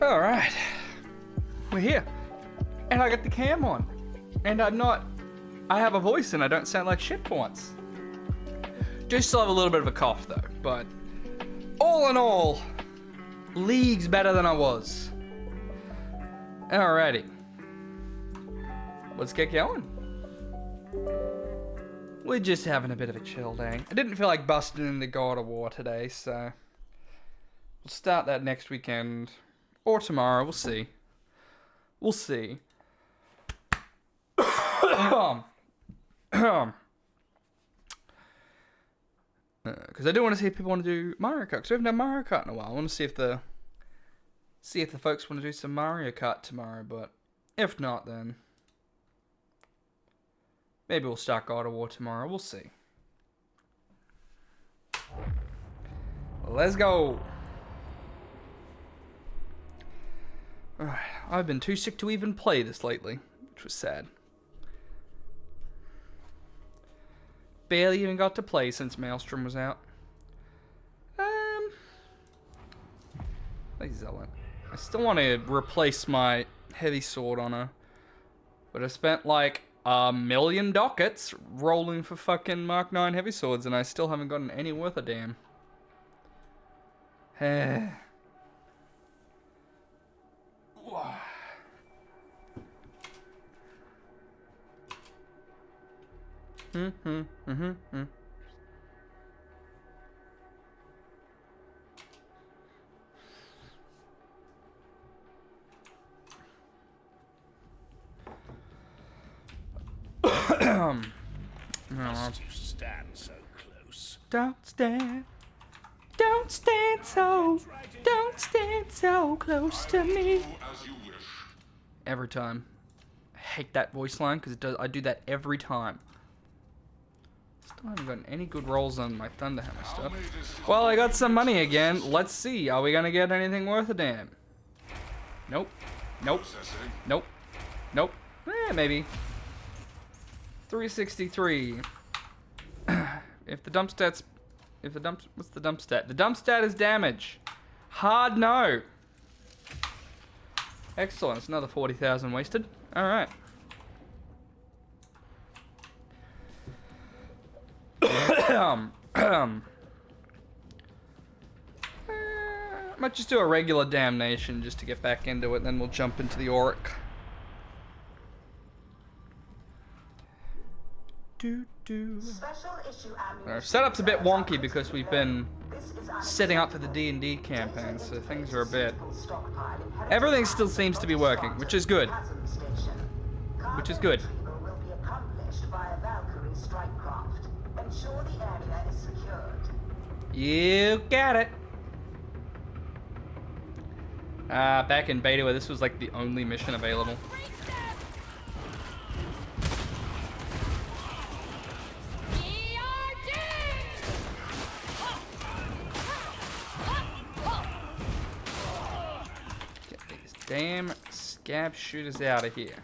Alright. We're here. And I got the cam on. And I have a voice and I don't sound like shit for once. Do still have a little bit of a cough though, but all in all, leagues better than I was. Alrighty. Let's get going. We're just having a bit of a chill day. I didn't feel like busting into God of War today, so we'll start that next weekend or tomorrow. We'll see. We'll see. Because I do want to see if people want to do Mario Kart. Because we haven't done Mario Kart in a while. I want to see if the folks want to do some Mario Kart tomorrow. But if not, then maybe we'll start God of War tomorrow. We'll see. Let's go. Alright, I've been too sick to even play this lately, which was sad. Barely even got to play since Maelstrom was out. Like Zealot. I still want to replace my heavy sword on her. But I spent like 1,000,000 dockets rolling for fucking Mark 9 heavy swords and I still haven't gotten any worth a damn. Must you stand so close? Don't stand so close to me. Every time. I hate that voice line because I do that every time. Still haven't gotten any good rolls on my Thunderhammer stuff. Well, I got some money again. Let's see. Are we gonna get anything worth a damn? Nope. Nope. Nope. Nope. Maybe. 363. What's the dump stat? The dump stat is damage. Hard no. Excellent. It's another 40,000 wasted. All right. Might just do a regular damnation just to get back into it, then we'll jump into the Auric. Our setup's a bit wonky because we've been setting up for the D&D campaign, so things are a bit... Everything still seems to be working, which is good. Which is good. You got it. Back in beta where this was like the only mission available. Get these damn scab shooters out of here.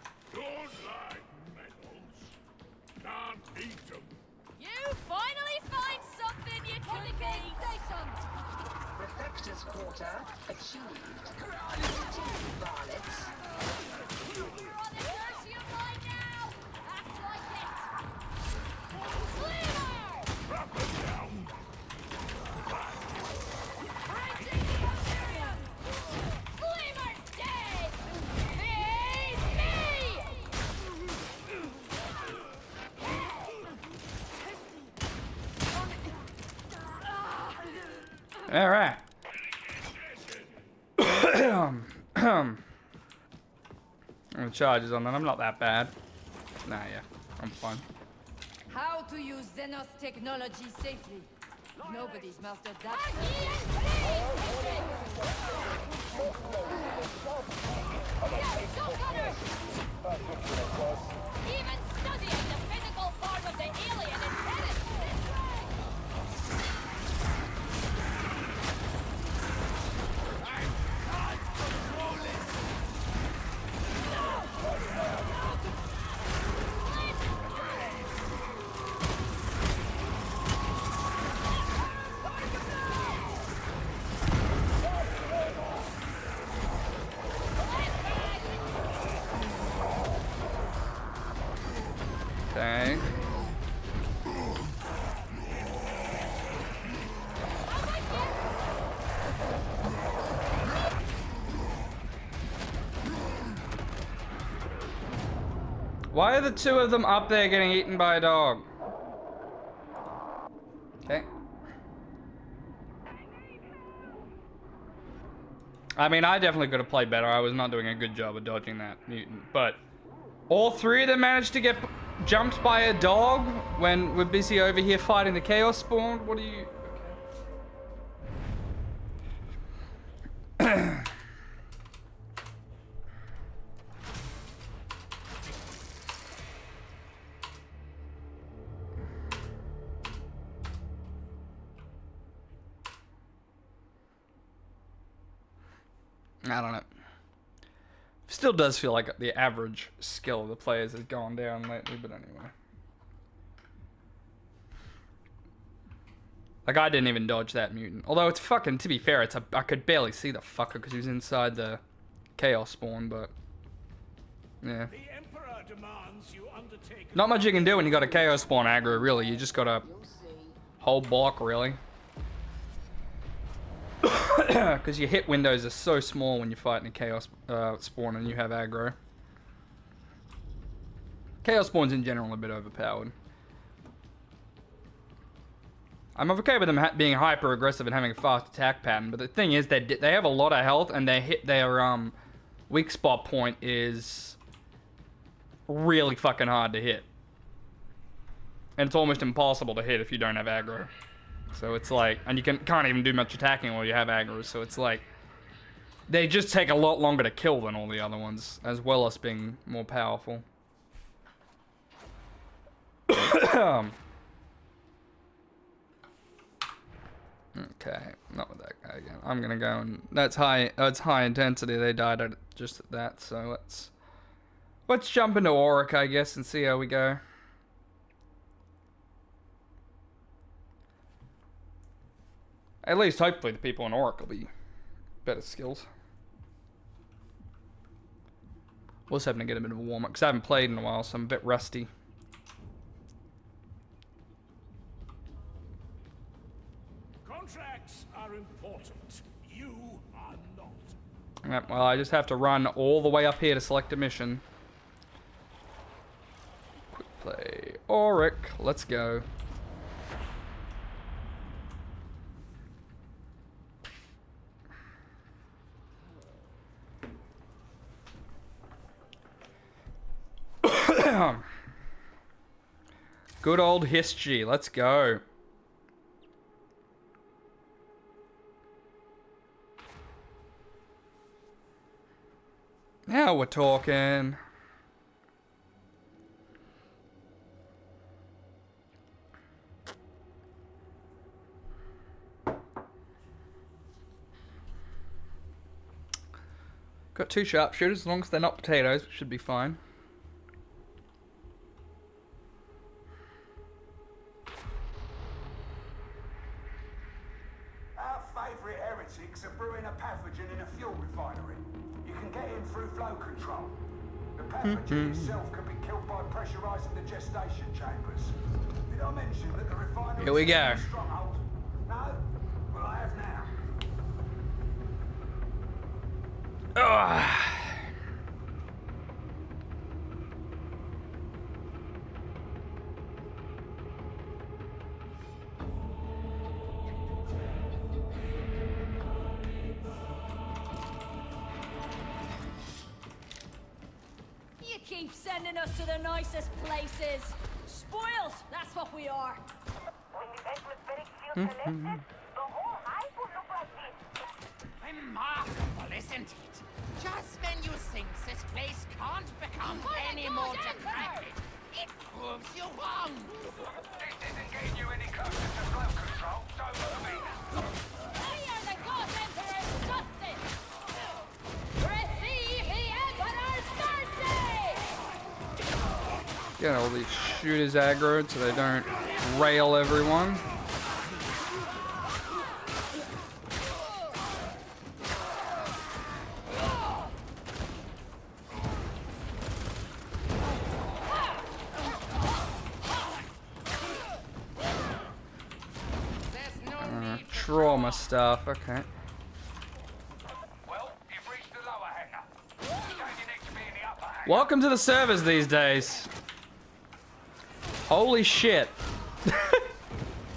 Quarter achieved. Continue, varlets. You're on the mercy of mine now! Act like it! Clear! Drop it down. Printing the Imperium! Glimmer dead! Feed me! All right. The charges on that. I'm not that bad. Nah, yeah. I'm fine. How to use Xenos technology safely. Nobody's mastered that. Even studying the physical part of the alien intelligence! Okay. Why are the two of them up there getting eaten by a dog? Okay. I mean, I definitely could have played better. I was not doing a good job of dodging that mutant. But all three of them managed to get jumped by a dog when we're busy over here fighting the Chaos Spawn. What are you... Okay. I don't know. Still does feel like the average skill of the players has gone down lately, but anyway. Like, I didn't even dodge that mutant. Although it's fucking, to be fair, I could barely see the fucker because he was inside the Chaos Spawn, but... Yeah. The Emperor demands you undertake. Not much you can do when you got a Chaos Spawn aggro, really. You just gotta hold block, really. Because your hit windows are so small when you're fighting a Chaos Spawn and you have aggro. Chaos Spawns in general are a bit overpowered. I'm okay with them being hyper aggressive and having a fast attack pattern, but the thing is they have a lot of health and their weak spot point is really fucking hard to hit. And it's almost impossible to hit if you don't have aggro. So it's like, and you can't even do much attacking while you have aggro, so it's like, they just take a lot longer to kill than all the other ones, as well as being more powerful. Okay, not with that guy again. I'm gonna go and, that's high intensity, they died at just at that, so let's jump into Auric, I guess, and see how we go. At least, hopefully, the people in Auric will be better skills. We're just having to get a bit of a warm-up, because I haven't played in a while, so I'm a bit rusty. Contracts are important. You are not. Yep, well, I just have to run all the way up here to select a mission. Quick play. Auric, let's go. Good old history. Let's go. Now we're talking. Got 2 sharpshooters. As long as they're not potatoes, it should be fine. Are brewing a pathogen in a fuel refinery. You can get in through flow control. The pathogen itself can be killed by pressurizing the gestation chambers. Did I mention that the refinery Here we go. is a stronghold? No? Well, I have now. Ugh. Keep sending us to the nicest places. Spoiled, that's what we are. When the atmospheric field selected, the whole hive will look like this. Remarkable, isn't it? Just when you think this place can't become any more decrepit, it proves you wrong. This isn't getting you any closer to flow control, so move in. We are the God Emperor's justice. Receive the Emperor's mercy. Get all these shooters aggroed so they don't rail everyone. draw my stuff. Okay. Well, you've reached the lower hangar. Standing next to me in the upper hangar. Welcome to the servers these days. Holy shit.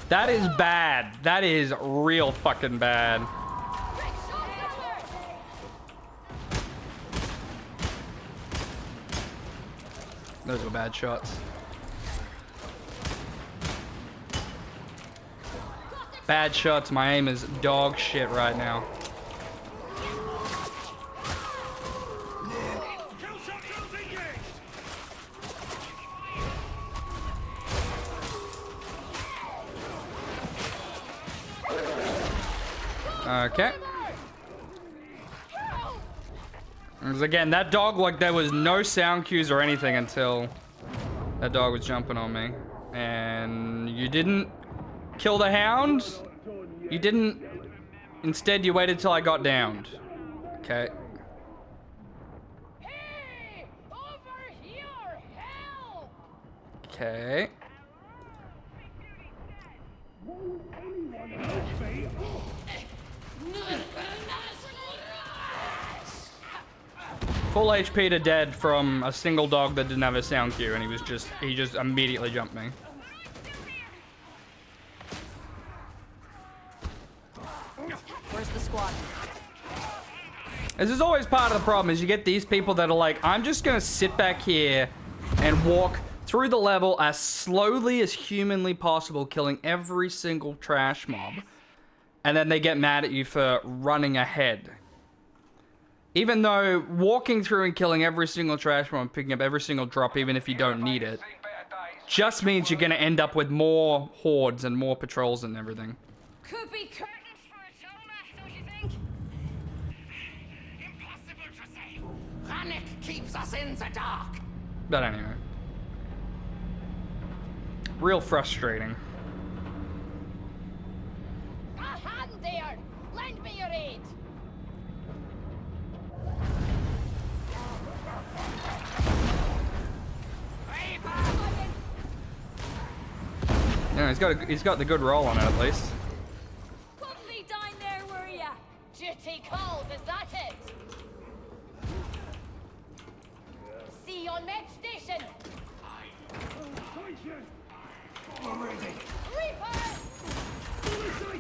That is bad. That is real fucking bad. Those were bad shots. Bad shots. My aim is dog shit right now. Okay. Because again, that dog, like, there was no sound cues or anything until that dog was jumping on me. And you didn't kill the hound? You didn't. Instead, you waited till I got downed. Okay. Hey! Over here! Help! Okay. Full HP to dead from a single dog that didn't have a sound cue, and he just immediately jumped me. Where's the squad? This is always part of the problem, is you get these people that are like, I'm just gonna sit back here and walk through the level as slowly as humanly possible, killing every single trash mob. And then they get mad at you for running ahead. Even though walking through and killing every single trash mob, picking up every single drop, even if you don't need it, just means you're gonna end up with more hordes and more patrols and everything. Could be curtains for a Jonah, don't you think? Impossible to say. Panic keeps us in the dark. But anyway. Real frustrating. A hand there! Lend me your aid! Yeah, he's got the good roll on it at least. Lovely down there, were ya? Duty calls, is that it? See you on med station! Reaper!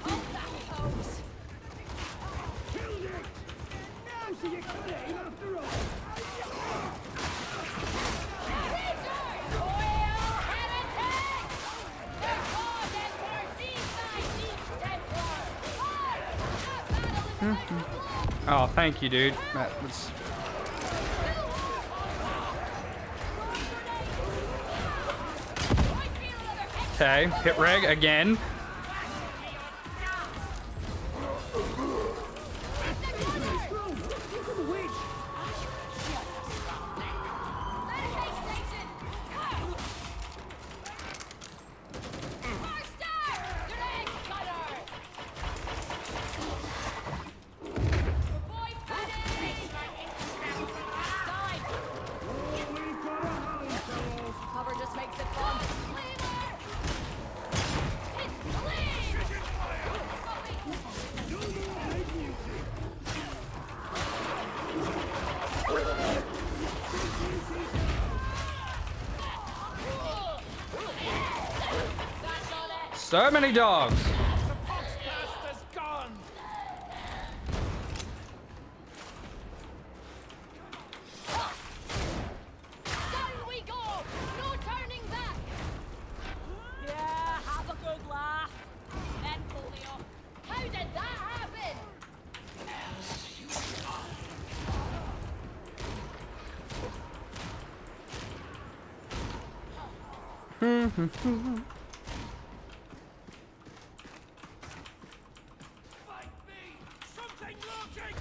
Oh, that pose! Oh, thank you, dude. That was... Okay, hit reg again. Cover just makes it fun. So many dogs. Master's gone. Down we go! No turning back! Yeah, have a good laugh. Then polio. How did that happen? Fight me! Something logic!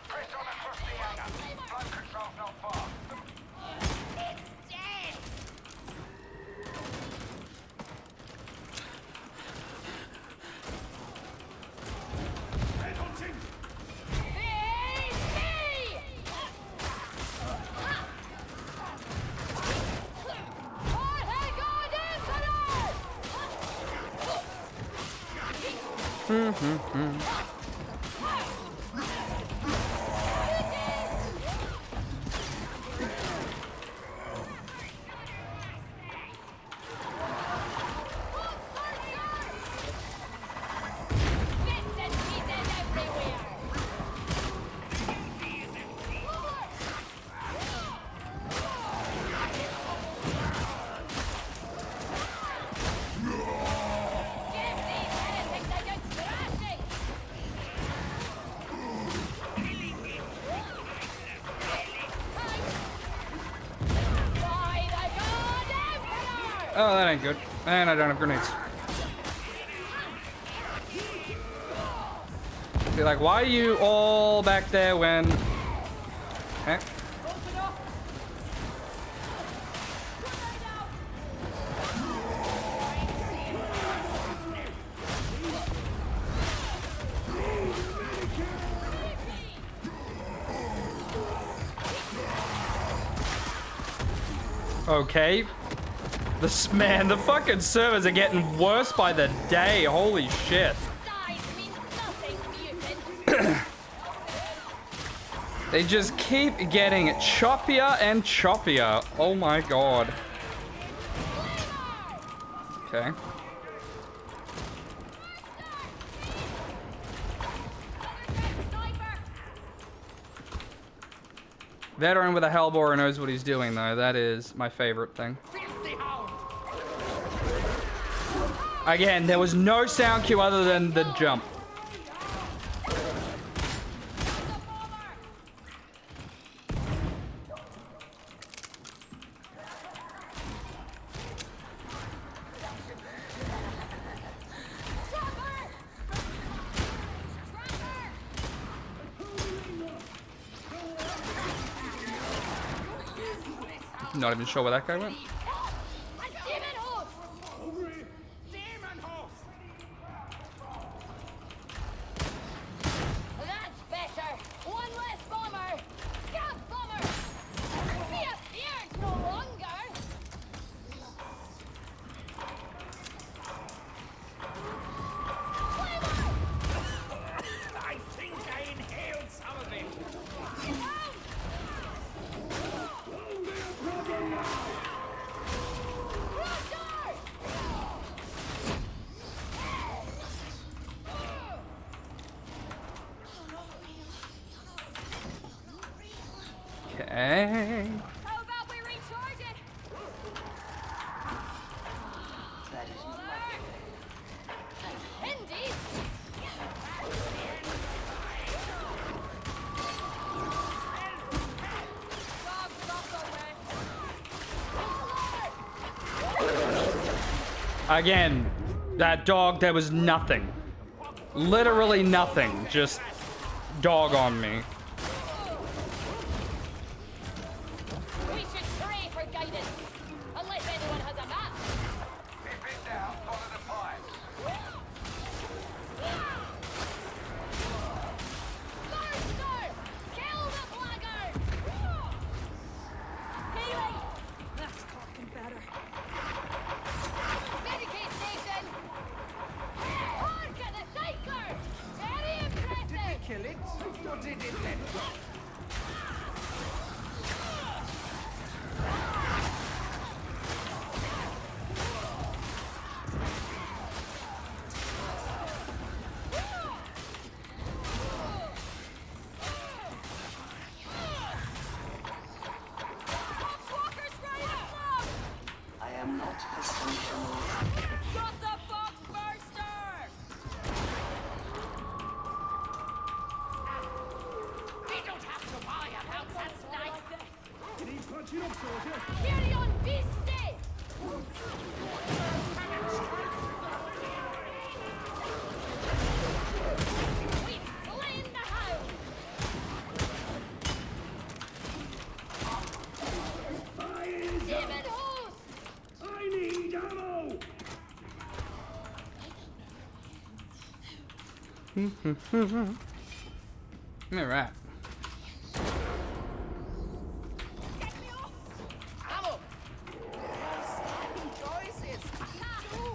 Press on across the hangar. Flow control's not far. Dead. Head hunting! Hey! Bits and pieces everywhere. Give these heretics a good thrashing. By the God Emperor! Oh, that ain't good. And I don't have grenades. Be like, why are you all back there when... Eh? Open up! Grenade out! Okay. Man, the fucking servers are getting worse by the day. Holy shit. Size means nothing, mutant. They just keep getting choppier and choppier. Oh my god. Okay. Sniper! Veteran with a Hellborer knows what he's doing, though. That is my favorite thing. Filthy hound! Again, there was no sound cue other than the jump. Not even sure where that guy went. A demon horse! Demon horse! That's better. One less bomber. Scab bomber. Be a beard no longer. I think I inhaled some of it. Okay. How about we recharge it? Hindi? Again, that dog, there was nothing. Literally nothing. Just dog on me. We should pray for guidance. Unless anyone has a map. Keep it down, follow the pipes. Monster! Kill the blackguard! Healing! That's talking better. Medicate station! Hark at the psyker! Very impressive! Kill it? Or did it let go? Walker's right up! I am not dysfunctional. Got the box burster! We don't have to worry about that snipe. Carry on, beastie! We've slain the hound! Demon host! I need ammo! Alright. Get me off! Ammo! Enjoys it. Too.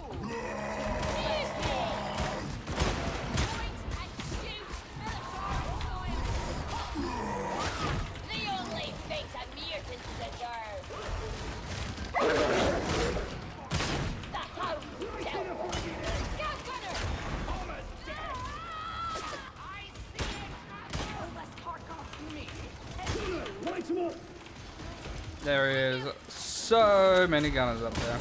There is so many gunners up there.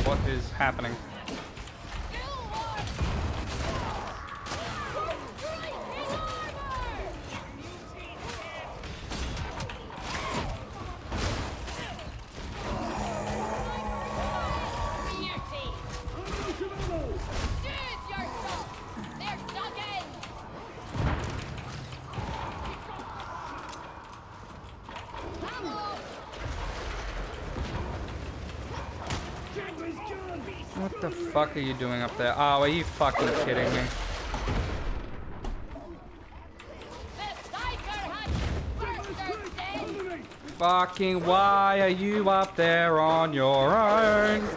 What is happening? What the fuck are you doing up there? Oh, are you fucking kidding me? Fucking why are you up there on your own?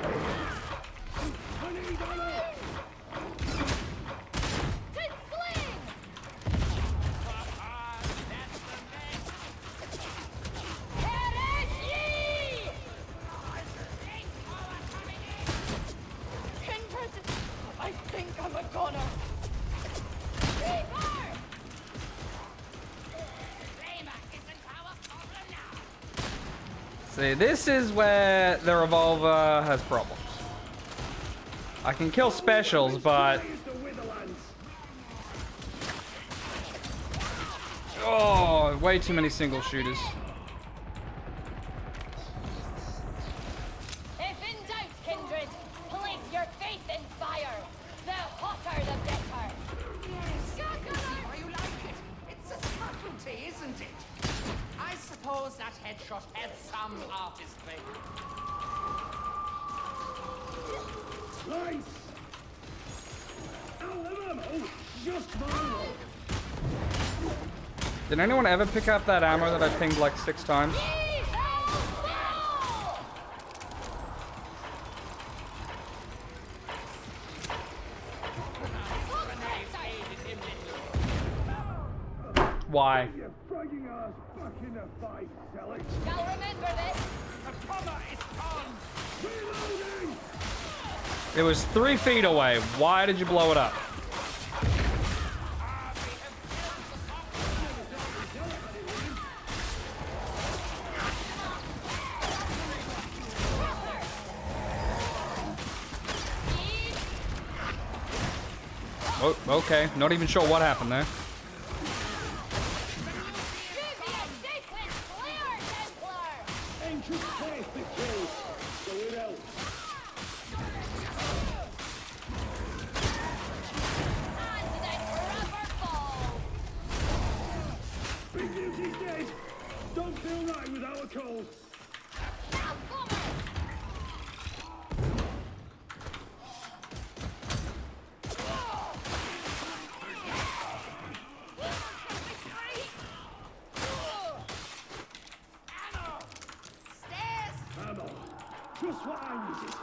See, this is where the revolver has problems. I can kill specials, but... Oh, way too many single shooters. If in doubt, kindred, place your faith in fire. The hotter the better. Why you like it? It's a subtlety, isn't it? I suppose that headshot had some artistry. Nice! Out of ammo! Just mine! Did anyone ever pick up that ammo that I pinged like 6 times? Why? You're dragging us back in the fight, Selig! Shall remember this. The bomber is on! Reloading! It was 3 feet away. Why did you blow it up? Oh, okay. Not even sure what happened there. Ancient faith that kills, so it helps. Big Beauty's dead. Don't feel right without a cold. Ammo. Just what I needed.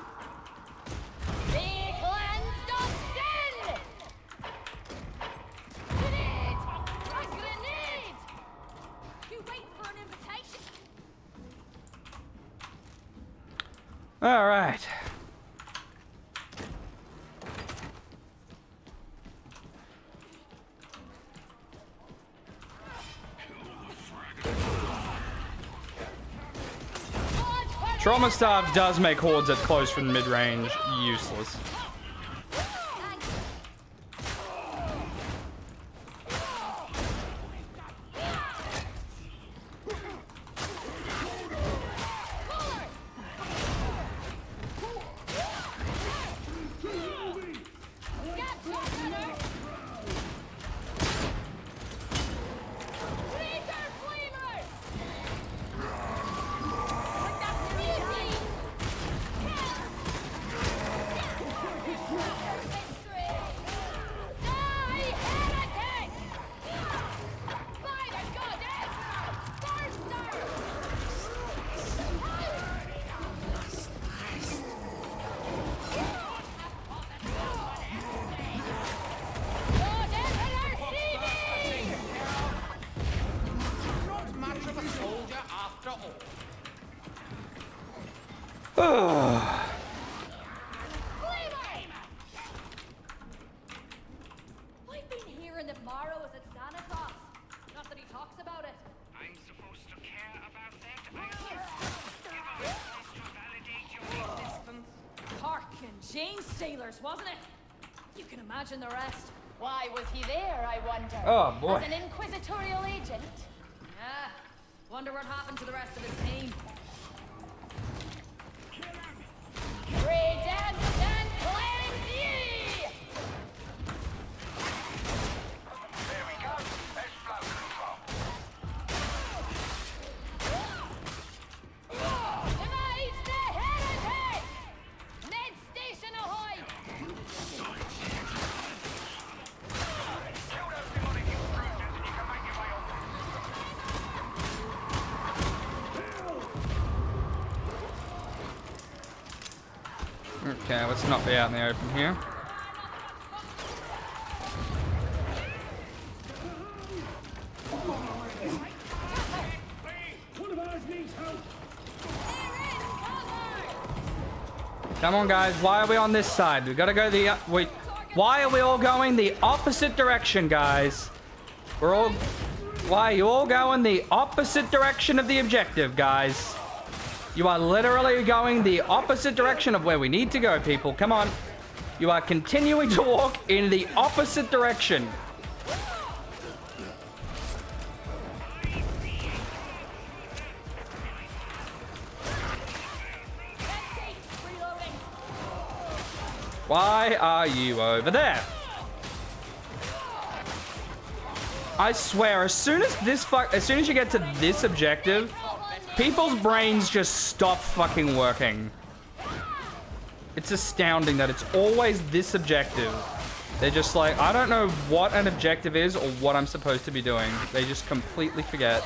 Be cleansed of sin! Grenade! A grenade! You wait for an invitation? All right. Trauma Staff does make hordes at close from mid-range useless. Not much of a soldier after all. chain stealers, wasn't it? You can imagine the rest. Why was he there, I wonder? Oh, boy. As an inquisitorial agent? Yeah. Wonder what happened to the rest of his team. Redemption claims ye! There we go. That's flow control. Demise the heretic! Med station ahoy! Kill those demonic intruders and you can make your way on. Okay, let's not be out in the open here. One of ours needs help. Come on, guys. Why are we on this side? We gotta go the... wait. Why are we all going the opposite direction, guys? We're all... Why are you all going the opposite direction of the objective, guys? You are literally going the opposite direction of where we need to go, people. Come on. You are continuing to walk in the opposite direction. Why are you over there? I swear, as soon as you get to this objective, people's brains just stop fucking working. It's astounding that it's always this objective. They're just like, I don't know what an objective is or what I'm supposed to be doing. They just completely forget.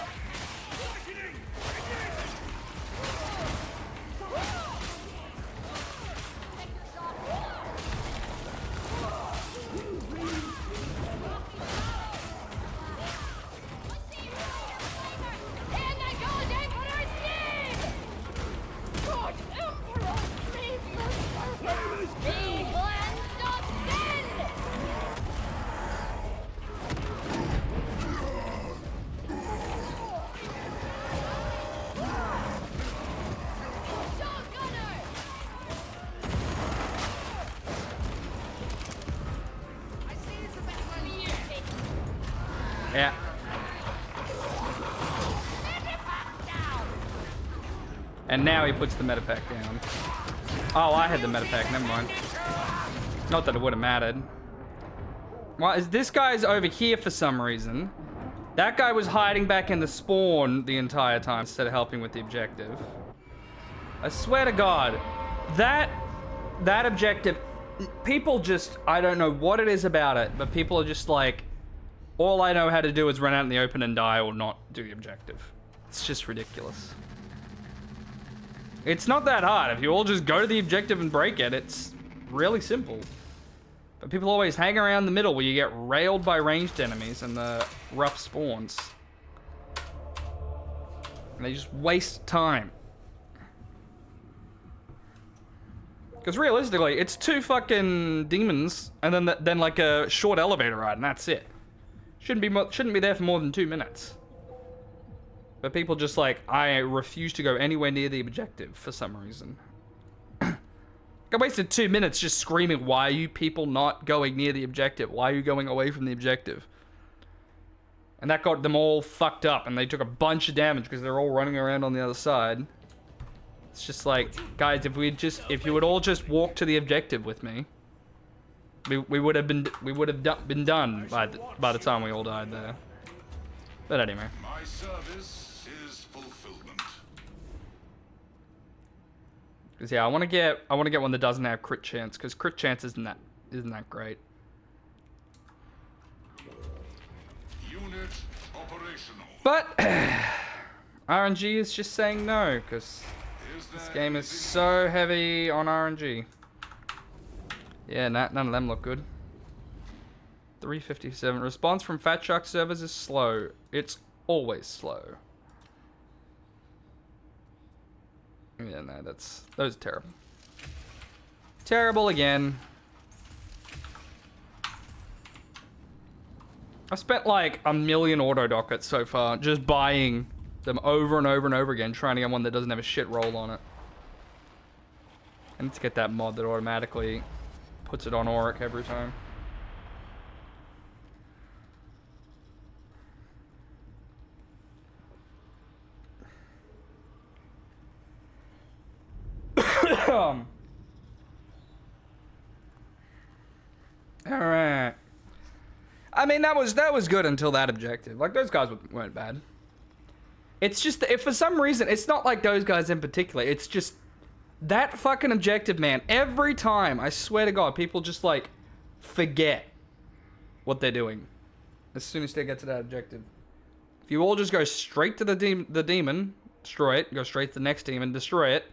Yeah. And now he puts the metapack down. Oh, I had the metapack, never mind. Not that it would have mattered. Well, is this guy's over here for some reason. That guy was hiding back in the spawn the entire time instead of helping with the objective. I swear to God, that objective, people just, I don't know what it is about it, but people are just like, all I know how to do is run out in the open and die or not do the objective. It's just ridiculous. It's not that hard. If you all just go to the objective and break it, it's really simple. But people always hang around the middle where you get railed by ranged enemies and the rough spawns. And they just waste time. Because realistically, it's 2 fucking demons and then like a short elevator ride and that's it. Shouldn't be there for more than 2 minutes. But people just like, I refuse to go anywhere near the objective for some reason. I wasted 2 minutes just screaming, why are you people not going near the objective? Why are you going away from the objective? And that got them all fucked up and they took a bunch of damage because they're all running around on the other side. It's just like, guys, if you would all just walk to the objective with me, we would have been done by the time we all died there. But anyway. My service is fulfillment. Because yeah, I want to get one that doesn't have crit chance, because crit chance isn't that great. Unit operational. But RNG is just saying no, because this game is so heavy on RNG. Yeah, none of them look good. 357. Response from Fat Shark servers is slow. It's always slow. Yeah, no, those are terrible. Terrible again. I've spent like 1 million auto dockets so far, just buying them over and over and over again, trying to get one that doesn't have a shit roll on it. I need to get that mod that automatically puts it on Auric every time. Alright. I mean, that was good until that objective. Like, those guys weren't bad. It's just, if for some reason, it's not like those guys in particular. It's just that fucking objective, man. Every time, I swear to God, people just, like, forget what they're doing as soon as they get to that objective. If you all just go straight to the demon, destroy it, go straight to the next demon, destroy it,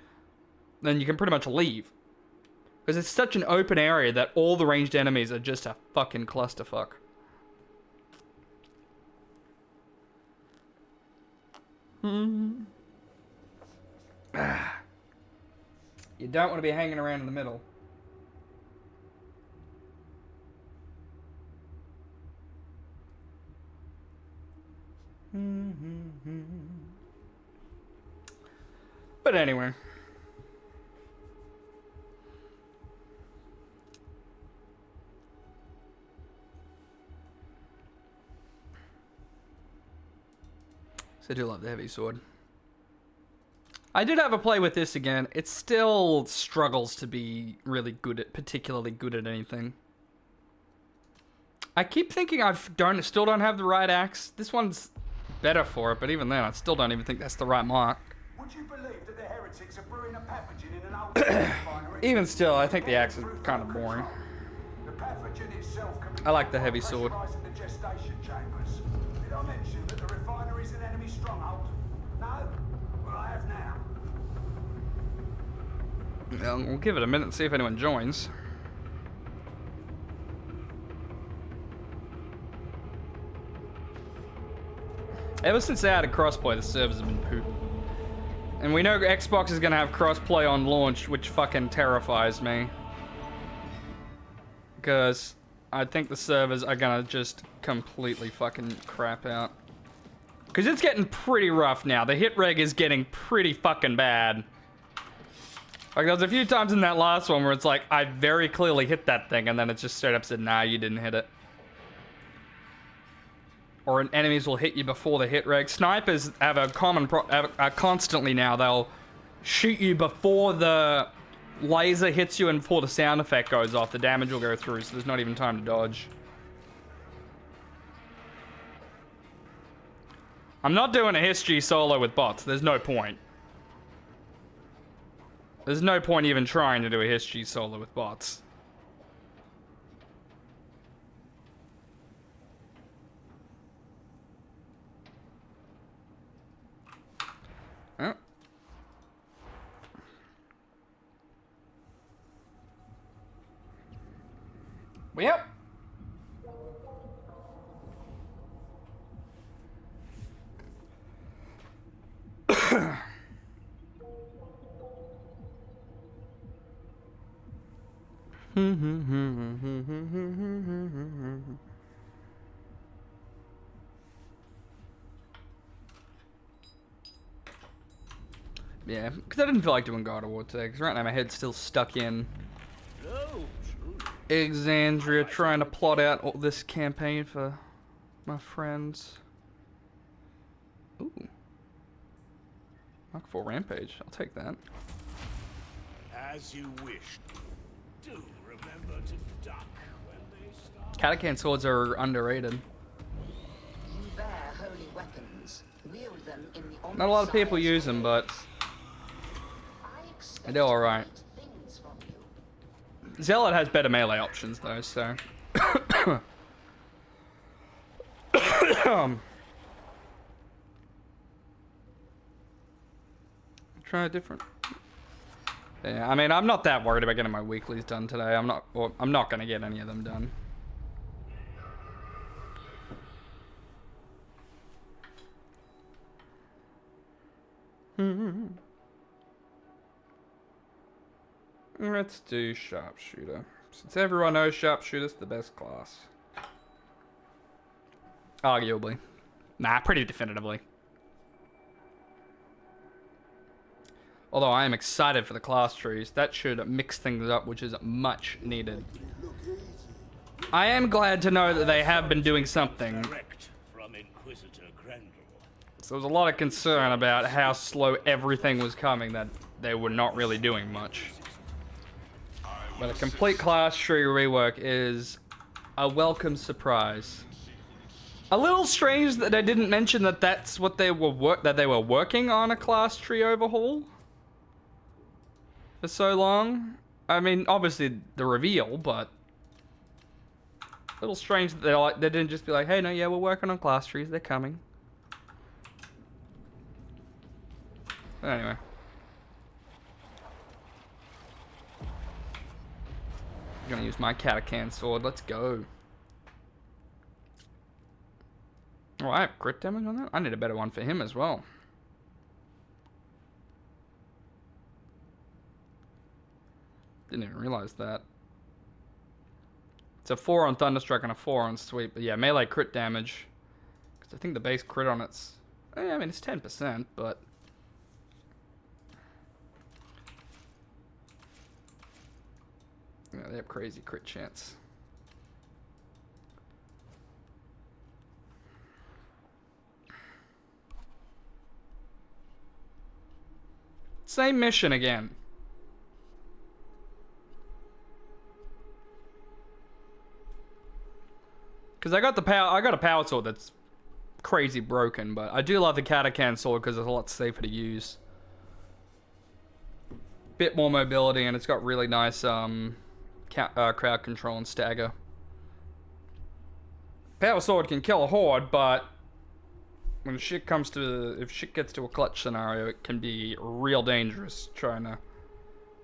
then you can pretty much leave. Because it's such an open area that all the ranged enemies are just a fucking clusterfuck. You don't want to be hanging around in the middle. But anyway. So I do love the heavy sword. I did have a play with this again. It still struggles to be really good at, particularly good at anything. I keep thinking still don't have the right axe. This one's better for it, but even then, I still don't even think that's the right mark. Would you believe that the heretics are brewing a pathogen in an old refinery? Even still, I think the axe is kind of boring. The pathogen itself can be I like the heavy sword. pressurising the gestation chambers. Did I mention that the refinery's an enemy stronghold? No? Well, I have now. Well, we'll give it a minute and see if anyone joins. Ever since they added crossplay, the servers have been poop. And we know Xbox is gonna have crossplay on launch, which fucking terrifies me. Because I think the servers are gonna just completely fucking crap out. Because it's getting pretty rough now. The hit reg is getting pretty fucking bad. Like, there was a few times in that last one where it's like, I very clearly hit that thing, and then it just straight up said, nah, you didn't hit it. Or enemies will hit you before the hit reg. Snipers have a constantly now, they'll shoot you before the laser hits you and before the sound effect goes off. The damage will go through, so there's not even time to dodge. I'm not doing a history solo with bots. There's no point. There's no point even trying to do a history solo with bots. Oh. Yep. Yeah, because I didn't feel like doing God of War today, because right now my head's still stuck in Exandria, trying to plot out all this campaign for my friends. Ooh. Mark 4 Rampage, I'll take that. As you wish. Do remember to duck when they start. Catachan swords are underrated. You bear holy weapons. Wield them in the Not a lot of people use them, but they're alright. Zealot has better melee options though, so. Try a different. Yeah, I mean, I'm not that worried about getting my weeklies done today. I'm not gonna get any of them done. Let's do sharpshooter. Since everyone knows sharpshooter's the best class. Arguably. Nah, pretty definitively. Although I am excited for the class trees. That should mix things up, which is much needed. I am glad to know that they have been doing something. Direct from Inquisitor Grendel. So there was a lot of concern about how slow everything was coming, that they were not really doing much. But a complete class tree rework is a welcome surprise. A little strange that they didn't mention that that's what they were working on, a class tree overhaul for so long. I mean, obviously the reveal, but a little strange that they didn't just be like, hey, no, yeah, we're working on class trees, they're coming. Anyway. I'm gonna use my Catacan sword. Let's go. Oh, I have crit damage on that? I need a better one for him as well. Didn't even realize that. It's a 4 on Thunderstruck and a 4 on Sweep. But yeah, melee crit damage. Because I think the base crit on it's... I mean, it's 10%, but... yeah, they have crazy crit chance. Same mission again. Because I got a power sword that's crazy broken, but I do love the Catacan sword because it's a lot safer to use. Bit more mobility, and it's got really nice crowd control and stagger. Power sword can kill a horde, but when shit comes to, if shit gets to a clutch scenario, it can be real dangerous trying to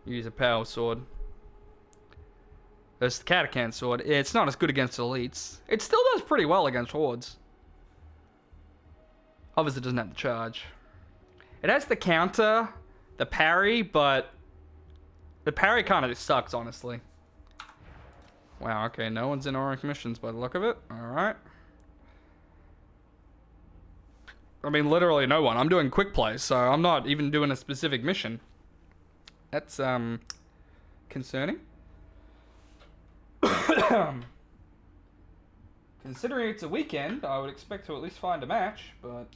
use a power sword. There's the Catacan sword. It's not as good against elites. It still does pretty well against hordes. Obviously it doesn't have the charge. It has the counter, the parry, but the parry kind of sucks, honestly. Wow, okay, no one's in Auric missions by the look of it. Alright. I mean, literally no one. I'm doing quick play, so I'm not even doing a specific mission. That's, concerning. Considering it's a weekend, I would expect to at least find a match, but...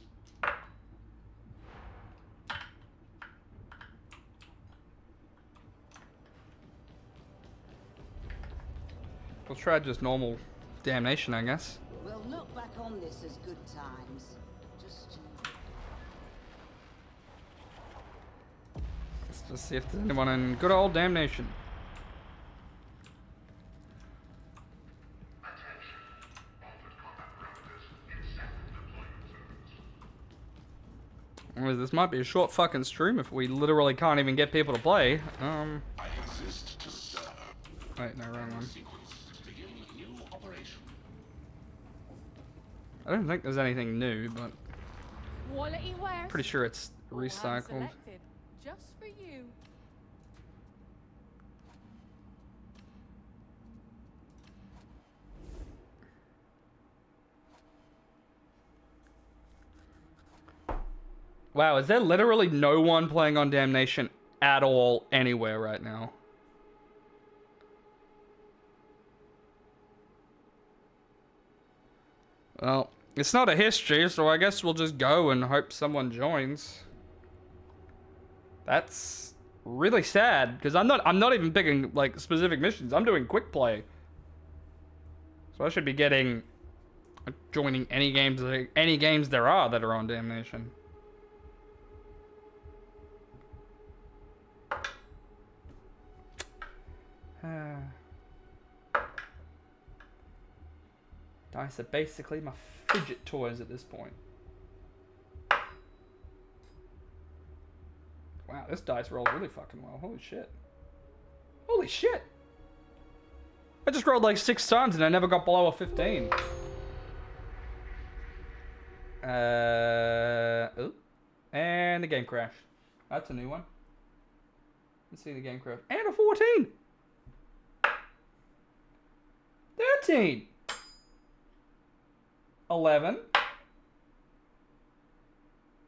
we'll try just normal damnation, I guess. We'll look back on this as good times. Just... let's just see if there's anyone in good old damnation. Well, this might be a short fucking stream if we literally can't even get people to play. I exist to serve. Wait, no, wrong one. I don't think there's anything new, but Quality wares. pretty sure it's All hands recycled. selected, just for you. Wow, is there literally no one playing on Damnation at all anywhere right now? Well, it's not a history, so I guess we'll just go and hope someone joins. That's really sad, because I'm not even picking like specific missions. I'm doing quick play. So I should be getting joining any games there are that are on Damnation. Dice are basically my fidget toys at this point. Wow, this dice rolled really fucking well. Holy shit. Holy shit! I just rolled like 6 times and I never got below a 15. Ooh. And the game crashed. That's a new one. Let's see the game crash. And a 14! 13! 11.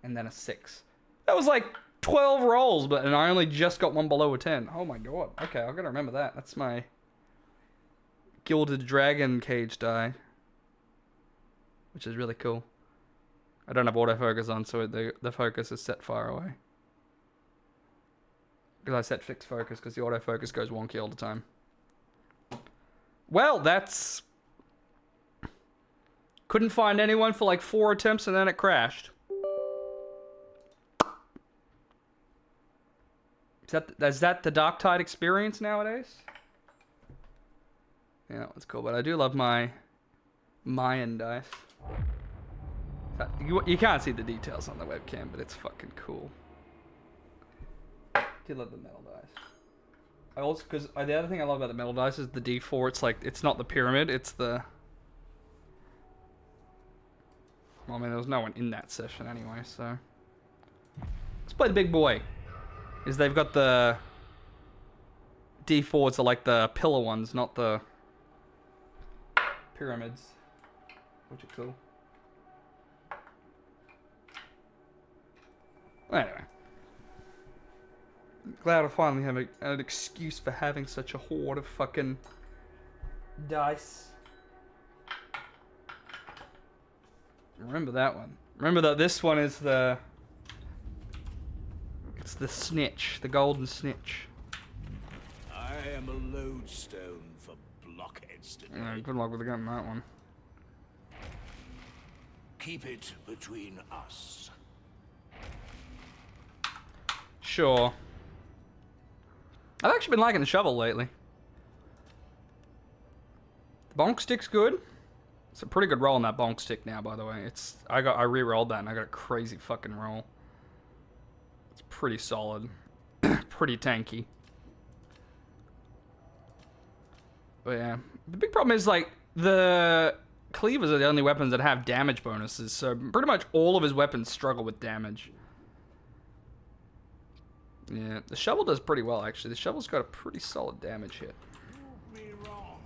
And then a 6. That was like 12 rolls, and I only just got one below a 10. Oh my god. Okay, I've got to remember that. That's my Gilded Dragon Cage die, which is really cool. I don't have autofocus on, so the focus is set far away. Because I set fixed focus, because the autofocus goes wonky all the time. Well, that's... Couldn't find anyone for like 4 attempts, and then it crashed. Is that the Darktide experience nowadays? Yeah, that one's cool, but I do love my Mayan dice. You can't see the details on the webcam, but it's fucking cool. I do love the metal dice. I also, because the other thing I love about the metal dice is the D4. It's like, it's not the pyramid, it's the... Well, I mean, there was no one in that session anyway, so... Let's play the big boy. They've got the D4s are like the pillar ones, not the pyramids, which are cool. Anyway, glad I finally have an excuse for having such a hoard of fucking dice. Remember that one. Remember that this one is the... It's the snitch, the golden snitch. I am a lodestone for blockheads today. Yeah, good luck with getting that one. Keep it between us. Sure. I've actually been liking the shovel lately. The bonk stick's good. It's a pretty good roll on that bonk stick now, by the way. I re-rolled that and I got a crazy fucking roll. It's pretty solid. Pretty tanky. But yeah. The big problem is, like, the cleavers are the only weapons that have damage bonuses, so pretty much all of his weapons struggle with damage. Yeah, the shovel does pretty well, actually. The shovel's got a pretty solid damage hit. Prove me wrong.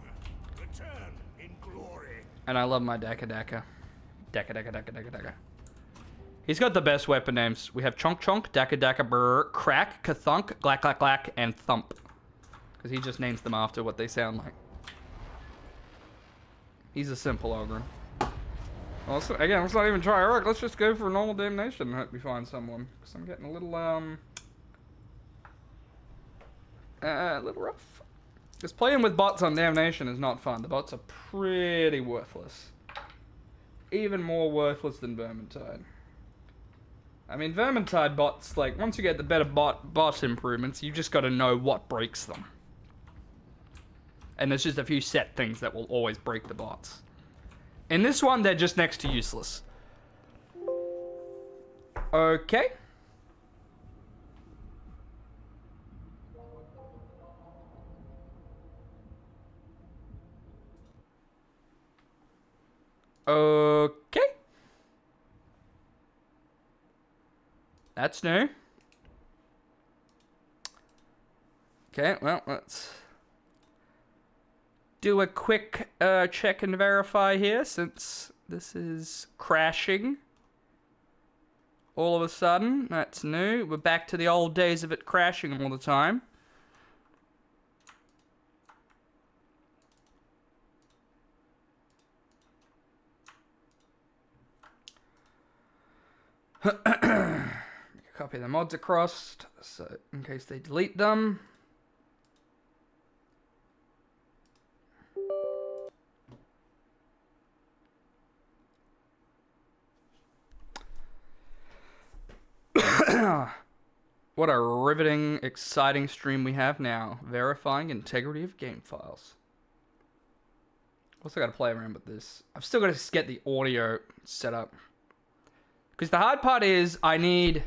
Return in glory. And I love my Daka Daka. Daka Daka Daka Daka Daka. He's got the best weapon names. We have Chonk Chonk, Daka Daka Brr, Crack, Kathunk, Glack Glack Glack, and Thump. Because he just names them after what they sound like. He's a simple ogre. Well, again, let's not even try Orc. Let's just go for normal damnation and hope we find someone. Because I'm getting a little rough. Because playing with bots on damnation is not fun. The bots are pretty worthless. Even more worthless than Vermintide. I mean, Vermintide bots, like, once you get the better bot improvements, you just got to know what breaks them. And there's just a few set things that will always break the bots. In this one, they're just next to useless. Okay. Okay. That's new. Okay, well, let's do a quick check and verify here, since this is crashing all of a sudden. That's new. We're back to the old days of it crashing all the time. Copy the mods across, so in case they delete them. What a riveting, exciting stream we have now. Verifying integrity of game files. Also got to play around with this. I've still got to get the audio set up. Because the hard part is I need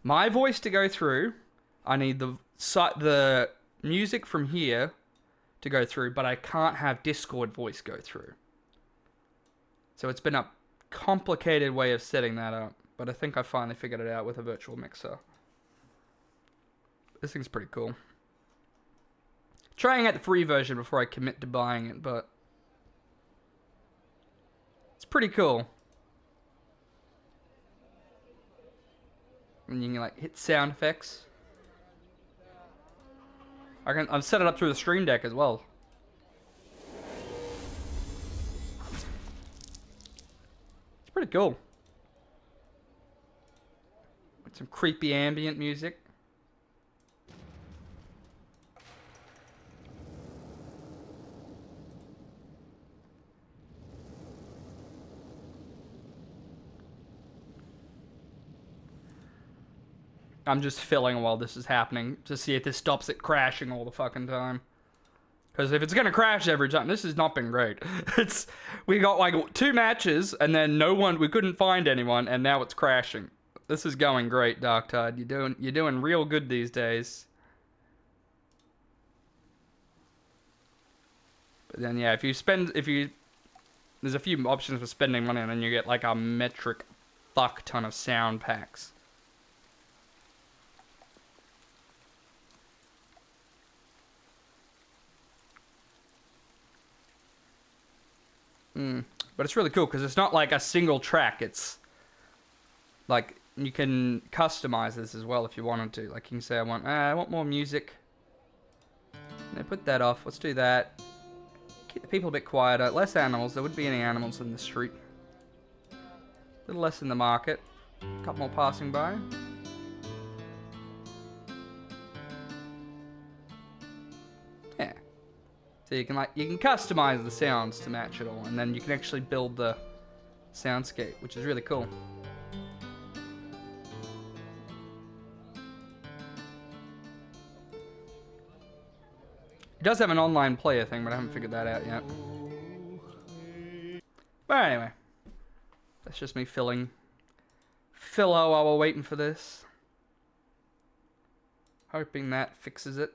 my voice to go through. I need the music from here to go through, but I can't have Discord voice go through. So it's been a complicated way of setting that up, but I think I finally figured it out with a virtual mixer. This thing's pretty cool. Trying out the free version before I commit to buying it, but it's pretty cool. And you can like hit sound effects. I've set it up through the Stream Deck as well. It's pretty cool. With some creepy ambient music. I'm just filling while this is happening to see if this stops it crashing all the fucking time. Because if it's gonna crash every time, this has not been great. We got like 2 matches and then we couldn't find anyone, and now it's crashing. This is going great, Darktide. You're doing real good these days. But then yeah, there's a few options for spending money, and then you get like a metric fuck ton of sound packs. But it's really cool because it's not like a single track. It's like you can customize this as well if you wanted to. Like you can say, I want more music. Now put that off. Let's do that. Keep the people a bit quieter. Less animals. There wouldn't be any animals in the street. A little less in the market. A couple more passing by. Yeah. So you can customize the sounds to match it all, and then you can actually build the soundscape, which is really cool. It does have an online player thing, but I haven't figured that out yet. But anyway, that's just me filling filler while we're waiting for this. Hoping that fixes it.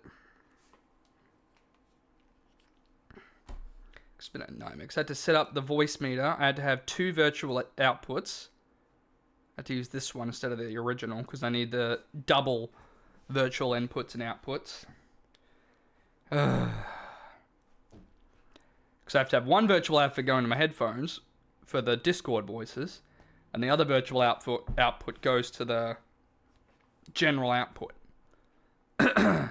It's been a nightmare because I had to set up the voice meter. I had to have 2 virtual outputs. I had to use this one instead of the original because I need the double virtual inputs and outputs. Because I have to have one virtual output going to my headphones for the Discord voices, and the other virtual output goes to the general output. But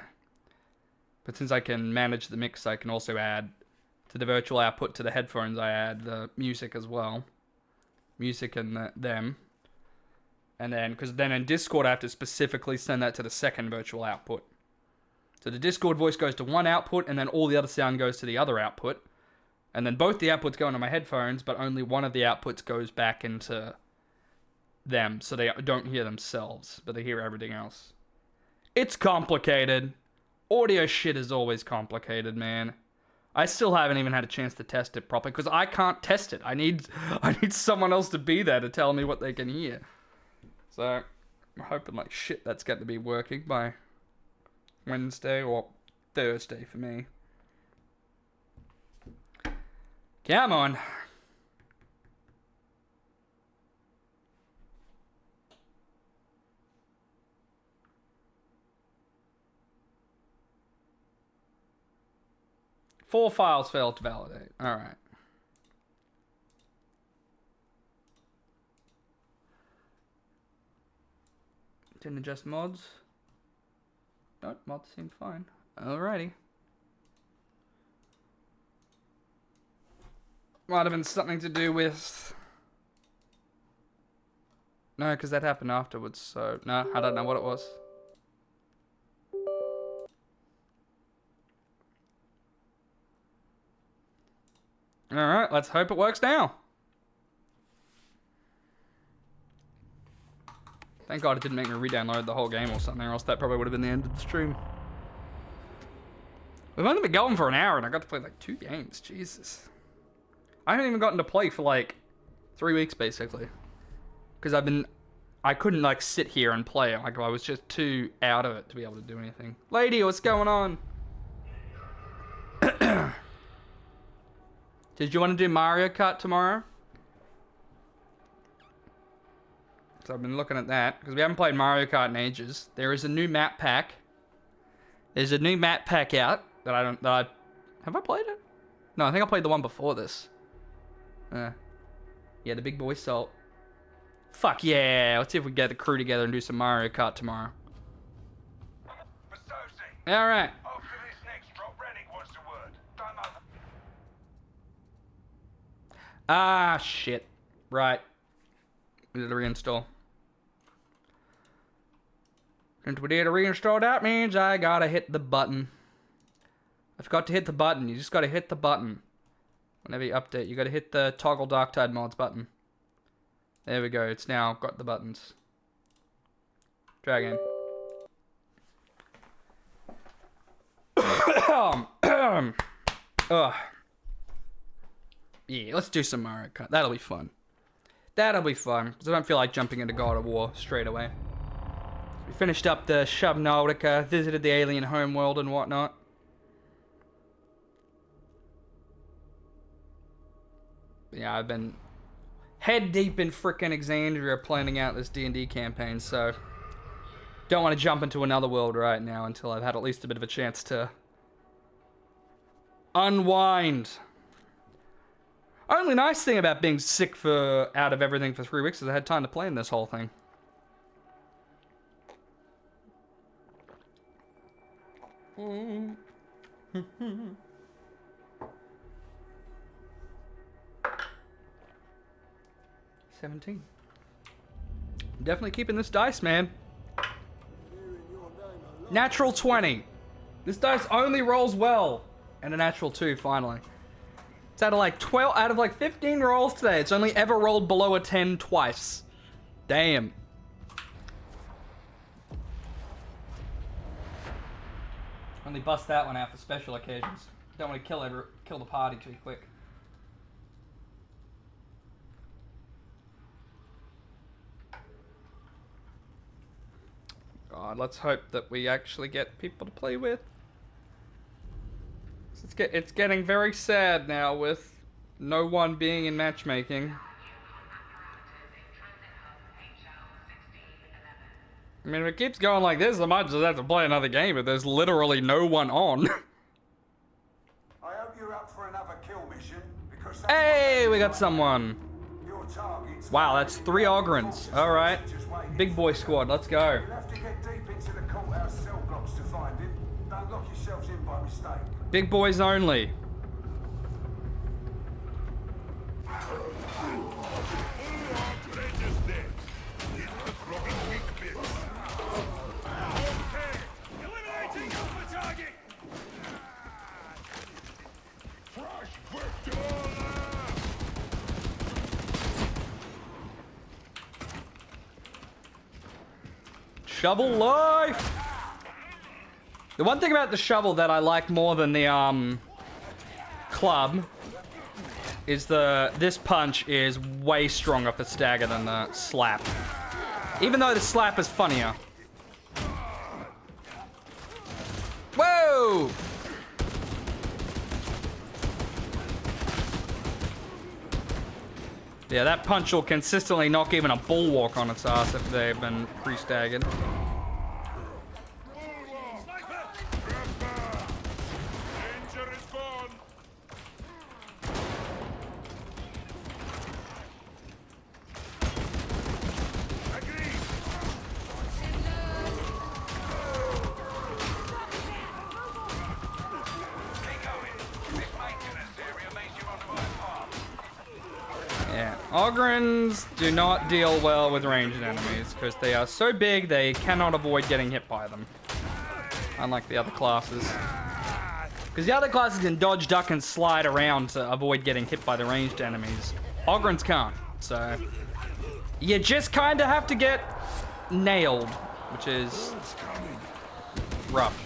since I can manage the mix, I can also add to the virtual output to the headphones, I add the music as well. Music and them. And then, because then in Discord I have to specifically send that to the second virtual output. So the Discord voice goes to one output, and then all the other sound goes to the other output. And then both the outputs go into my headphones, but only one of the outputs goes back into them, so they don't hear themselves, but they hear everything else. It's complicated. Audio shit is always complicated, man. I still haven't even had a chance to test it properly because I can't test it. I need someone else to be there to tell me what they can hear. So I'm hoping like shit that's going to be working by Wednesday or Thursday for me. Come on. Four files failed to validate. All right. Didn't adjust mods. Nope, mods seem fine. Alrighty. Might have been something to do with... No, because that happened afterwards, so... No, I don't know what it was. Alright, let's hope it works now. Thank God it didn't make me re-download the whole game or something, or else that probably would have been the end of the stream. We've only been going for an hour and I got to play like 2 games. Jesus. I haven't even gotten to play for like 3 weeks basically. Because I couldn't like sit here and play. Like I was just too out of it to be able to do anything. Lady, what's going on? Did you want to do Mario Kart tomorrow? So I've been looking at that because we haven't played Mario Kart in ages. There is a new map pack. There's a new map pack out that have I played it? No, I think I played the one before this. Yeah, the big boy salt. Fuck yeah. Let's see if we can get the crew together and do some Mario Kart tomorrow. Alright. After this next drop, Rennick wants a word. Don't know. Ah, shit. Right. We did a reinstall. Since we did a reinstall, that means I gotta hit the button. I forgot to hit the button. You just gotta hit the button. Whenever you update, you gotta hit the toggle Darktide mods button. There we go. It's now got the buttons. Drag in. Yeah, let's do some Mario Kart. That'll be fun. That'll be fun. Because I don't feel like jumping into God of War straight away. We finished up the Subnautica, visited the alien homeworld and whatnot. Yeah, I've been head deep in frickin' Exandria planning out this D&D campaign, so don't want to jump into another world right now until I've had at least a bit of a chance to unwind. Only nice thing about being sick for out of everything for 3 weeks is I had time to plan this whole thing. $17. Definitely keeping this dice, man. Natural 20. This dice only rolls well. And a natural 2, finally. It's out of like 12, out of like 15 rolls today. It's only ever rolled below a 10 twice. Damn. Only bust that one out for special occasions. Don't want to kill the party too quick. God, let's hope that we actually get people to play with. It's getting very sad now with no one being in matchmaking. I mean, if it keeps going like this, I might just have to play another game, but there's literally no one on. I hope you're up for another kill mission, because Hey, we got someone. your target's Wow, that's 3 Ogrins. Alright. Big boy squad, let's go. You'll have to get deep into the courthouse cell blocks to find him. Don't lock yourselves in by mistake. Big boys only. Shovel life! The one thing about the shovel that I like more than the club is this punch is way stronger for stagger than the slap. Even though the slap is funnier. Whoa! Yeah, that punch will consistently knock even a bulwark on its ass if they've been pre-staggered. Yeah, Ogrins do not deal well with ranged enemies because they are so big they cannot avoid getting hit by them. Unlike the other classes. Because the other classes can dodge, duck, and slide around to avoid getting hit by the ranged enemies. Ogrins can't, so you just kind of have to get nailed, which is rough.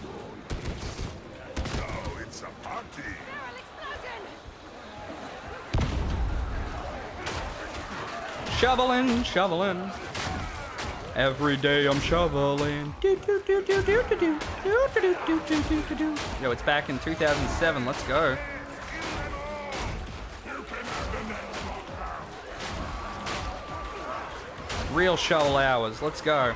Shoveling, shoveling. Every day I'm shoveling. Yo, it's back in 2007. Let's go. Real shovel hours. Let's go.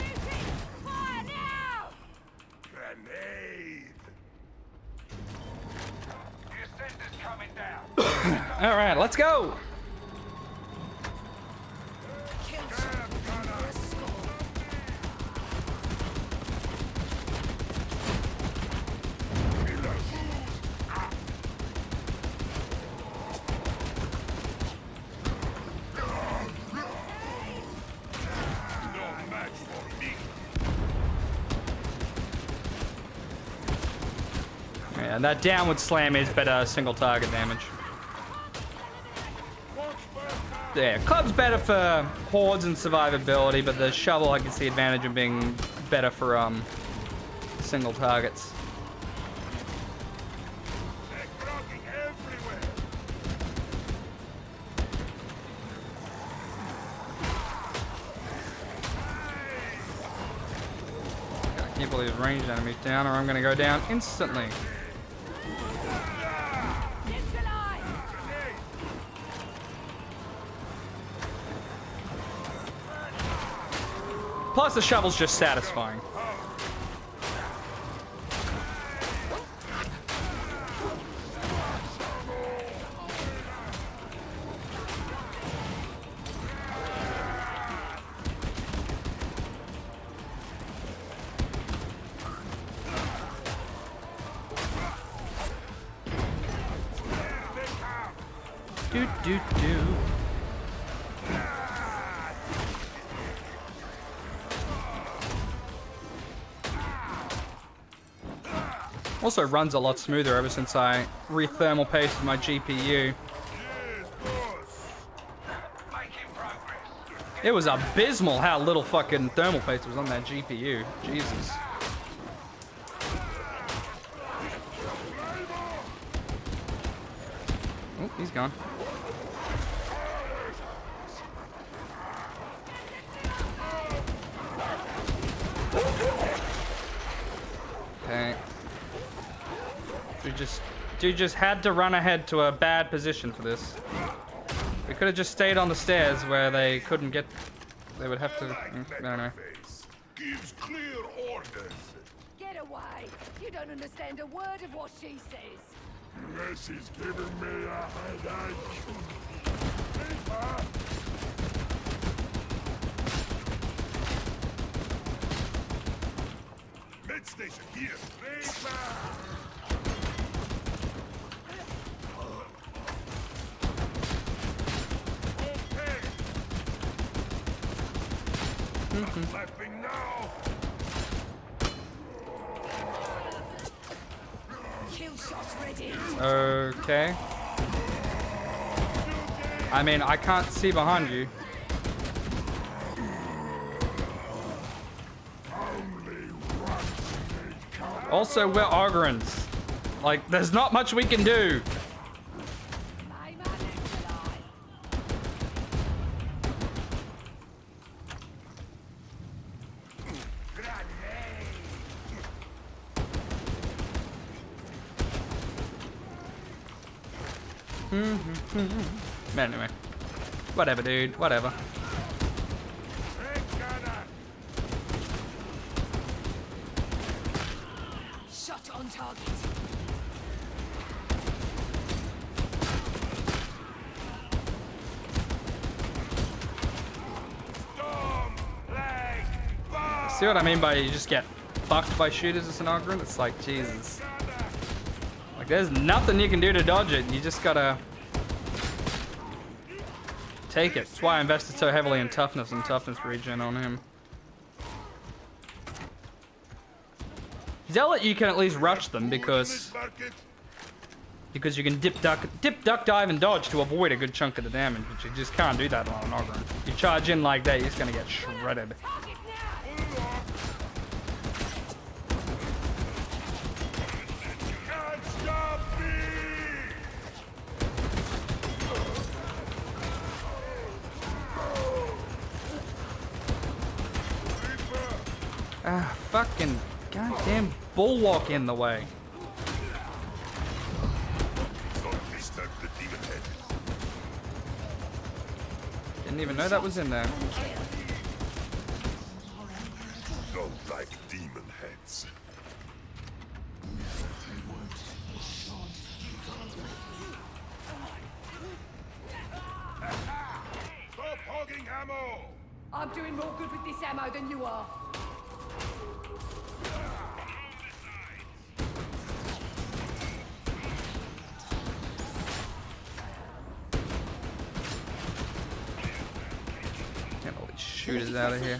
coming down. All right, let's go. Yeah, that downward slam is better single target damage. Yeah, club's better for hordes and survivability, but the shovel I can see advantage of being better for single targets. I can't believe ranged enemies down, or I'm gonna go down instantly. Plus, the shovel's just satisfying. Do. Also runs a lot smoother ever since I re-thermal pasted my GPU. It was abysmal how little fucking thermal paste was on that GPU. Jesus. Oh, he's gone. Okay. Dude just had to run ahead to a bad position for this. We could have just stayed on the stairs where they couldn't get. They would have to. I don't know. Gives clear orders. Get away! You don't understand a word of what she says. This is giving me a headache. Med station here. Laughing now. Kill shot ready. Okay. I mean, I can't see behind you. Also, we're Ogrins. Like, there's not much we can do. Anyway. Whatever, dude. Whatever. Shot on target. See what I mean by you just get fucked by shooters as an Ogryn? It's like, Jesus. Like, there's nothing you can do to dodge it. You just gotta take it. That's why I invested so heavily in toughness and toughness regen on him. Zealot, you can at least rush them because you can dip, duck, dive, and dodge to avoid a good chunk of the damage, but you just can't do that on an Ogryn. You charge in like that, you're just gonna get shredded. Ah, fucking goddamn bulwark in the way. Didn't even know that was in there. Don't like demon heads. I'm doing more good with this ammo than you are. Get all these shooters out of here.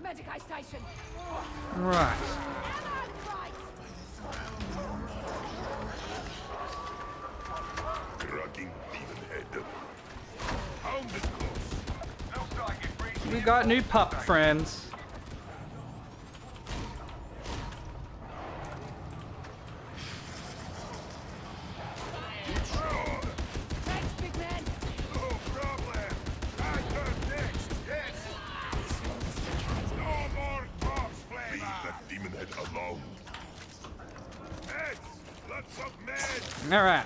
Medicaid station. Right. Cracking demon head. Hound is close. Looks like it reached We got new pup friends. Thanks, big man. No problem. I turn next. Yes. No more corpse flavor. Leave that demon head alone. Meds. Lots of meds. All right.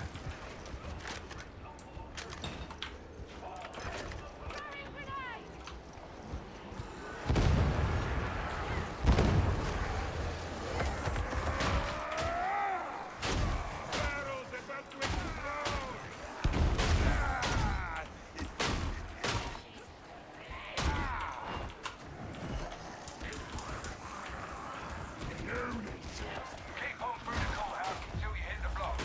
Barrels about to explode. Keep on through the courthouse until you hit the block.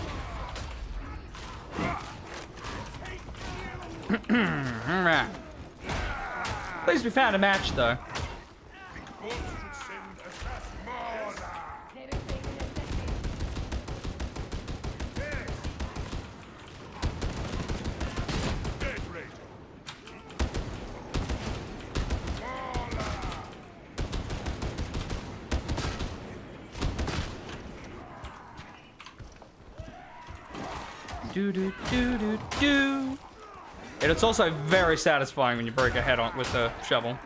All right. At least we found a match, though. Big boss should send a fast more. Yes. Dead Rachel. Do do do do do. And it's also very satisfying when you break a head on with a shovel.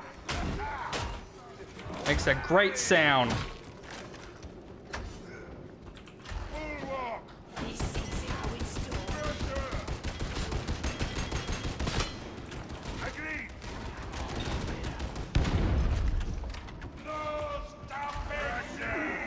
Makes a great sound. Bulwark. This is how it's done. Agreed. No stopping. Pressure.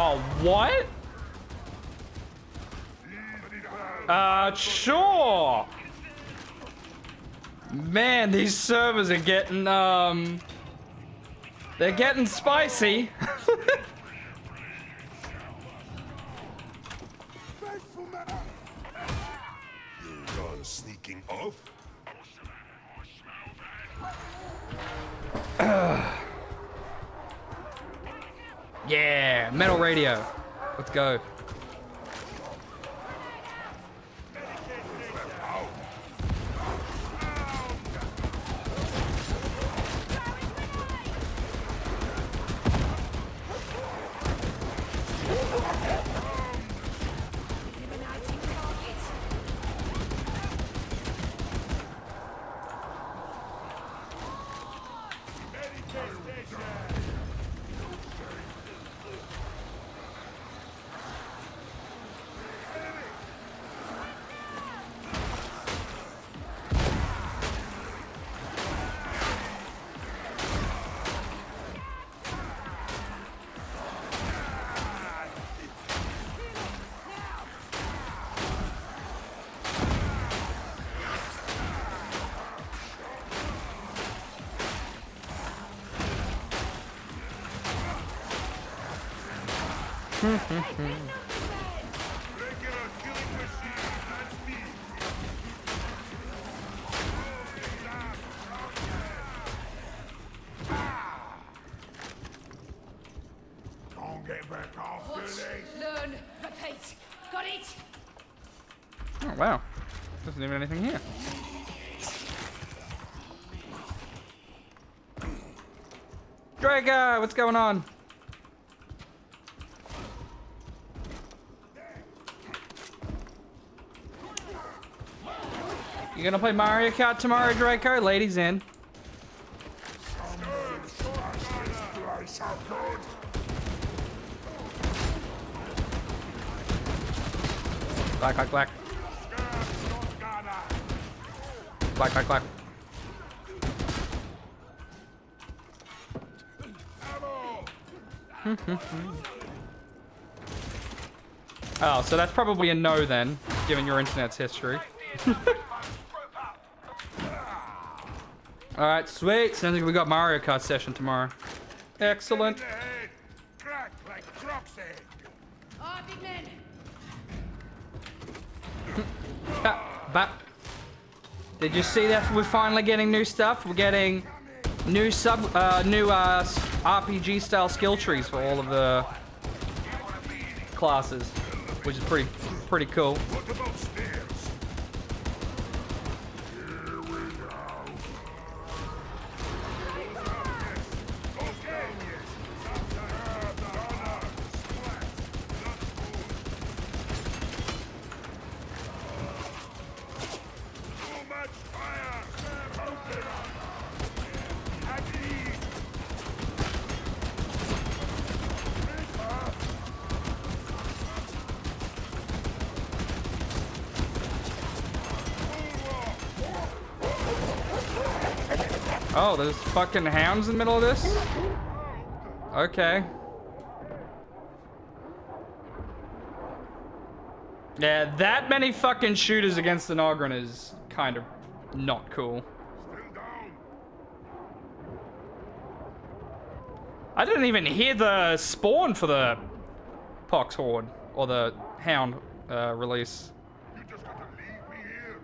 Oh, what? Sure. Man, these servers are getting, they're getting spicy. You're gone sneaking off. Yeah, metal radio. Let's go. Regular killing machine at speed. Don't get back off Watch, this. learn, repeat. Got it? Oh, wow. Doesn't even anything here. Draco, what's going on? You gonna play Mario Kart tomorrow, Draco? Ladies in. Black, black, black. Black, black, black. Oh, so that's probably a no then, given your internet's history. Alright, sweet. Sounds like we got Mario Kart session tomorrow. Excellent. Crack like Croc's egg. Oh, big man. Did you see that we're finally getting new stuff? We're getting new RPG style skill trees for all of the classes, which is pretty cool. What about stairs? Here we go. Okay. Too much fire. Oh, there's fucking hounds in the middle of this? Okay. Yeah, that many fucking shooters against an Ogren is kind of not cool. I didn't even hear the spawn for the Pox Horde or the Hound release. You just gotta leave me here.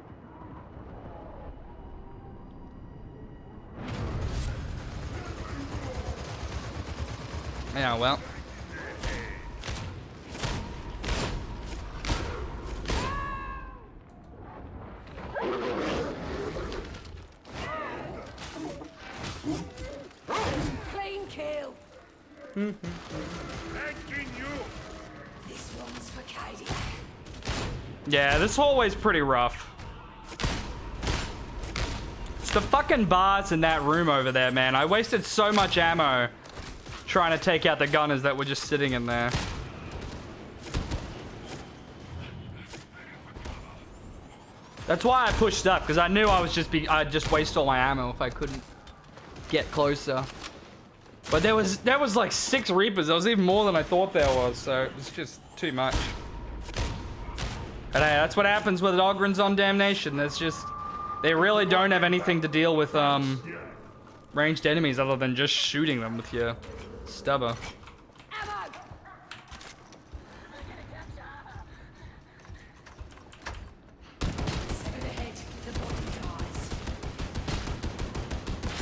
Yeah, well. Clean kill. Thanking you. This one's for Katie. Yeah, this hallway's pretty rough. It's the fucking bars in that room over there, man. I wasted so much ammo trying to take out the gunners that were just sitting in there. That's why I pushed up, because I knew I'd just waste all my ammo if I couldn't get closer. But there was like 6 Reapers. There was even more than I thought there was, so it was just too much. And hey, that's what happens with Ogrins on Damnation. They really don't have anything to deal with ranged enemies other than just shooting them with your stubber.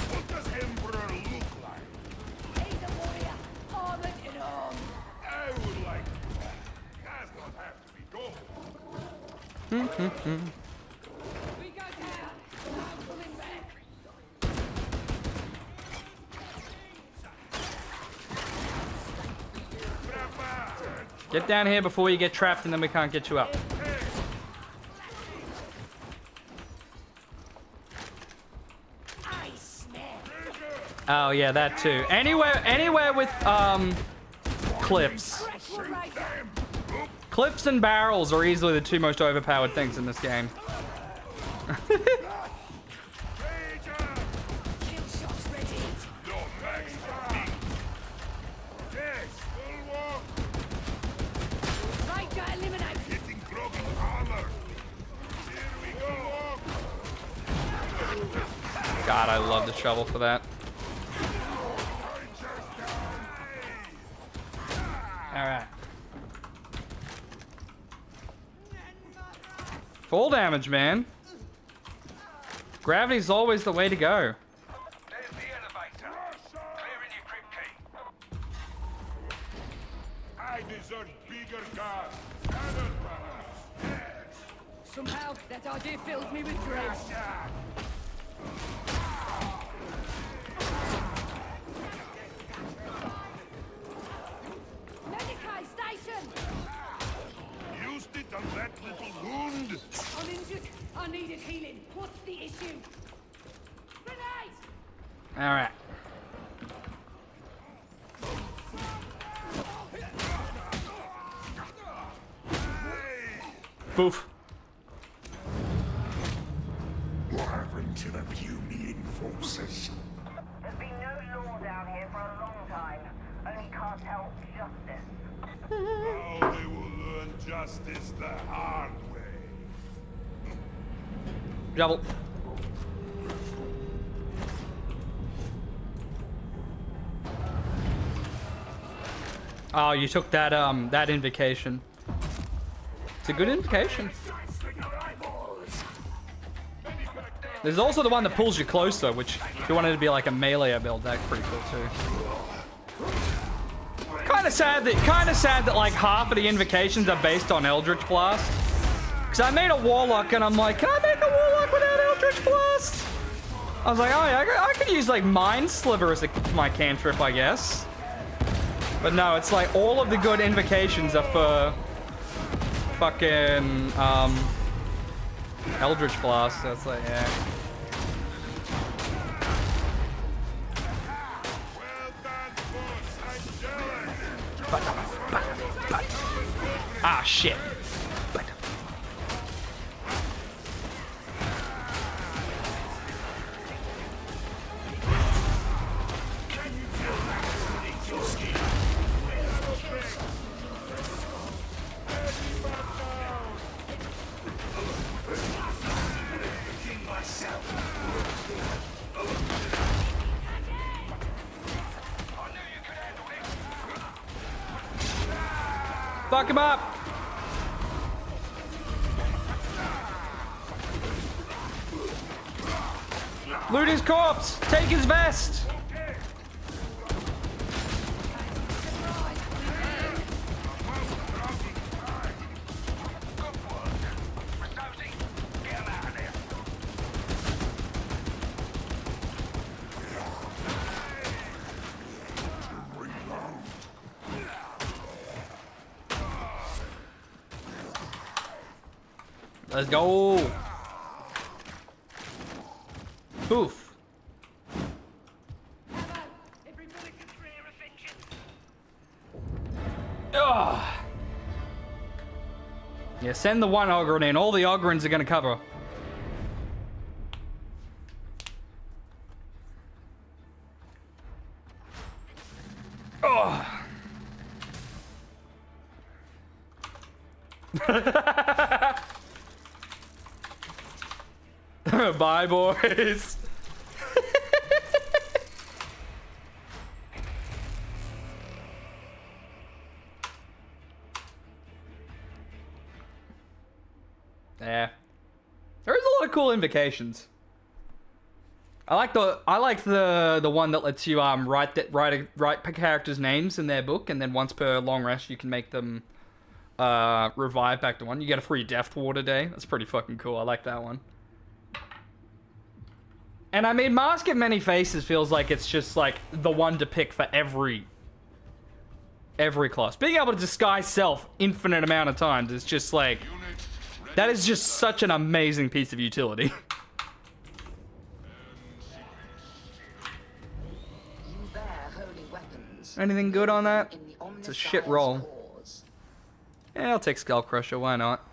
What does Emperor look like? He's a warrior, armored in arm. I would like that. Does not have to be gold. We go down. I'm coming back. Get down here before you get trapped and then we can't get you up. Oh yeah, that too. Anywhere with cliffs. Cliffs and barrels are easily the 2 most overpowered things in this game. God, I love the shovel for that. Alright. Full damage, man. Gravity's always the way to go. There's the elevator. Clearing your crypt key. I deserve bigger guns. Cannon perhaps. Yes. Somehow, that idea fills me with dread. little wound. I'm injured. I needed healing. What's the issue? Grenade! All right. Boof. What happened to the puny enforcers? There's been no law down here for a long time. Only cartel justice. Now they will learn justice the hard way. Double. Oh, you took that that invocation. It's a good invocation. There's also the one that pulls you closer, which if you wanted to be like a melee build, that's pretty cool too. Kind of sad that like half of the invocations are based on Eldritch Blast. Because I made a Warlock and I'm like, can I make a Warlock without Eldritch Blast? I was like, oh yeah, I could use like Mind Sliver as my cantrip, I guess. But no, it's like all of the good invocations are for fucking Eldritch Blast. That's like, yeah. Ah, shit. Fuck him up! Loot his corpse! Take his vest! Let's go! Poof. Ugh. Yeah, send the one Ogryn in. All the Ogryns are gonna cover. Ugh. Bye, boys. Yeah. There is a lot of cool invocations. I like the one that lets you write characters' names in their book, and then once per long rest you can make them revive back to one. You get a free Death Water day. That's pretty fucking cool. I like that one. And I mean, Mask of Many Faces feels like it's just like the one to pick for every class. Being able to disguise self infinite amount of times is just like, that is just such an amazing piece of utility. You bear holy weapons. Anything good on that? It's a shit roll. Yeah, I'll take Skull Crusher, why not?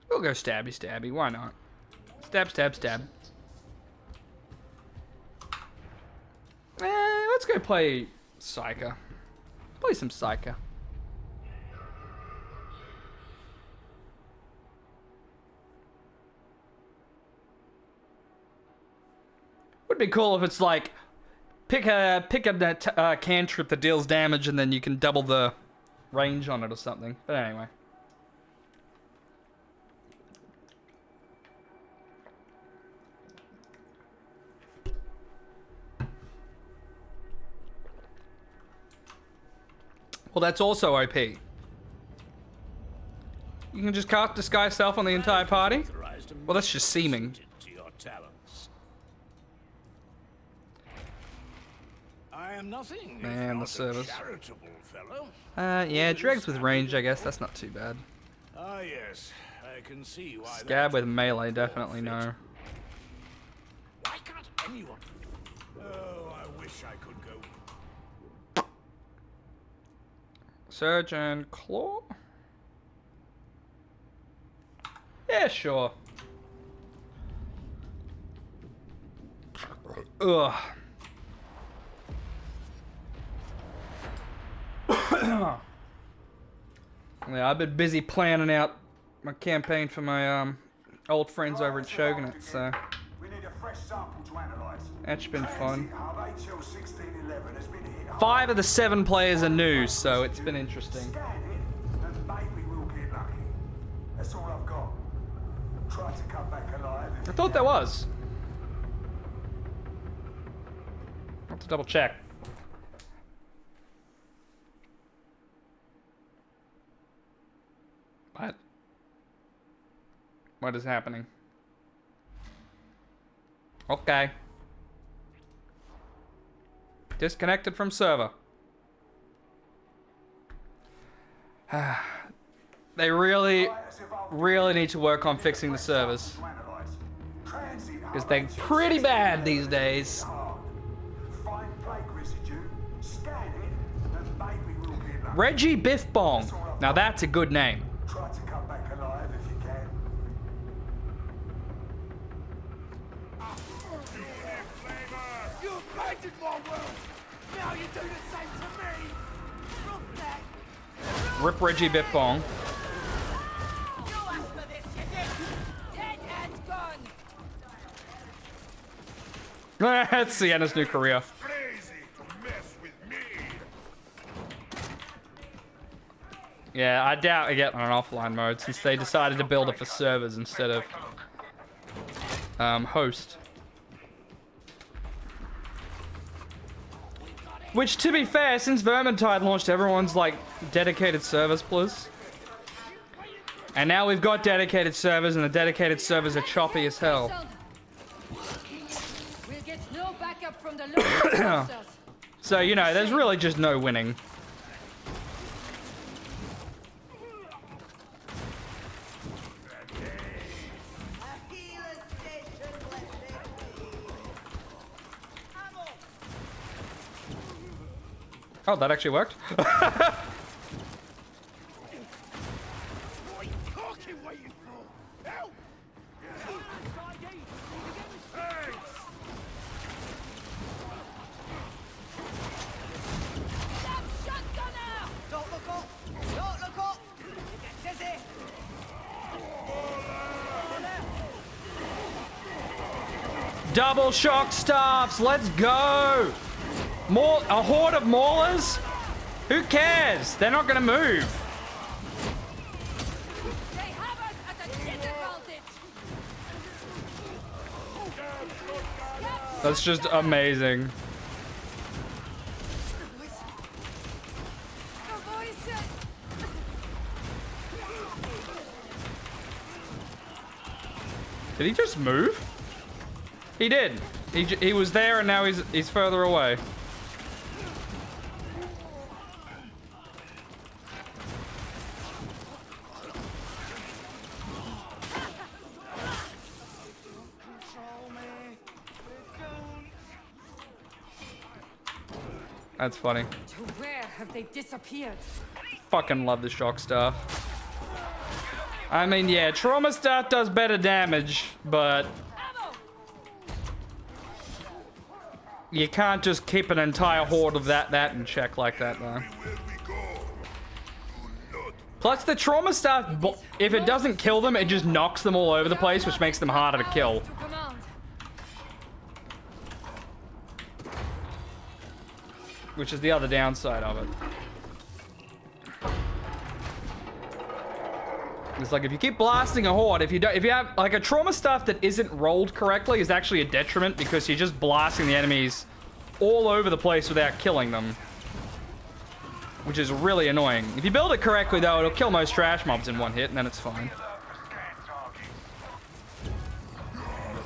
We'll go stabby stabby, why not? Stab, stab, stab. Let's go play Psyker. Play some Psyker. Would be cool if it's like pick a cantrip that deals damage and then you can double the range on it or something. But anyway. Well, that's also OP. You can just cast Disguise Self on the entire party? Well, that's just seeming. I am nothing. if Man, the not a service. charitable fellow. Yeah, dregs with range, I guess. That's not too bad. Ah, yes. I can see why. Scab that with would melee, be definitely fit. no. Why can't anyone? Oh, I wish I could go. Surge and claw? Yeah, sure. Ugh. Yeah, I've been busy planning out my campaign for my old friends over at Shogunate, so We need a fresh sample to analyze. that's been fun. Transit hub HL 1611 has been hit hard. 5 of the 7 players are new, so it's been interesting. Scan it, and maybe we'll get lucky. That's all I've got. Try to come back alive. I thought there was. I'll have to double check. What? What is happening? Okay. Disconnected from server. They really need to work on fixing the servers. Because they're pretty bad these days. Find plague residue, scan it, and maybe we'll get lucky. Reggie Biff Bong. Now that's a good name. Try to come back alive if you can. You abandoned my world. Now you do the same to me. Roughneck. Rip Reggie Biff Bong. You asked for this, you did. Dead and gone. That's Sienna's new career. Crazy to mess with me. Yeah, I doubt we get on an offline mode since they decided to build it for servers instead of host. Which, to be fair, since Vermintide launched, everyone's like dedicated servers, plus. And now we've got dedicated servers, and the dedicated servers are choppy as hell. We'll get no backup from the local monsters. So, you know, there's really just no winning. Oh, that actually worked. What are you talking waiting for? Help! Don't look up. Don't look up. You get dizzy. Double shock staffs, let's go! A horde of maulers? Who cares? They're not gonna move. They have us at a disadvantage. That's just amazing. The voices. Did he just move? He did. He was there and now he's further away. That's funny. To where have they disappeared? Fucking love the shock staff. I mean, yeah, trauma staff does better damage, but you can't just keep an entire horde of that in check like that, though. Plus, the trauma staff, if it doesn't kill them, it just knocks them all over the place, which makes them harder to kill. To command. Which is the other downside of it. It's like if you keep blasting a horde, if you have like a trauma staff that isn't rolled correctly is actually a detriment because you're just blasting the enemies all over the place without killing them. Which is really annoying. If you build it correctly though, it'll kill most trash mobs in one hit and then it's fine.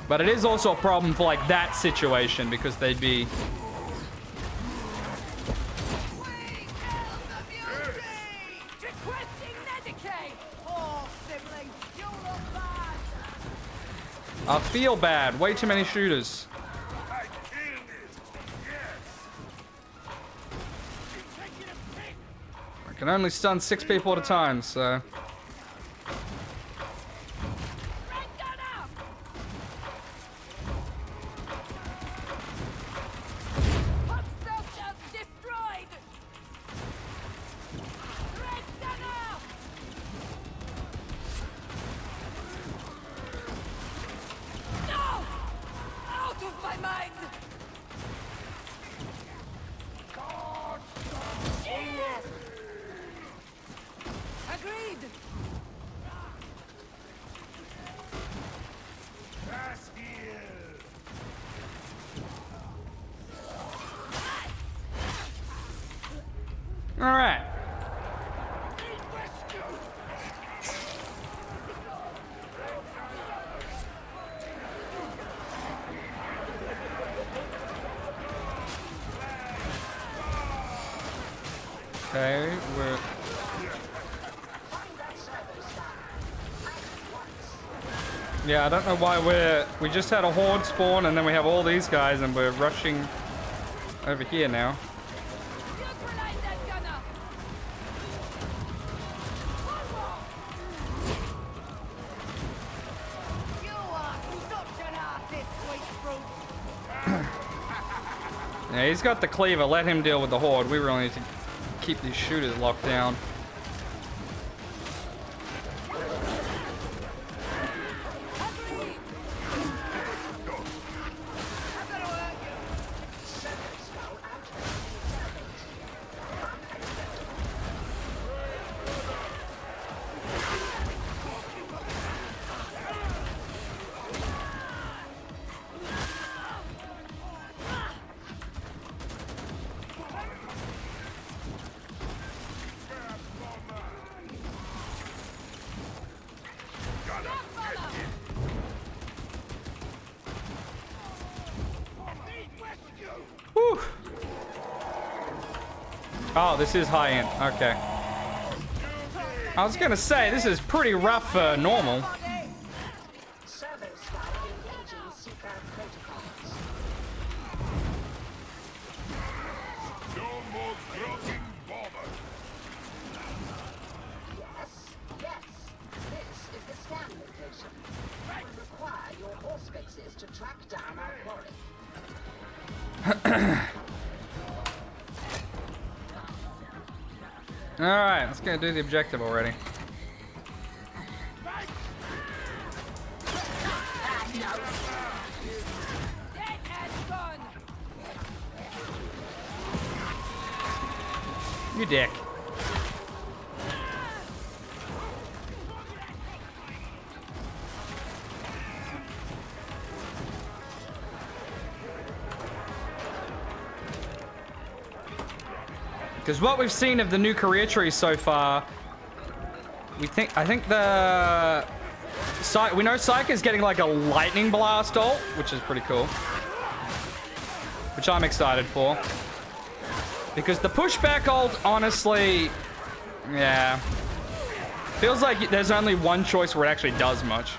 But it is also a problem for like that situation because they'd be I feel bad. Way too many shooters. I killed it. Yes. I can only stun 6 people at a time, so... Alright. Okay, we're... Yeah, I don't know why we just had a horde spawn and then we have all these guys and we're rushing over here now. Yeah, he's got the cleaver. Let him deal with the horde. We really need to keep these shooters locked down. Whew. Oh, this is high end. Okay. I was gonna say, this is pretty rough for normal. Alright, let's go do the objective already. You dick. Because what we've seen of the new career tree so far, I think the we know Psyche is getting like a lightning blast ult, which is pretty cool, which I'm excited for. Because the pushback ult, honestly, yeah, feels like there's only one choice where it actually does much.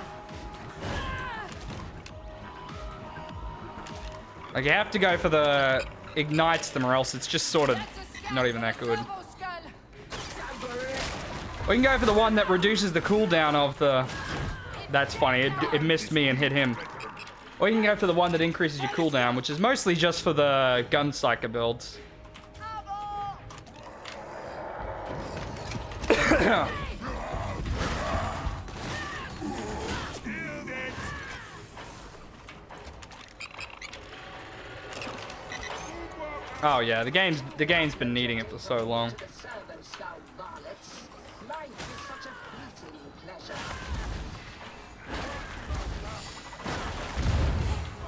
Like you have to go for the ignites them, or else it's just sort of not even that good. We can go for the one that reduces the cooldown of the... That's funny, it missed me and hit him. Or you can go for the one that increases your cooldown, which is mostly just for the gun psyker builds. Oh yeah, the game's been needing it for so long.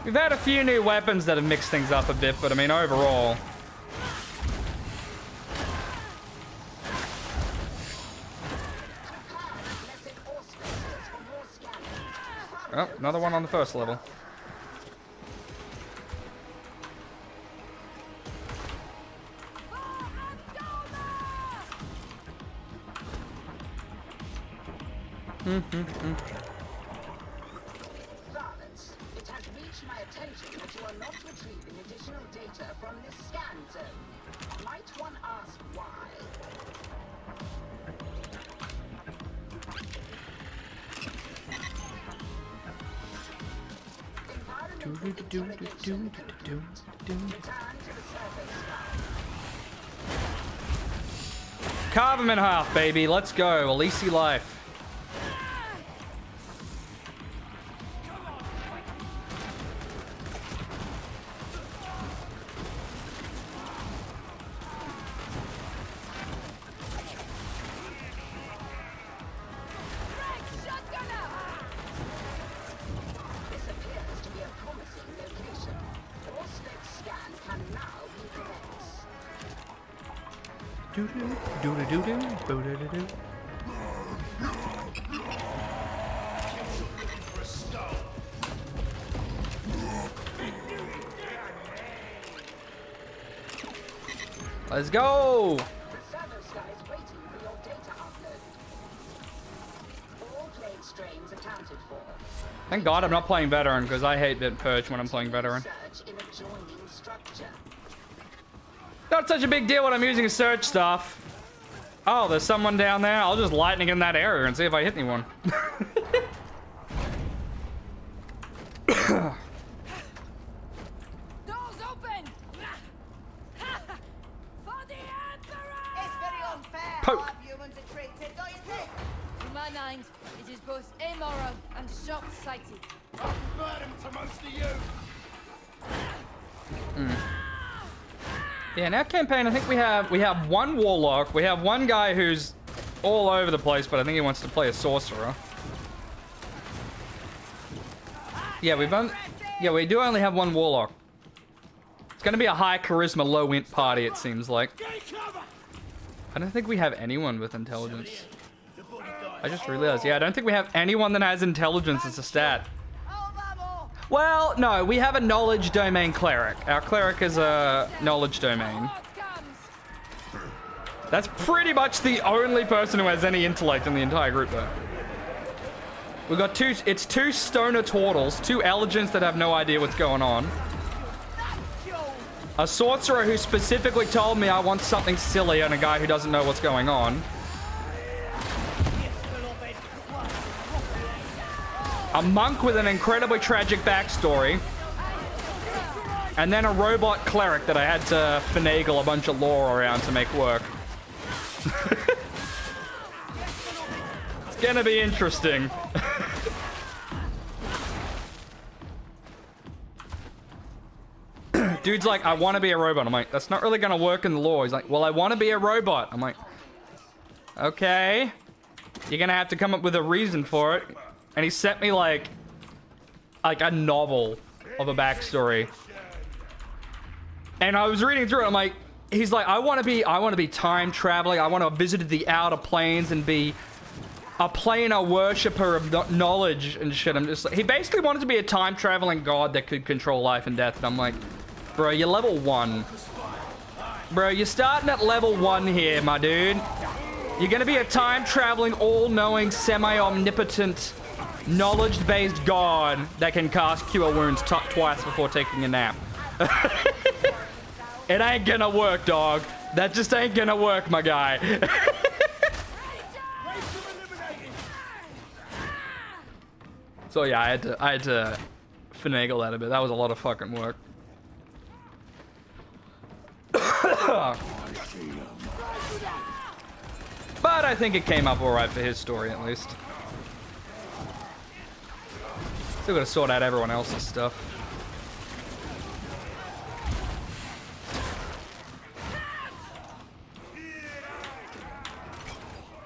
We've had a few new weapons that have mixed things up a bit, but I mean overall. Oh, another one on the first level. data from this scan zone. Might one ask why? Carve him in half, baby. Let's go. Elise life. This appears to be a promising location. All-spec scan can now be commenced. Do-do-do-do-do-do-do-do-do. Let's go! The server sky is waiting for your data upload. All plague strains accounted for. Thank God I'm not playing veteran, because I hate that purge when I'm playing veteran. Search in adjoining structure. Not such a big deal when I'm using search stuff. Oh, there's someone down there. I'll just lightning in that area and see if I hit anyone. Doors open! For the Emperor! It's very unfair Poke. how humans are treated, don't you think? To my mind, it is both immoral and short-sighted. I prefer him to most of you. Yeah, in our campaign, I think we have one warlock. We have one guy who's all over the place, but I think he wants to play a sorcerer. Yeah, we do only have one warlock. It's gonna be a high charisma, low int party, it seems like. I don't think we have anyone with intelligence. I just realized, yeah, I don't think we have anyone that has intelligence as a stat. Well, no, we have a knowledge domain cleric. Our cleric is a knowledge domain. That's pretty much the only person who has any intellect in the entire group, though. We've got two stoner turtles, two elegants that have no idea what's going on. A sorcerer who specifically told me I want something silly, and a guy who doesn't know what's going on. A monk with an incredibly tragic backstory. And then a robot cleric that I had to finagle a bunch of lore around to make work. It's gonna be interesting. Dude's like, I want to be a robot. I'm like, that's not really gonna work in the lore. He's like, well, I want to be a robot. I'm like, okay. You're gonna have to come up with a reason for it. And he sent me like a novel of a backstory. And I was reading through it. I'm like, he's like, I want to be time traveling. I want to visit the outer planes and be a planar worshiper of knowledge and shit. I'm just like, he basically wanted to be a time traveling god that could control life and death. And I'm like, bro, you're level 1. Bro, you're starting at level 1 here, my dude. You're gonna be a time traveling, all-knowing, semi-omnipotent, knowledge-based god that can cast Cure Wounds twice before taking a nap. It ain't gonna work, dog. That just ain't gonna work, my guy. So yeah, I had to finagle that a bit. That was a lot of fucking work. But I think it came up alright for his story, at least. Still gotta sort out everyone else's stuff.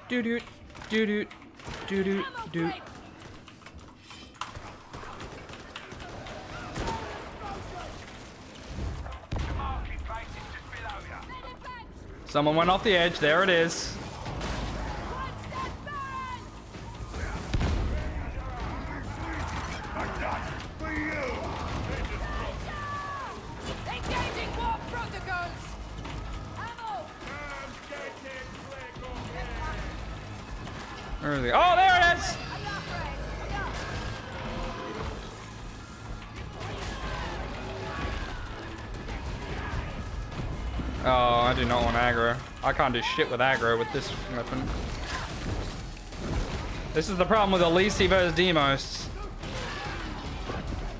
Doo-doo, doo-doo, doo-doo, doo. Someone went off the edge. There it is. Engaging war protocols! Ammo! Where is he? Oh, there it is! Oh, I do not want aggro. I can't do shit with aggro with this weapon. This is the problem with Elise versus Demos.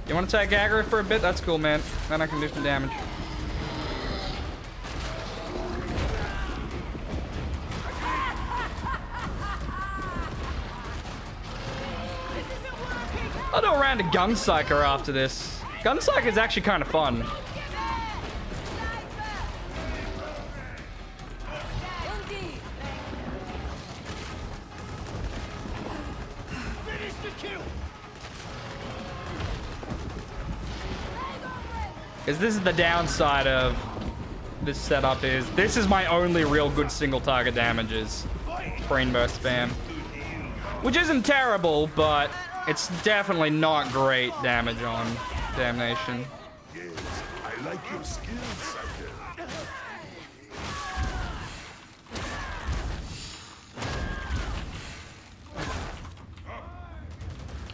You want to take aggro for a bit? That's cool, man. Then I can do some damage. I'll do a round of Gunpsyker after this. Gunpsyker is actually kind of fun. Because this is the downside of this setup is this is my only real good single target damages. Brain burst spam. Which isn't terrible, but it's definitely not great damage on Damnation. Yes, I like your skills, Sucker.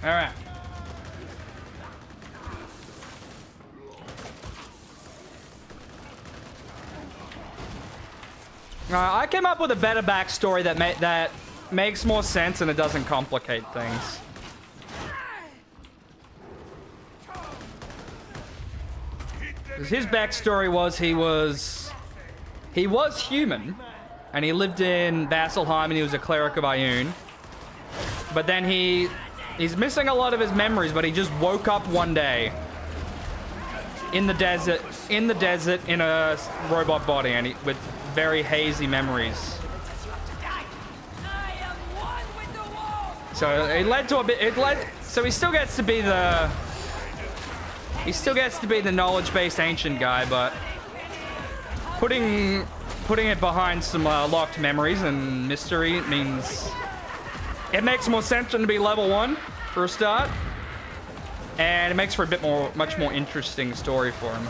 Alright. I came up with a better backstory that makes more sense and it doesn't complicate things. His backstory was he was human, and he lived in Vasselheim, and he was a cleric of Ioun. But then he's missing a lot of his memories, but he just woke up one day in the desert in a robot body, and with very hazy memories. So it led to a bit. So he still gets to be the. He still gets to be the knowledge-based ancient guy, but putting it behind some locked memories and mystery means it makes more sense than to be level 1 for a start, and it makes for a much more interesting story for him.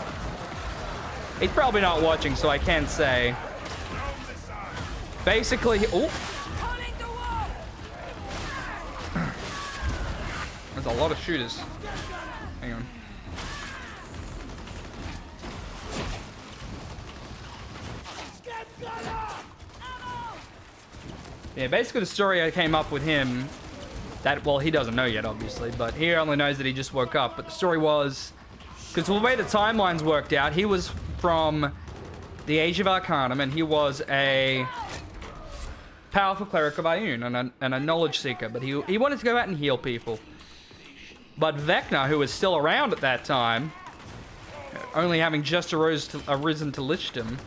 He's probably not watching, so I can't say. Basically, oh, there's a lot of shooters. Hang on. Yeah, basically the story I came up with him, well, he doesn't know yet, obviously, but he only knows that he just woke up. But the story was, because the way the timelines worked out, he was from the Age of Arcanum, and he was a powerful cleric of Ioun and a knowledge seeker, but he wanted to go out and heal people. But Vecna, who was still around at that time, only having just arisen to lichdom,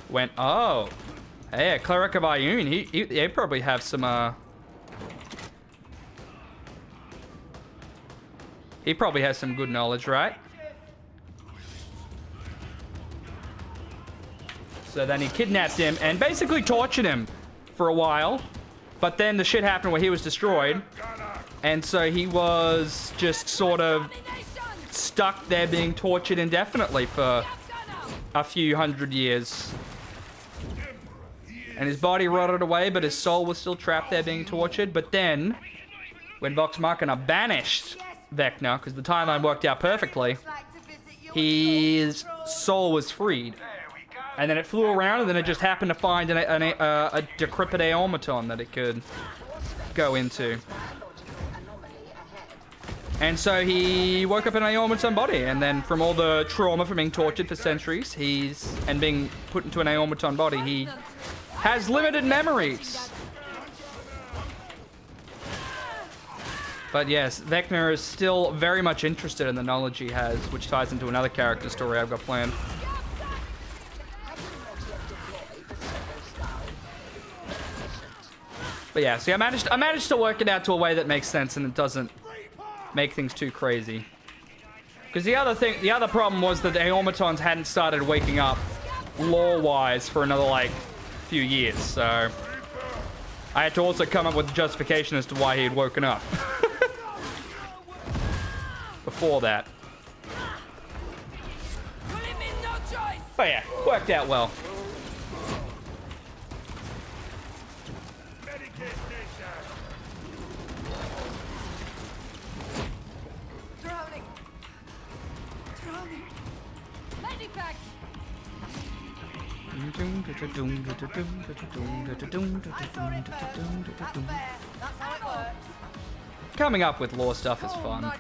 went, oh, hey, a cleric of Ioun, he probably have some, he probably has some good knowledge, right? So then he kidnapped him and basically tortured him for a while. But then the shit happened where he was destroyed. And so he was just sort of stuck there being tortured indefinitely for a few hundred years. And his body rotted away, but his soul was still trapped there being tortured. But then, when Vox Machina banished Vecna, because the timeline worked out perfectly, his soul was freed. And then it flew around, and then it just happened to find a decrepit automaton that it could go into. And so he woke up in an automaton body, and then from all the trauma from being tortured for centuries, and being put into an automaton body, he has limited memories. But yes, Vecna is still very much interested in the knowledge he has, which ties into another character story I've got planned. But yeah, see, I managed to work it out to a way that makes sense and it doesn't make things too crazy. Because the other problem was that the automatons hadn't started waking up lore-wise for another, like, few years, so I had to also come up with justification as to why he had woken up. Before that. But yeah, worked out well. Coming up with lore stuff is fun.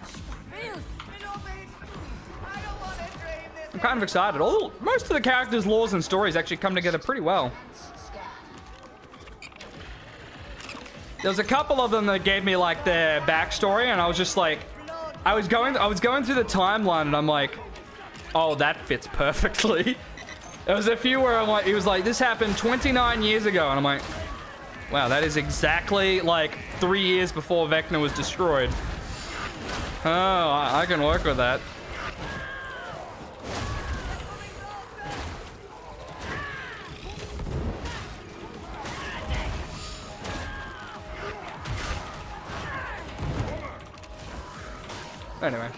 I'm kind of excited. Most of the characters' lores and stories actually come together pretty well. There's a couple of them that gave me like their backstory, and I was just like, I was going through the timeline, and I'm like, oh, that fits perfectly. There was a few where I'm like, he was like, this happened 29 years ago, and I'm like, wow, that is exactly like 3 years before Vecna was destroyed. Oh, I can work with that. Anyway.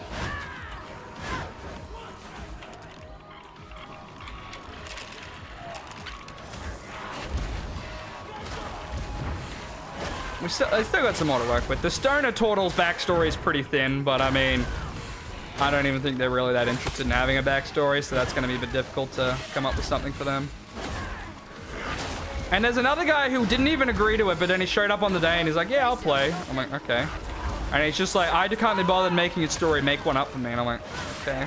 I still got some more to work with. The Stoner Turtle's backstory is pretty thin, but I mean, I don't even think they're really that interested in having a backstory, so that's going to be a bit difficult to come up with something for them. And there's another guy who didn't even agree to it, but then he showed up on the day and he's like, yeah, I'll play. I'm like, okay. And he's just like, I can't be bothered making a story, make one up for me. And I'm like, okay,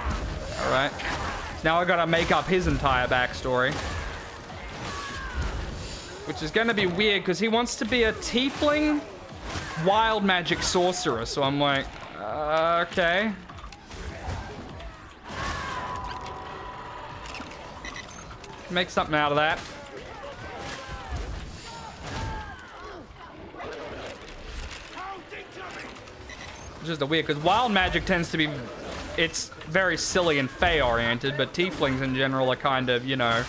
all right. Now I gotta make up his entire backstory. Which is gonna be weird, because he wants to be a tiefling wild magic sorcerer. So I'm like, okay. Make something out of that. Just a weird, because wild magic tends to be, it's very silly and Fey oriented, but tieflings in general are kind of, you know,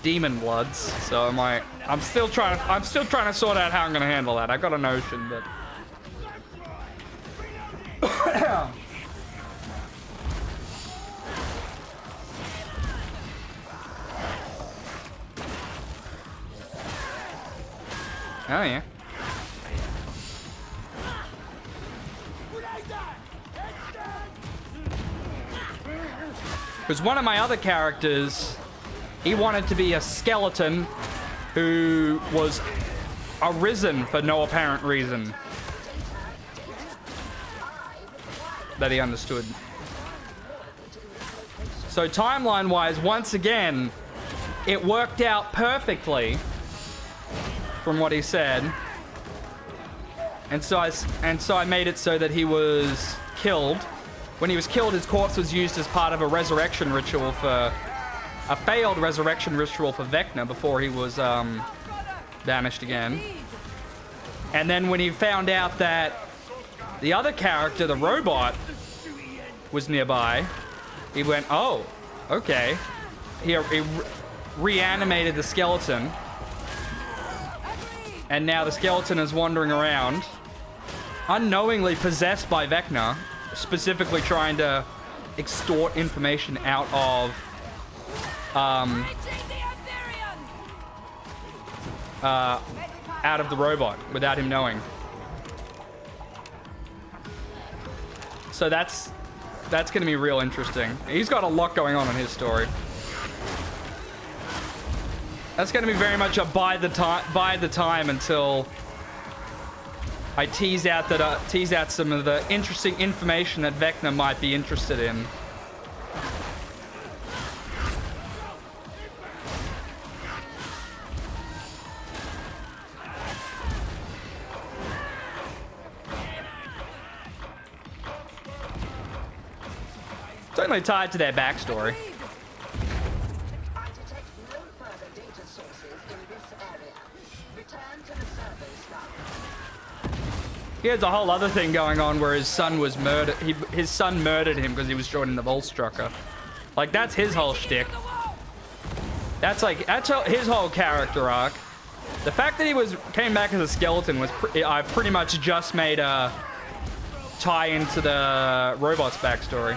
demon bloods. So I'm like, I'm still trying to sort out how I'm gonna handle that. I got a notion, but oh yeah. Because one of my other characters, he wanted to be a skeleton who was arisen for no apparent reason that he understood. So timeline-wise, once again, it worked out perfectly from what he said. And so I made it so that he was killed. When he was killed, his corpse was used as part of a resurrection ritual for a failed resurrection ritual for Vecna before he was banished again. And then when he found out that the other character, the robot, was nearby, he went, oh, okay. He reanimated the skeleton. And now the skeleton is wandering around, unknowingly possessed by Vecna, specifically trying to extort information out of the robot without him knowing. So that's going to be real interesting. He's got a lot going on in his story. That's going to be very much a buy the time until I tease out some of the interesting information that Vecna might be interested in. Certainly tied to their backstory. He has a whole other thing going on where his son was murdered. His son murdered him because he was joining the Volstrucker. Like, that's his whole shtick. That's his whole character arc. The fact that he came back as a skeleton was I pretty much just made a tie into the robot's backstory.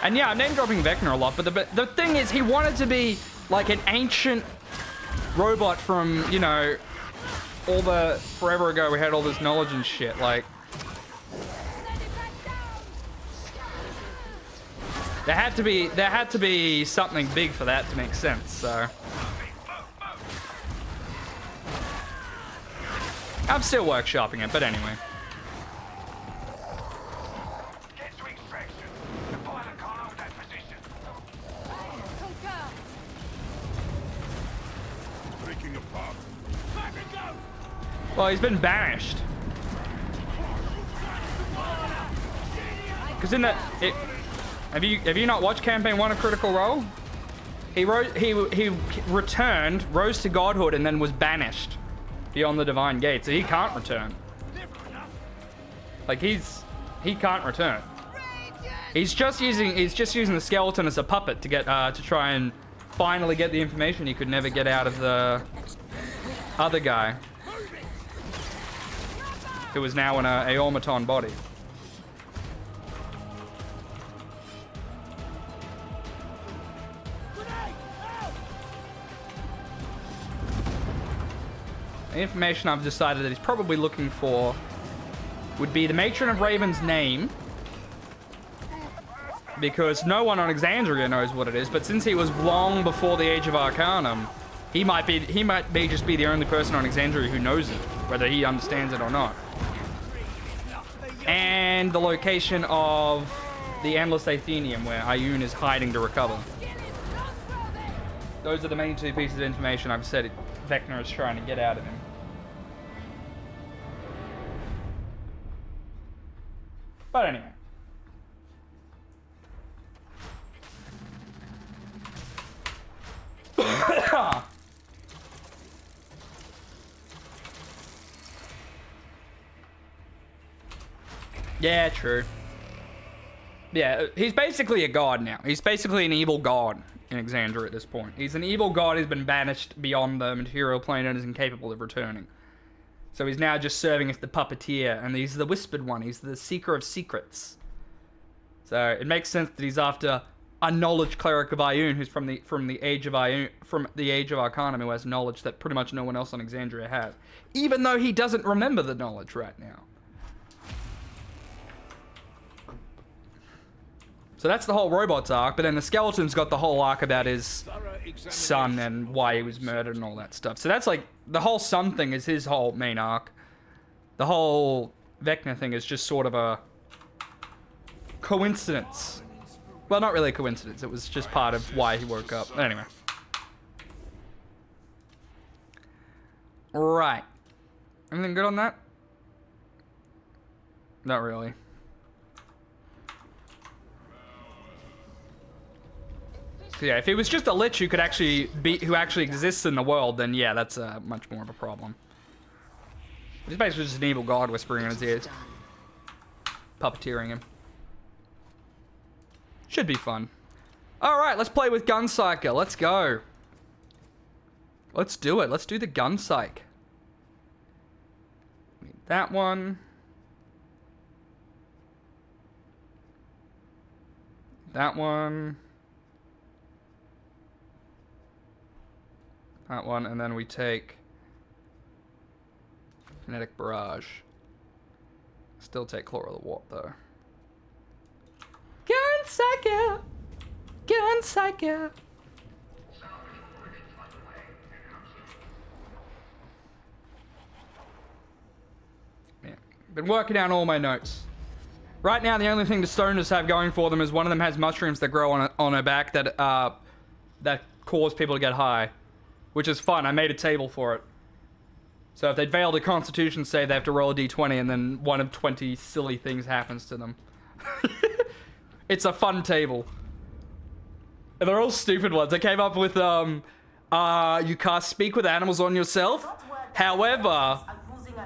And yeah, I'm name dropping Vecna a lot, but the thing is, he wanted to be like an ancient robot from, you know, all the forever ago we had all this knowledge and shit, like. There had to be something big for that to make sense, so. I'm still workshopping it, but anyway. Get to extraction. The pilot can't hold that position. Breaking apart. Back and go! Well, he's been banished. Because in the have you not watched Campaign 1 of Critical Role? He returned, rose to godhood, and then was banished beyond the divine gate, so he can't return. Like he can't return. He's just using the skeleton as a puppet to get to try and finally get the information he could never get out of the other guy, who is now in a automaton body. The information I've decided that he's probably looking for would be the Matron of Raven's name, because no one on Exandria knows what it is, but since he was long before the Age of Arcanum, he might just be the only person on Exandria who knows it, whether he understands it or not. And the location of the Endless Athenium, where Ioun is hiding to recover. Those are the main two pieces of information I've said Vecna is trying to get out of him. But anyway. Yeah, true. Yeah, he's basically a god now. He's basically an evil god in Exandria at this point. He's an evil god who's been banished beyond the material plane and is incapable of returning. So he's now just serving as the puppeteer, and he's the whispered one. He's the seeker of secrets. So it makes sense that he's after a knowledge cleric of Ioun, who's from the age of Arcanum, who has knowledge that pretty much no one else on Exandria has, even though he doesn't remember the knowledge right now. So that's the whole robots arc, but then the skeleton's got the whole arc about his son and why he was murdered and all that stuff. So that's like, the whole son thing is his whole main arc. The whole Vecna thing is just sort of a coincidence. Well, not really a coincidence. It was just part of why he woke up. Anyway. Right. Anything good on that? Not really. So yeah, if it was just a lich who who actually exists in the world, then yeah, that's much more of a problem. He's basically just an evil god whispering in his ears, puppeteering him. Should be fun. All right, let's play with Gunpsyker. Let's go. Let's do it. Let's do the Gunpsych. That one. That one. That one, and then we take Kinetic Barrage. Still take Chloral the Warp, though. Gunpsyker! Gunpsyker! Yeah. Been working out all my notes. Right now, the only thing the stoners have going for them is one of them has mushrooms that grow on her back that cause people to get high. Which is fun. I made a table for it. So if they failed a constitution save, they have to roll a d20 and then one of 20 silly things happens to them. It's a fun table. And they're all stupid ones. I came up with, you can't speak with animals on yourself. However,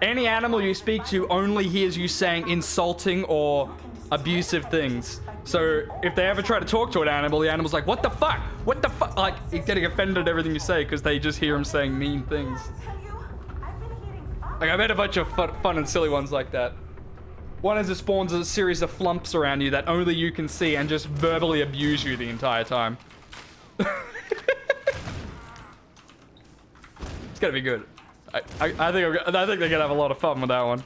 any animal you speak to only hears you saying insulting or abusive things. So if they ever try to talk to an animal, the animal's like, what the fuck? What the fuck? Like, he's getting offended at everything you say because they just hear him saying mean things. Like, I made a bunch of fun and silly ones like that. One is it spawns a series of flumps around you that only you can see and just verbally abuse you the entire time. It's gonna be good. I think they're gonna have a lot of fun with that one.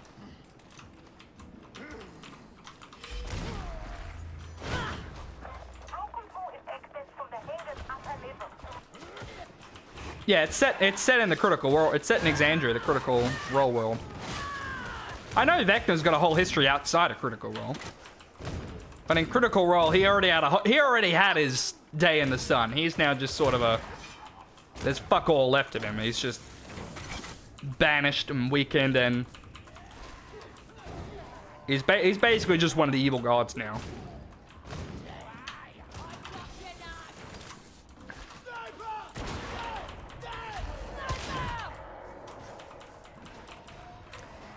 Yeah, it's set in the Critical Role. It's set in Exandria, the Critical Role world. I know Vecna's got a whole history outside of Critical Role. But in Critical Role, he already had his day in the sun. He's now just sort of a... There's fuck all left of him. He's just banished and weakened, and he's basically just one of the evil gods now.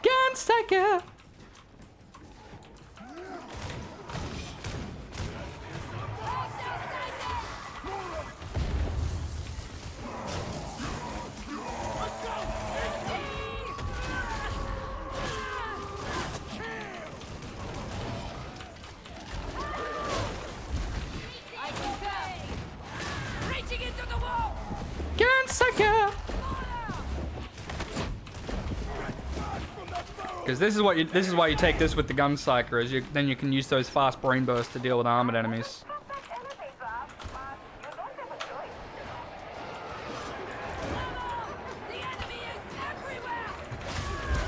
Gunstriker. Because this is why you take this with the Gunstriker, is then you can use those fast brain bursts to deal with armored enemies.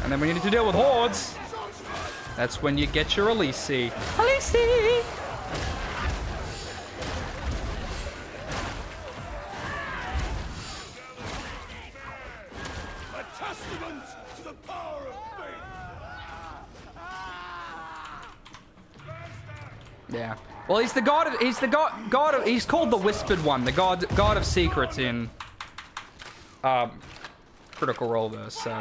And then when you need to deal with hordes, that's when you get your Elise. Elise! Yeah. Well, he's the god of, he's called the Whispered One, the god of secrets in Critical Role verse. So,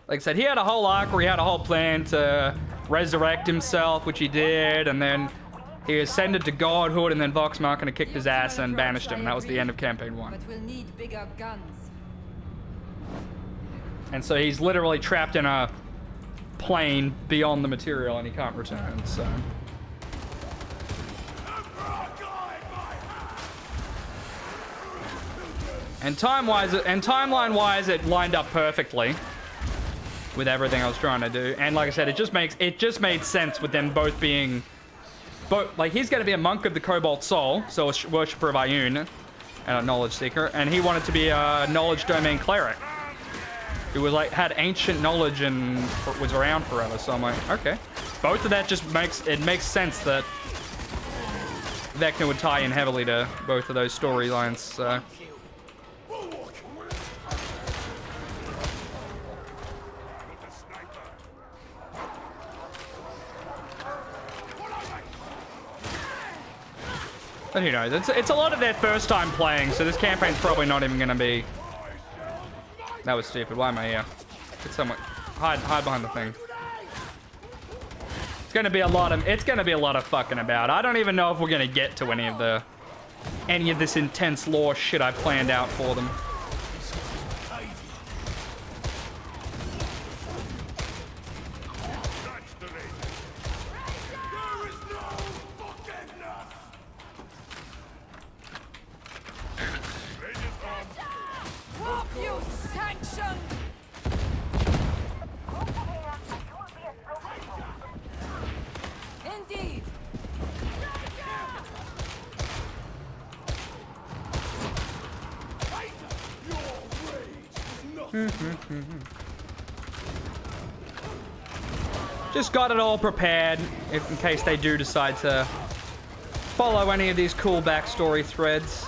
like I said, he had a whole arc where he had a whole plan to resurrect himself, which he did, and then he ascended to godhood, and then Vox Machina kicked his ass and banished him, and that was the end of campaign 1. But we'll need bigger guns. And so he's literally trapped in a plane beyond the material, and he can't return. So. And timeline-wise, it lined up perfectly with everything I was trying to do. And like I said, it just made sense with them both being, like, he's going to be a monk of the Cobalt Soul, so a worshipper of Ioun and a knowledge seeker, and he wanted to be a knowledge domain cleric who was like had ancient knowledge and was around forever. So I'm like, okay, both of that just makes sense that Vecna would tie in heavily to both of those storylines. So. But who knows? It's a lot of their first time playing, so this campaign's probably not even gonna be. That was stupid. Why am I here? It's somewhat hide behind the thing. It's gonna be a lot of fucking about. I don't even know if we're gonna get to any of this intense lore shit I planned out for them. Just got it all prepared in case they do decide to follow any of these cool backstory threads.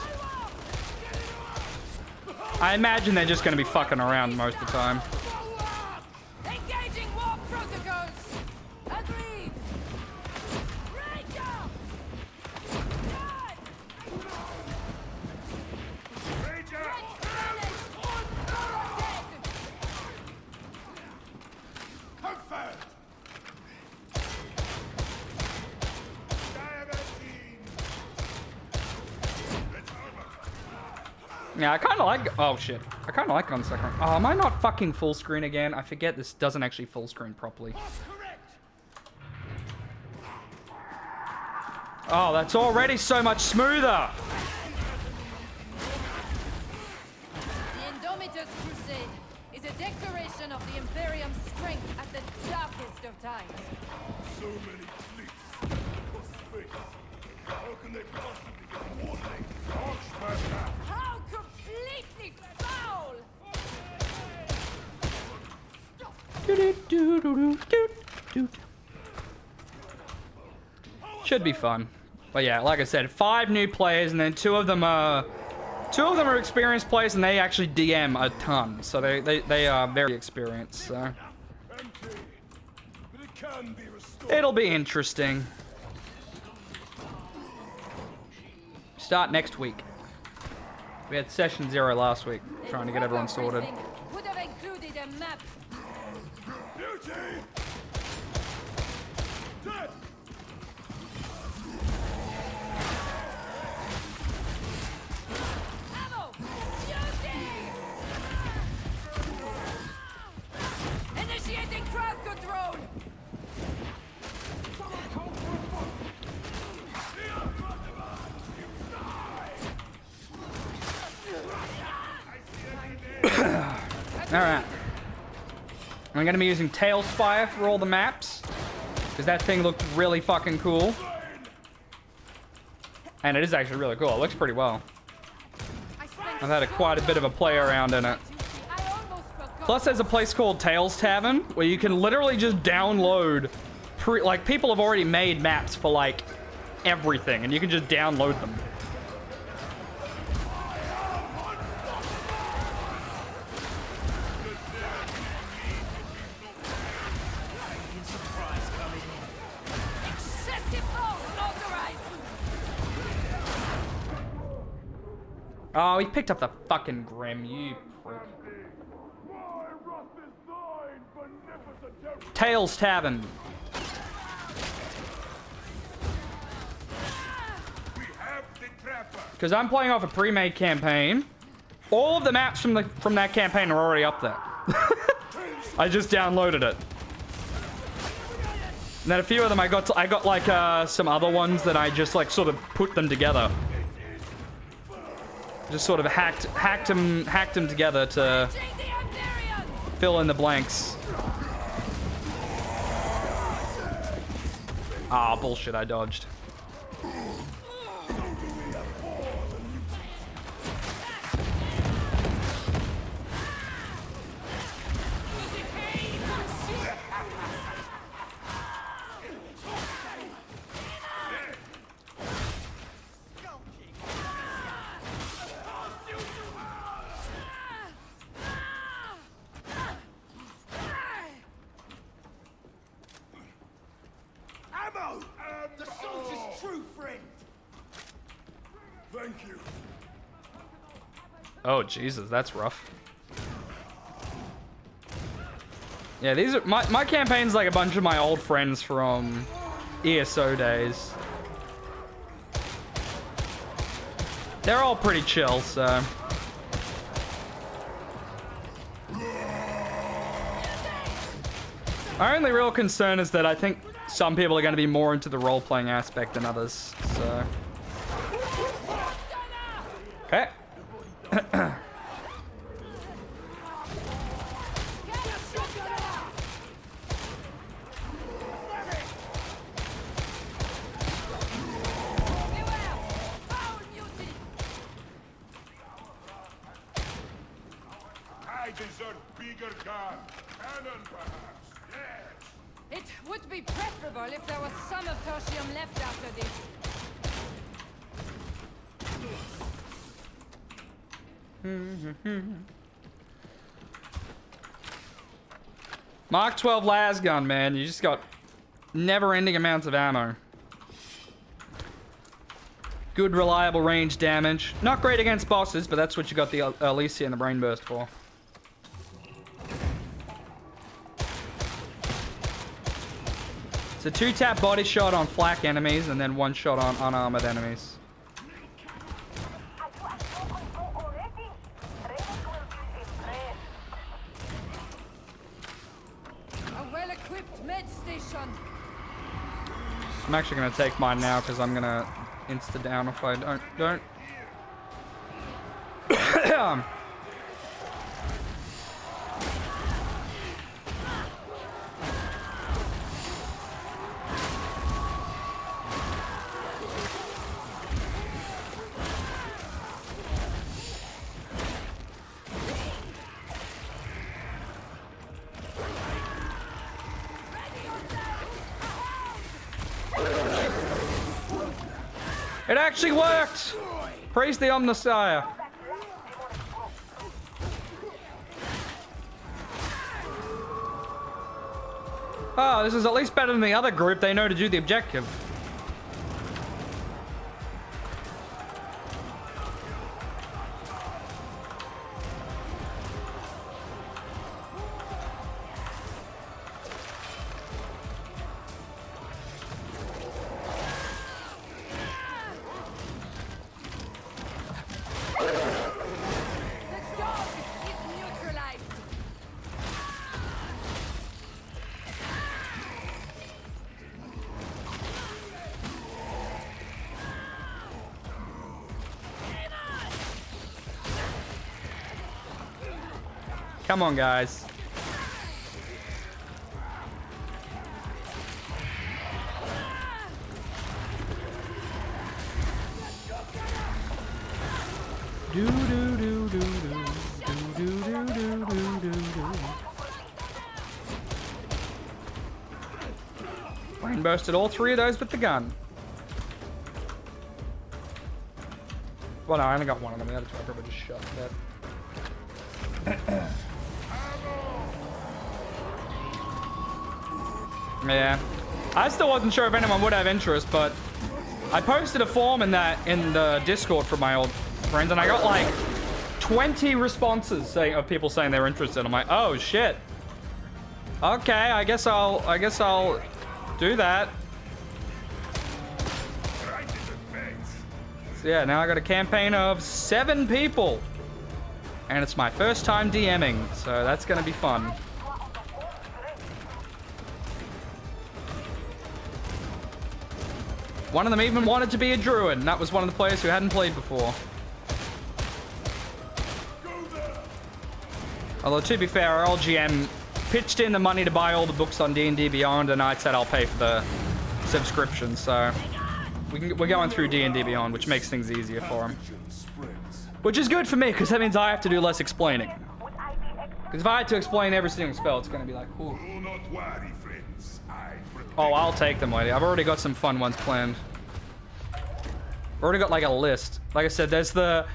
I imagine they're just going to be fucking around most of the time. Engaging war protocols. Agreed. Yeah, I kind of like... Oh, shit. I kind of like Gunstriker. Oh, am I not fucking full screen again? I forget this doesn't actually full screen properly. Oh, that's already so much smoother. The Indomitus Crusade is a declaration of the Imperium's strength at the darkest of times. So many fleets for space. How can they possibly get warning? How completely Should be fun. But yeah, like I said, 5 new players, and then 2 of them are experienced players, and they actually DM a ton. So they are very experienced. So it'll be interesting. Start next week. We had session 0 last week, trying to get everyone sorted. Would have included a map. Ammo! Shooting! Initiating crowd control! Alright. I'm going to be using Tailspire for all the maps, because that thing looked really fucking cool. And it is actually really cool. It looks pretty well. I've had quite a bit of a play around in it. Plus, there's a place called Tails Tavern, where you can literally just download... like, people have already made maps for, like, everything, and you can just download them. Oh, he picked up the fucking Grim, you prick. Tails Tavern. Because I'm playing off a pre-made campaign. All of the maps from that campaign are already up there. I just downloaded it. And then a few of them I got like some other ones that I just like sort of put them together. Just sort of hacked them together to fill in the blanks. Ah, bullshit, I dodged. The soldier's true friend! Thank you. Oh, Jesus, that's rough. Yeah, these are... My campaign's like a bunch of my old friends from ESO days. They're all pretty chill, so... Our only real concern is that I think some people are going to be more into the role-playing aspect than others, so... Okay. I deserve bigger gun. Cannon, perhaps. Yes. It would be preferable if there was some of Tertium left after this. Mark 12 las gun, man. You just got never-ending amounts of ammo. Good, reliable range damage. Not great against bosses, but that's what you got the Alicia and the Brain Burst for. It's a 2-tap body shot on flak enemies, and then 1 shot on unarmored enemies. A well-equipped med station. I'm actually gonna take mine now because I'm gonna insta down if I don't. It actually worked! Praise the Omnissiah. Oh, this is at least better than the other group. They know to do the objective. Come on, guys. Do do do do do do do do do do do. Brain bursted all three of those with the gun. Well, no, I only got one of them. The other two I probably just shot to death. Yeah, I still wasn't sure if anyone would have interest, but I posted a form in the Discord for my old friends, and I got like 20 responses of people saying they're interested. I'm like, oh shit. Okay, I guess I'll do that. So yeah, now I got a campaign of 7 people. And it's my first time DMing, so that's gonna be fun. One of them even wanted to be a druid, and that was one of the players who hadn't played before. Although, to be fair, our old GM pitched in the money to buy all the books on D&D Beyond, and I said I'll pay for the subscription, so we're going through D&D Beyond, which makes things easier for him. Which is good for me, because that means I have to do less explaining. Because if I had to explain every single spell, it's going to be like, ooh. Oh, I'll take them, lady. I've already got some fun ones planned. Already got like a list. Like I said, there's the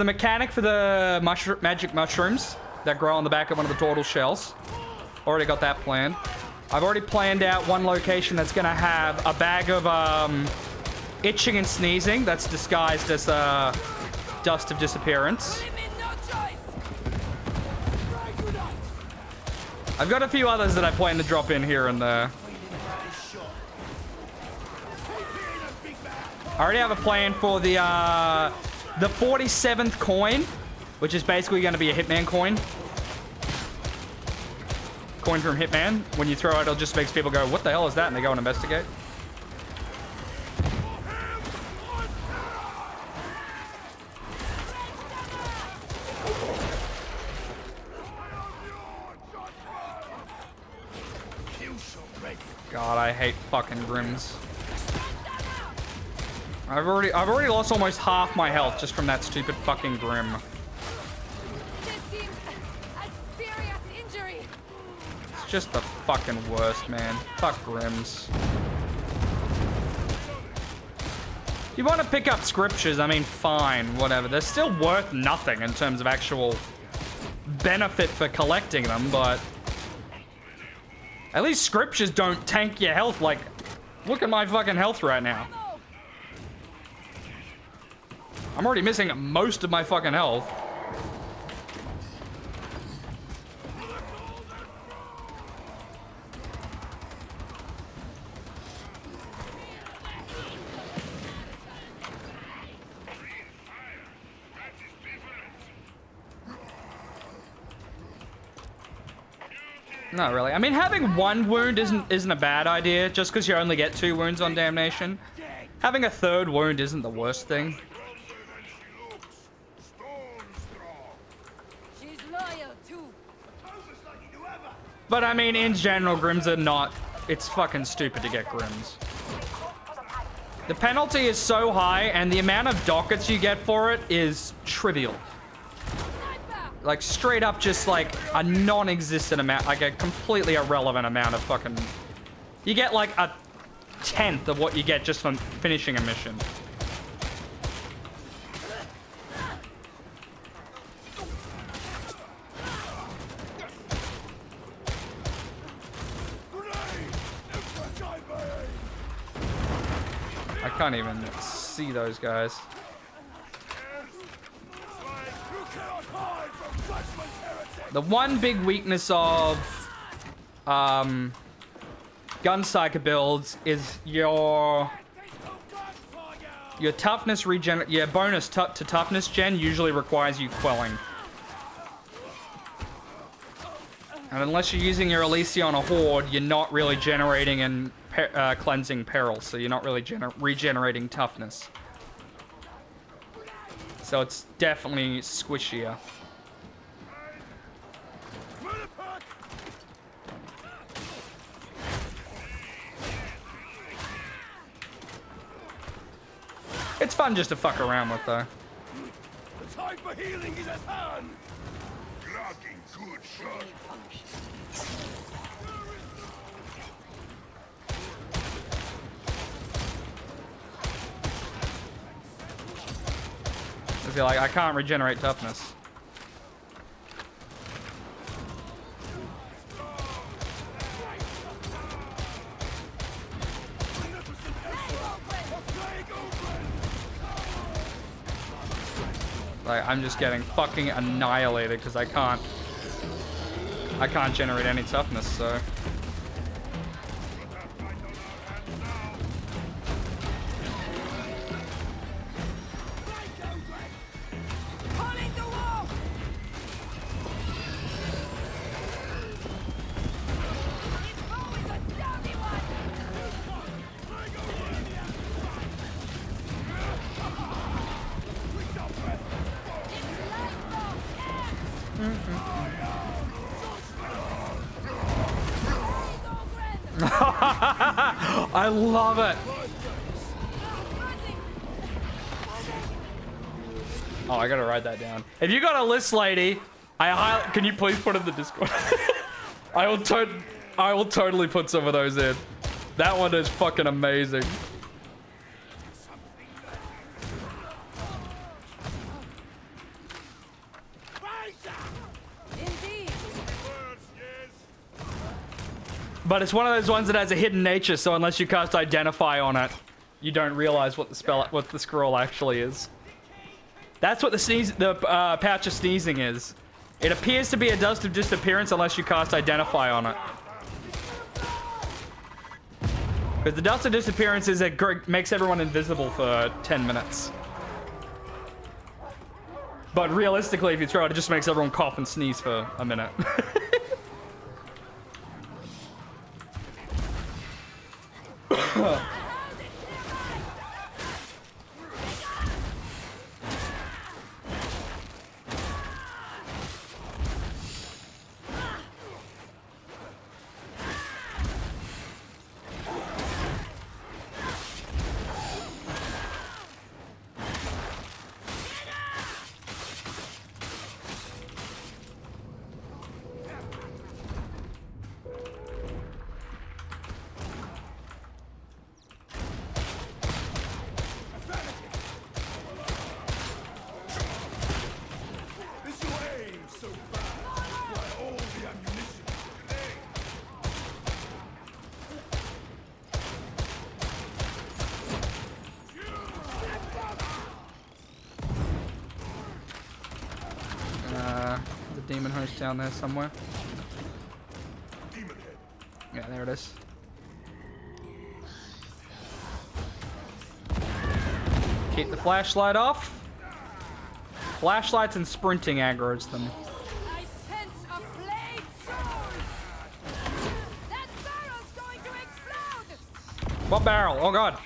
mechanic for the magic mushrooms that grow on the back of one of the turtle shells. Already got that planned. I've already planned out one location that's going to have a bag of itching and sneezing that's disguised as dust of disappearance. I've got a few others that I plan to drop in here and there. I already have a plan for the 47th coin, which is basically going to be a Hitman coin. Coin from Hitman. When you throw it, it just makes people go, what the hell is that? And they go and investigate. God, I hate fucking Grims. I've already lost almost half my health just from that stupid fucking Grim. This seems a serious injury. It's just the fucking worst, man. Fuck Grims. You want to pick up scriptures, I mean, fine, whatever. They're still worth nothing in terms of actual benefit for collecting them, but at least scriptures don't tank your health. Like, look at my fucking health right now. I'm already missing most of my fucking health. Not really. I mean, having one wound isn't a bad idea, just because you only get 2 wounds on Damnation. Having a 3rd wound isn't the worst thing. She's loyal too. But I mean, in general, Grims are not... It's fucking stupid to get Grims. The penalty is so high, and the amount of dockets you get for it is trivial. Like, straight up just, like, a non-existent amount, like a completely irrelevant amount of fucking... You get, like, a 10th of what you get just from finishing a mission. Can't even see those guys. The one big weakness of Guncyker builds is your toughness regen. Yeah, bonus to toughness gen usually requires you quelling. And unless you're using your Elysia on a horde, you're not really generating and cleansing peril, so you're not really regenerating toughness. So it's definitely squishier. It's fun just to fuck around with, though. The time for healing is at hand. Blocking good shot. I feel like I can't regenerate toughness. Like, I'm just getting fucking annihilated because I can't generate any toughness, so. I love it. Oh, I gotta write that down. If you got a list, lady, can you please put it in the Discord? I will totally put some of those in. That one is fucking amazing. But it's one of those ones that has a hidden nature, so unless you cast Identify on it, you don't realize what the scroll actually is. That's what the Pouch of Sneezing is. It appears to be a dust of disappearance unless you cast Identify on it. Because the dust of disappearance is makes everyone invisible for 10 minutes. But realistically, if you throw it, it just makes everyone cough and sneeze for a minute. Demon host down there somewhere. Yeah, there it is. Keep the flashlight off. Flashlights and sprinting aggroes them. I sense a blade sword. That barrel's going to explode. What barrel? Oh god.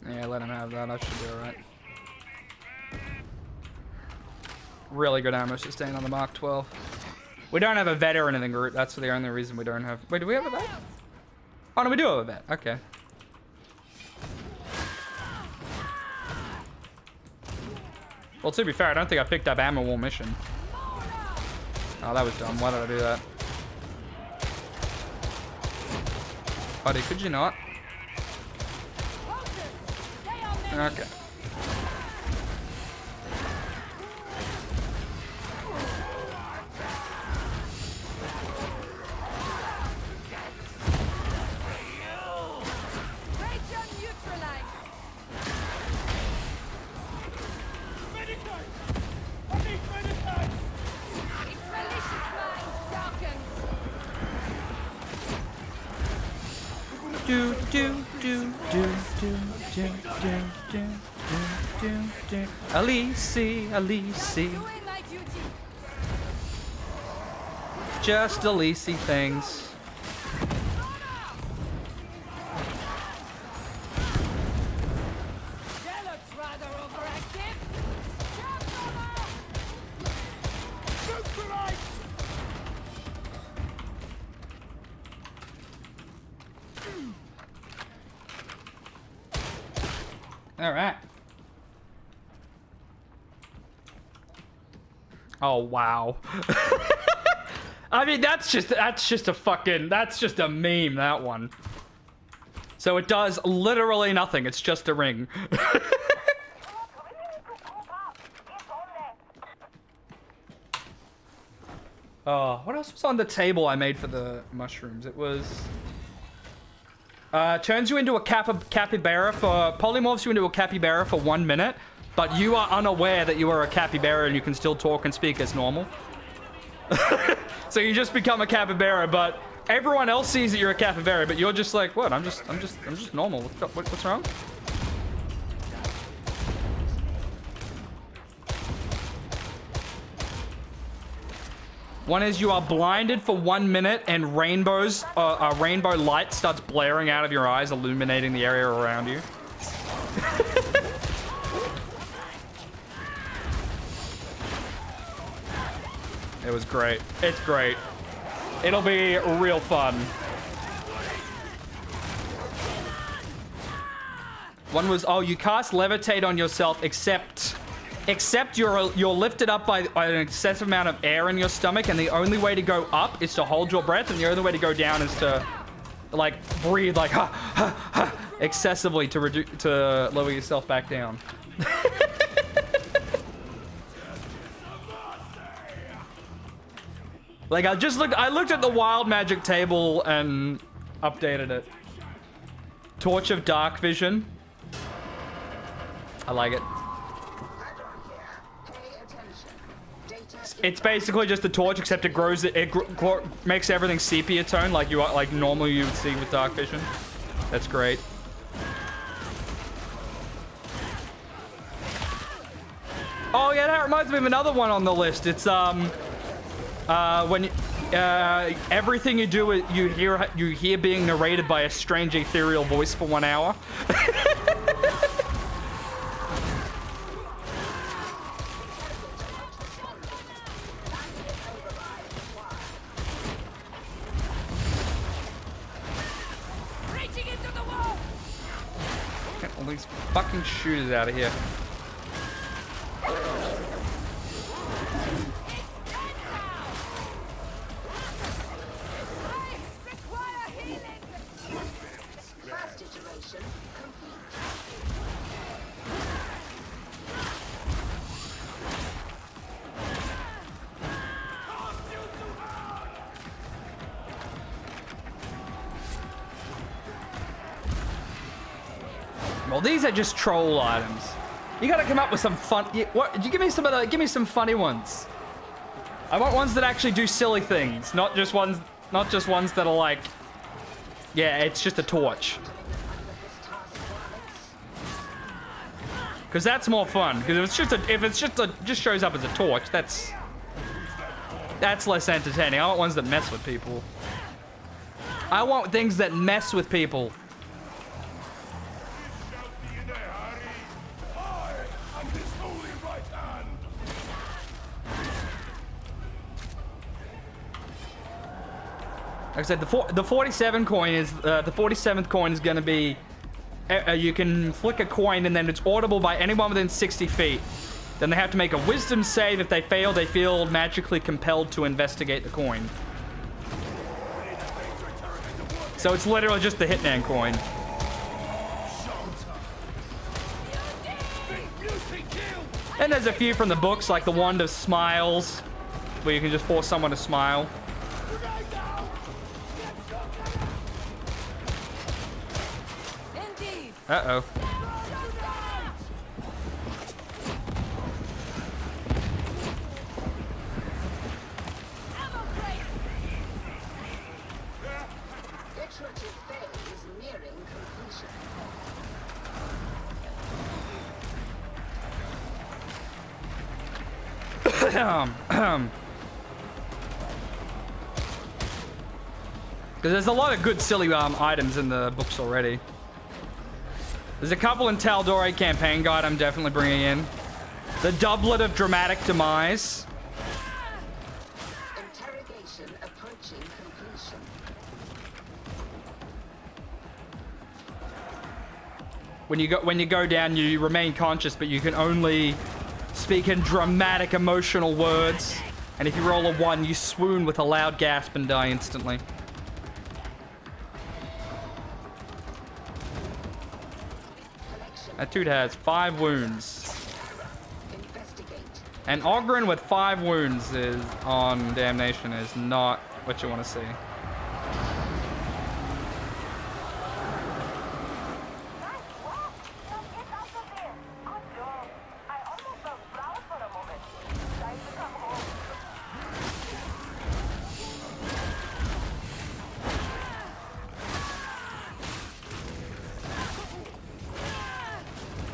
Yeah, let him have that. I should be alright. Really good ammo sustain on the Mark 12. We don't have a vet or anything, group. That's the only reason we don't have... Wait, do we have a vet? Oh, no, we do have a vet. Okay. Well, to be fair, I don't think I picked up Ammo Wall Mission. Oh, that was dumb. Why did I do that? Buddy, could you not? Okay. Do do do do do do do do do do. Alice, Alice. Just Alice things. All right. Oh wow. I mean that's just a meme, that one. So it does literally nothing. It's just a ring. Oh, what else was on the table I made for the mushrooms? It was turns you into a capybara for polymorphs you into a capybara for 1 minute, but you are unaware that you are a capybara and you can still talk and speak as normal. So you just become a capybara, but everyone else sees that you're a capybara, but you're just like, what? I'm just normal. What's wrong? One is you are blinded for 1 minute and rainbow light starts blaring out of your eyes, illuminating the area around you. It was great. It's great. It'll be real fun. One was, oh, you cast levitate on yourself, except you're lifted up by an excessive amount of air in your stomach, and the only way to go up is to hold your breath, and the only way to go down is to, like, breathe, like, excessively to lower yourself back down. Like, I looked at the wild magic table and updated it. Torch of Dark Vision. I like it. It's basically just a torch, except it grows it makes everything sepia tone like normally you would see with dark vision. That's great. Oh yeah, that reminds me of another one on the list. It's when everything you do you hear being narrated by a strange ethereal voice for 1 hour. All these fucking shooters out of here. Well, these are just troll items. You gotta come up with some fun. What? You give me some of the. Give me some funny ones. I want ones that actually do silly things, not just ones that are like, yeah, it's just a torch. Because that's more fun. Because if it's just shows up as a torch, that's less entertaining. I want ones that mess with people. I want things that mess with people. Like I said, the 47 coin is the 47th coin is going to be you can flick a coin and then it's audible by anyone within 60 feet. Then they have to make a wisdom save. If they fail, they feel magically compelled to investigate the coin. So it's literally just the Hitman coin. And there's a few from the books, like the Wand of Smiles, where you can just force someone to smile. Indeed. Uh-oh. Iterative phase nearing completion. Because there's a lot of good silly items in the books already. There's a couple in Taldore campaign guide I'm definitely bringing in. The doublet of dramatic demise. Interrogation approaching completion. When you go down, you remain conscious, but you can only speak in dramatic, emotional words. And if you roll a 1, you swoon with a loud gasp and die instantly. That dude has 5 wounds. Investigate. And Ogren with 5 wounds is on Damnation is not what you want to see.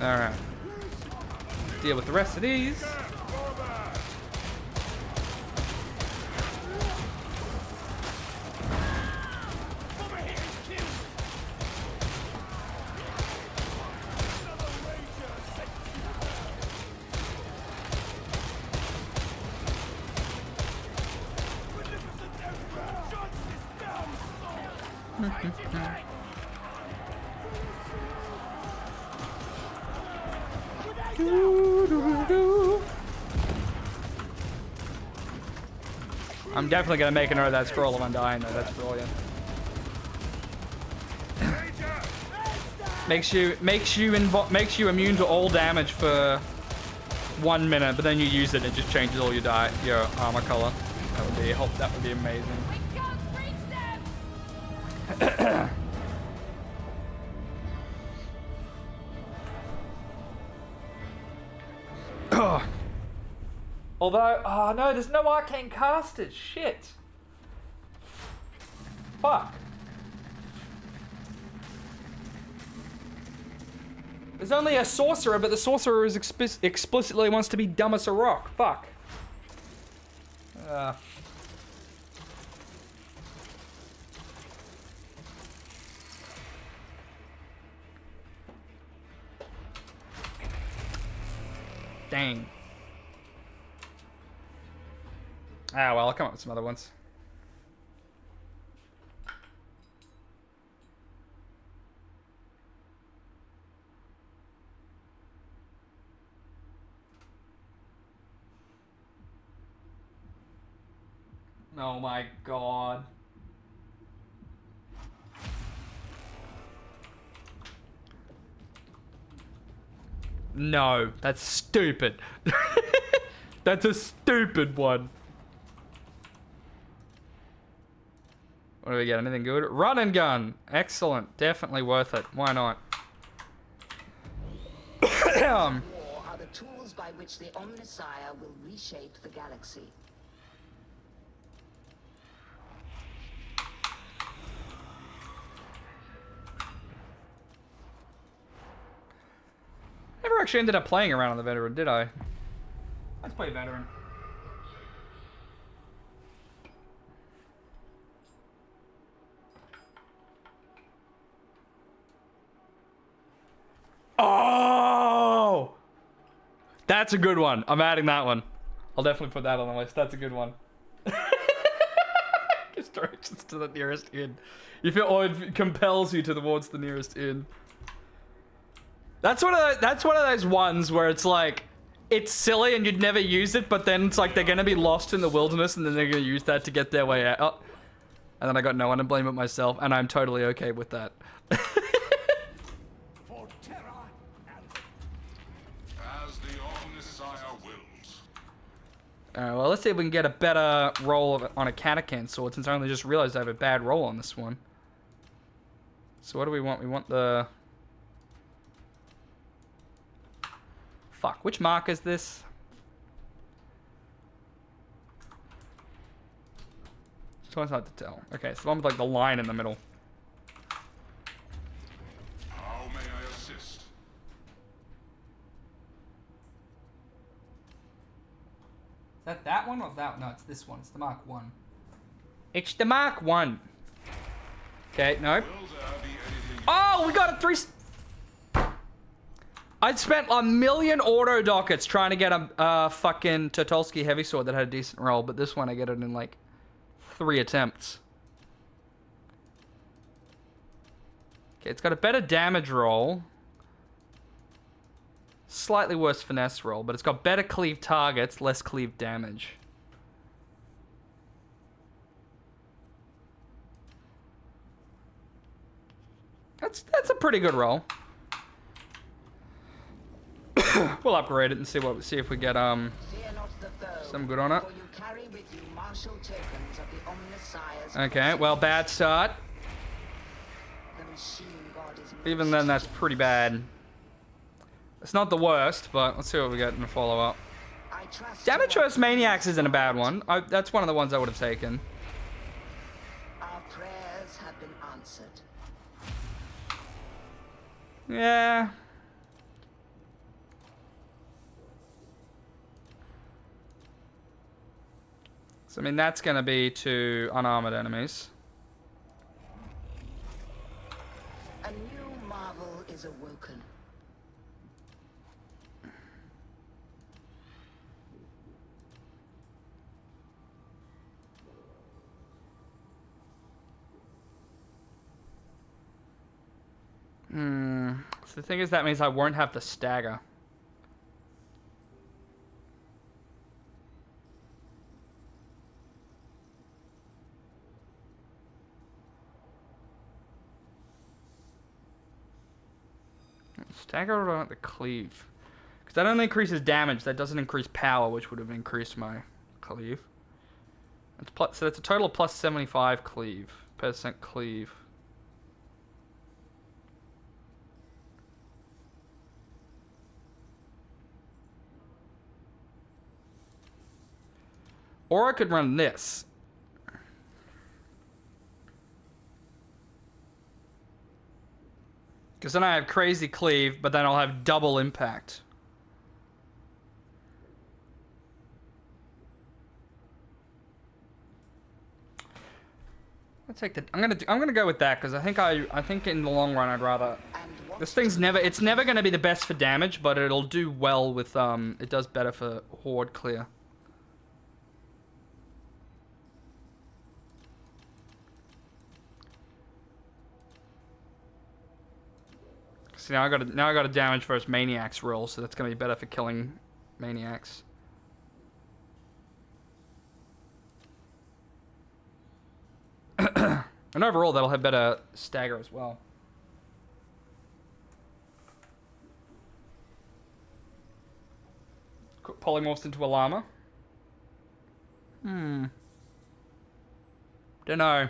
Alright. Deal with the rest of these. I'm definitely gonna make a note of that scroll of undying though. That's brilliant. makes you immune to all damage for 1 minute, but then you use it, it just changes all your armor color. That would be amazing. Although, oh no, there's no arcane casters. Shit. Fuck. There's only a sorcerer, but the sorcerer is explicitly wants to be dumb as a rock. Fuck. Dang. Ah, well, I'll come up with some other ones. Oh my god. No, that's stupid. That's a stupid one. What do we get? Anything good? Run and gun. Excellent. Definitely worth it. Why not? War are the tools by which the Omnissiah will reshape the galaxy. Never actually ended up playing around on the veteran, did I? Let's play veteran. Oh! That's a good one. I'm adding that one. I'll definitely put that on the list. That's a good one. Just directions to the nearest inn. You feel, or it compels you towards the nearest inn. That's one of those ones where it's like, it's silly and you'd never use it, but then it's like they're gonna be lost in the wilderness and then they're gonna use that to get their way out. Oh. And then I got no one to blame but myself, and I'm totally okay with that. As the Omnissiah Alright, well, let's see if we can get a better roll on a Catacan sword, since I only just realized I have a bad roll on this one. So what do we want? We want the... Fuck, which mark is this? It's always hard to tell. Okay, so the one with like the line in the middle. How may I assist? Is that one or that one? No, it's this one. It's the Mark 1. It's the Mark 1. Okay, no. Will there be anything? Oh, we got a 3... I'd spent a million auto dockets trying to get a fucking Turtolsky heavy sword that had a decent roll, but this one I get it in like 3 attempts. Okay, it's got a better damage roll. Slightly worse finesse roll, but it's got better cleave targets, less cleave damage. That's a pretty good roll. We'll upgrade it and see if we get some good on it. Okay, well, bad start. Even then, that's pretty bad. It's not the worst, but let's see what we get in the follow-up. Damage versus Maniacs isn't a bad one. That's one of the ones I would have taken. Our prayers have been answered. Yeah. So, I mean, that's going to be to unarmored enemies. A new marvel is awoken. So the thing is, that means I won't have the stagger. Stagger or do I want the cleave? Because that only increases damage. That doesn't increase power, which would have increased my cleave. So that's a total of plus 75 percent cleave. Or I could run this. Because then I have crazy cleave, but then I'll have double impact. I'll take the. I'm gonna go with that because I think in the long run I'd rather. This thing's it's never gonna be the best for damage, but it'll do well with it does better for horde clear. See, now I got a damage versus Maniacs roll, so that's gonna be better for killing Maniacs. And overall, that'll have better stagger as well. Polymorphs into a llama. Dunno.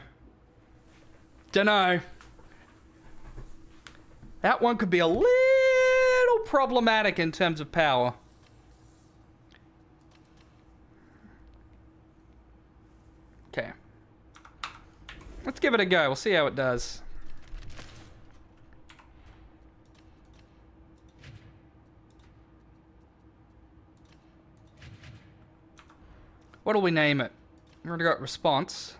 That one could be a little problematic in terms of power. Okay. Let's give it a go. We'll see how it does. What'll we name it? We've already got response.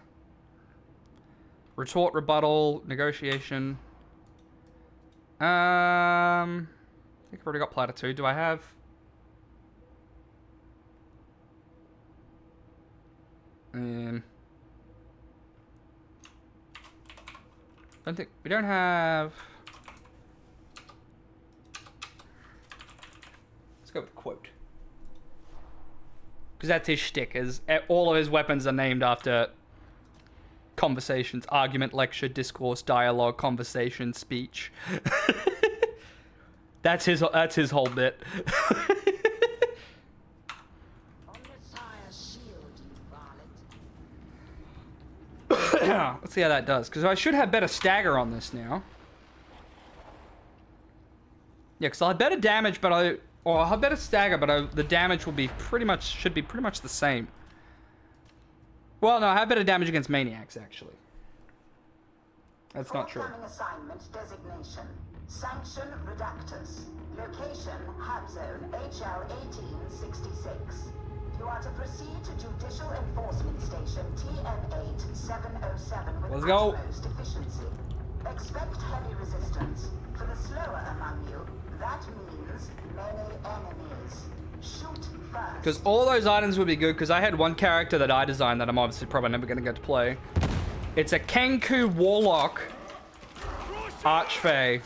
Retort, rebuttal, negotiation. I think I've already got platitude. Do I have? I think we don't have. Let's go with quote. Because that's his shtick, is all of his weapons are named after conversations, argument, lecture, discourse, dialogue, conversation, speech. That's his whole bit. Omnissiah's Let's see how that does, because I should have better stagger on this now. Yeah, because I'll have better damage, but I'll have better stagger, but the damage will be should be pretty much the same. Well, no, I have better damage against maniacs, actually. That's not true. Forthcoming assignment designation. Sanction Redactus. Location Hub Zone HL 1866. You are to proceed to Judicial Enforcement Station TN8707 with Let's go. utmost efficiency. Expect heavy resistance. For the slower among you, that means many enemies. Shoot first. Because all those items would be good, because I had one character that I designed that I'm obviously probably never going to get to play. It's a Kenku Warlock Archfey.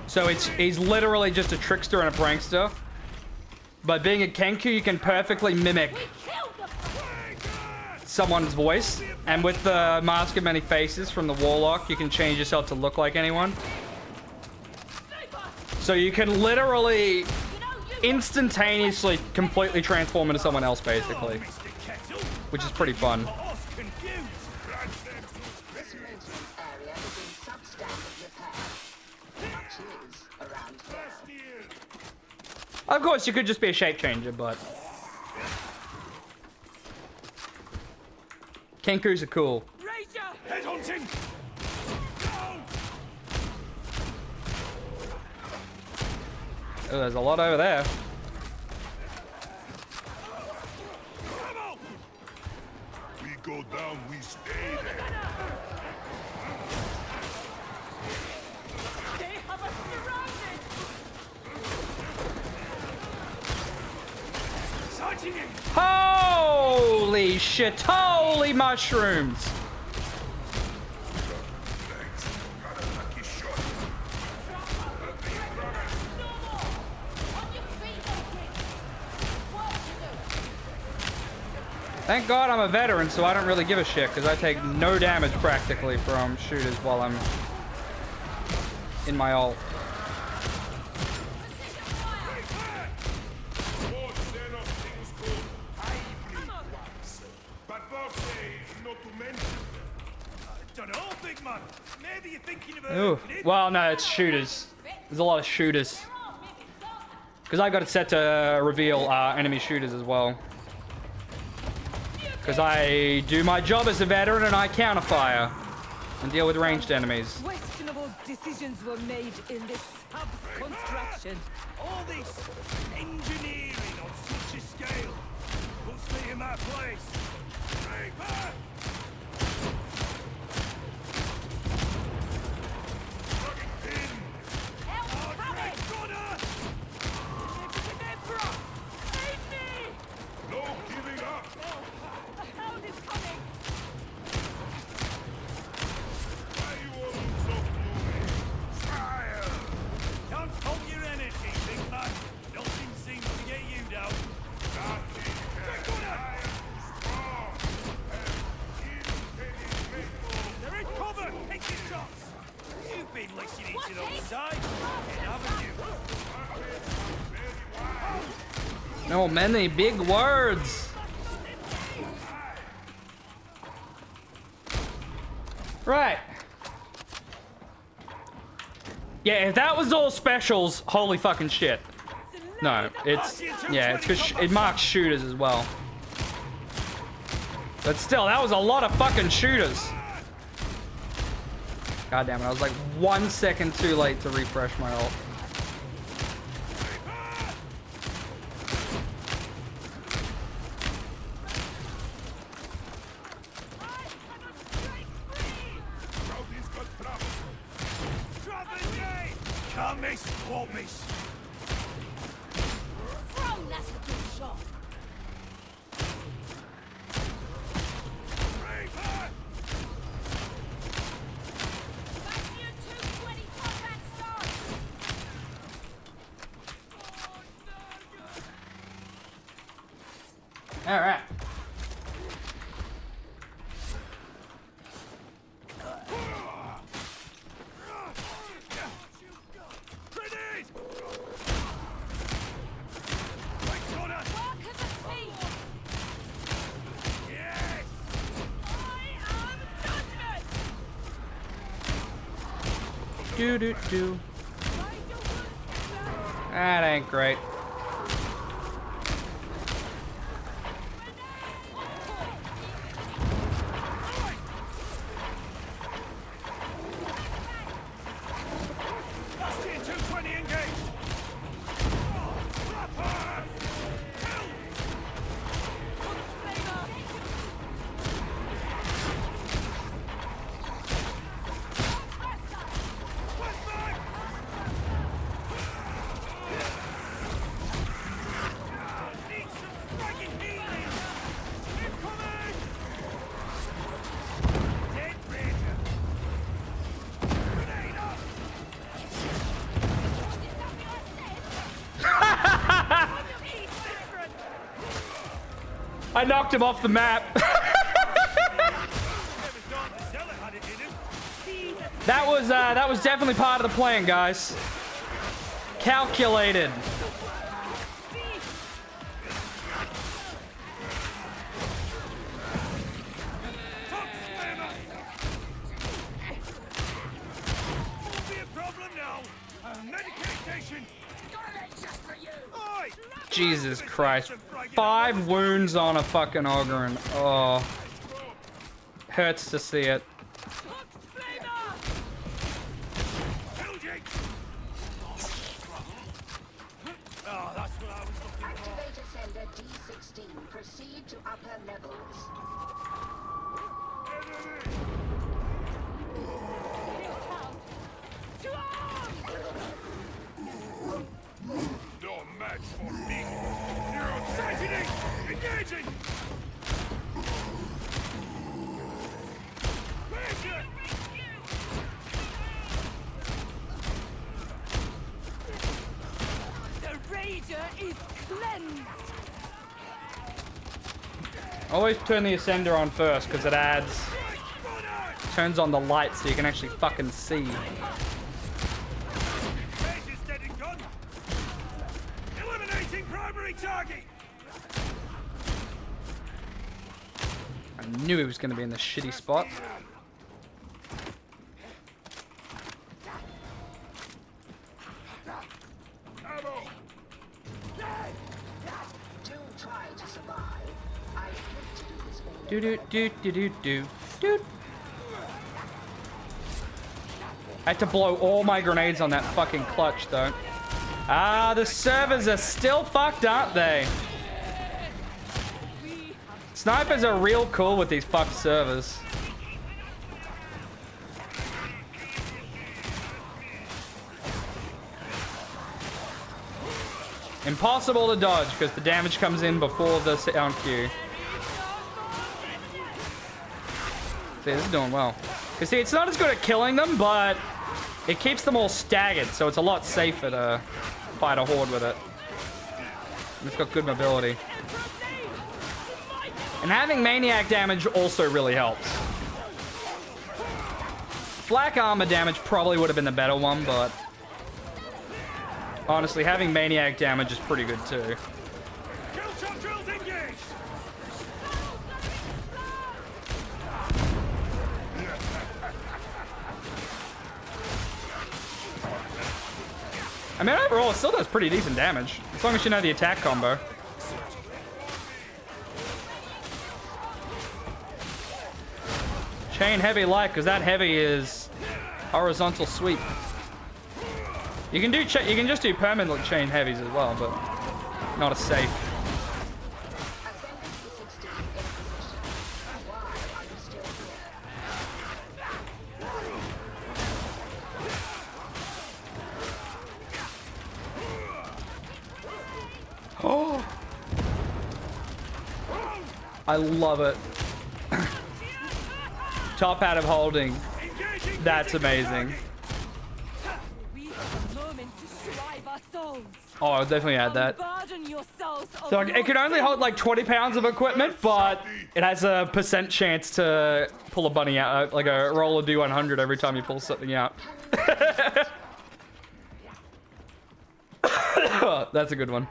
So he's literally just a trickster and a prankster. But being a Kenku, you can perfectly mimic someone's voice. And with the Mask of Many Faces from the Warlock, you can change yourself to look like anyone. So you can literally instantaneously completely transform into someone else, basically. Which is pretty fun. This maintenance area is in substandard repair. Much is around here. Of course, you could just be a shape changer, but Kenkus are cool. Headhunting! Oh, there's a lot over there. We go down, we stay there. They have us surrounded! Holy shit! Holy mushrooms! Thank God I'm a veteran, so I don't really give a shit, because I take no damage practically from shooters while I'm in my ult. Ooh. Well, no, it's shooters. There's a lot of shooters. Because I got it set to reveal enemy shooters as well. Because I do my job as a veteran and I counterfire and deal with ranged enemies. Questionable decisions were made in this hub's construction. All this engineering on such a scale puts me in my place. Reaper! No giving up. Why you all look so gloomy? Fire! Can't hold your energy, big man. Nothing seems to get you down. Nothing can. I am strong and infinitely. They're in cover! Take your shots! You've been listening to those sides, haven't you? No, many big words. Right. Yeah, if that was all specials, holy fucking shit. No, it's because it marks shooters as well. But still, that was a lot of fucking shooters. God damn it, I was like 1 second too late to refresh my ult. Can't miss, won't miss. Thrown, that's a good shot. Reaper! Bastion 220 combat starts. All right. Grenade! Right corner! Work at the speed. Yes! Do do do. That ain't great. Bastion 220 engaged. Proper. Need some friggin' healing. Incoming. Dead Ranger. Grenade up. I knocked him off the map. That was definitely part of the plan, guys. Calculated. Jesus Christ. 5 wounds on a fucking Ogryn. Oh. Hurts to see it. Oh, that's what I was looking for. Activate ascender D16. Proceed to upper levels. No match for me. Sighting! Engaging! Ranger! The Rager is cleansed. Always turn the Ascender on first, because it adds... turns on the light so you can actually fucking see. Ranger's dead and gone. Eliminating primary target. I knew he was going to be in the shitty spot. Do try to survive. I hope to do this all. Do do do do do do do. I had to blow all my grenades on that fucking clutch though. Ah, the servers are still fucked, aren't they? Snipers are real cool with these fucked servers. Impossible to dodge because the damage comes in before the sound cue. See, this is doing well. Because see, it's not as good at killing them, but it keeps them all staggered, so it's a lot safer to fight a horde with it. And it's got good mobility. And having maniac damage also really helps. Flak armor damage probably would have been the better one, but honestly, having maniac damage is pretty good too. Kill shot drills engaged. I mean, overall, it still does pretty decent damage, as long as you know the attack combo. Chain heavy light, because that heavy is horizontal sweep. You can just do permanent chain heavies as well, but not as safe. Oh, I love it. Top out of holding. That's amazing. We have a moment to shrive our souls. Oh, I'll definitely add that. Unburden yourselves of So it can only hold like 20 pounds of equipment, but it has a % chance to pull a bunny out, like a roll of D100 every time you pull something out. That's a good one.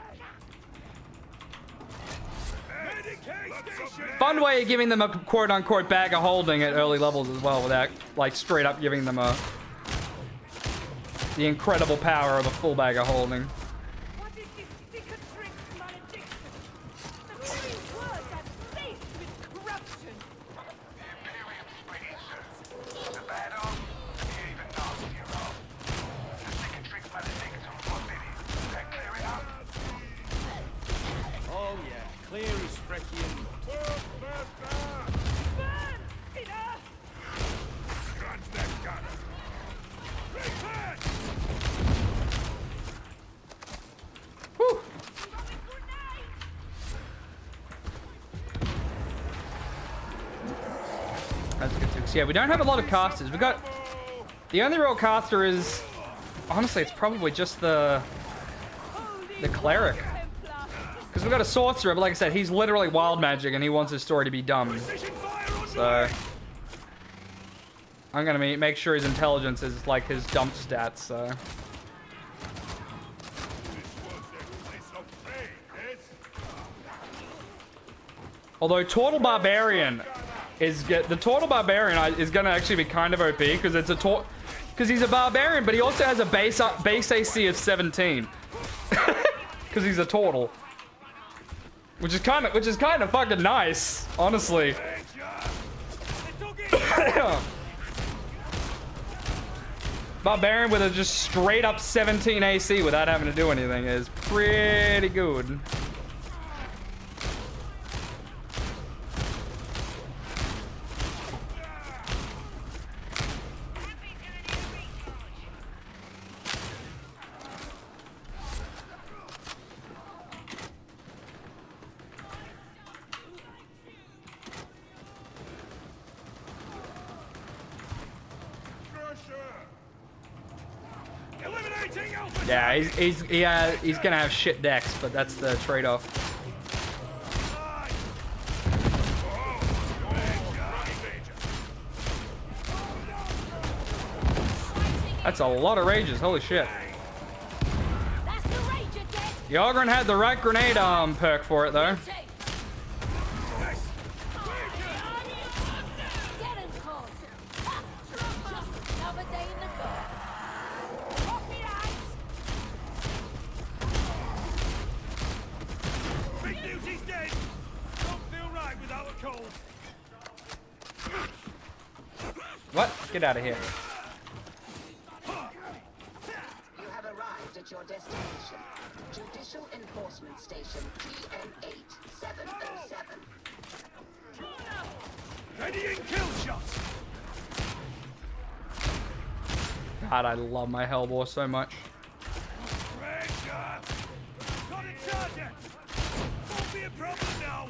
Fun way of giving them a quote-unquote bag of holding at early levels as well, without like straight up giving them a The incredible power of a full bag of holding. What is this cicatrix malediction? The very words are laced with corruption. The Imperium's pretty soon. The bad arm, the even nastier arm. The cicatrix maledictum forbidden. That clear enough? Oh yeah, clear as Frecky and mud. Burn, sinner! Scratch that gunner. Repent! Whew. That's good too. So yeah, we don't have a lot of casters. We got the only real caster is honestly, it's probably just the cleric. Because we got a sorcerer, but like I said, he's literally wild magic and he wants his story to be dumb. So I'm gonna make sure his intelligence is like his dump stats. So. Although Turtle Barbarian is the Turtle Barbarian is gonna actually be kind of OP because it's because he's a barbarian, but he also has a base AC of 17 because he's a turtle, which is kind of fucking nice, honestly. Barbarian with a just straight up 17 AC without having to do anything is pretty good. Yeah, he's gonna have shit decks, but that's the trade-off. That's a lot of rages, holy shit. The Ogryn had the right grenade perk for it though. What? Get out of here. You have arrived at your destination. Judicial Enforcement Station GN8707. Ready and kill shot! God, I love my Hellbore so much. Pressure! Got a target! Won't be a problem now!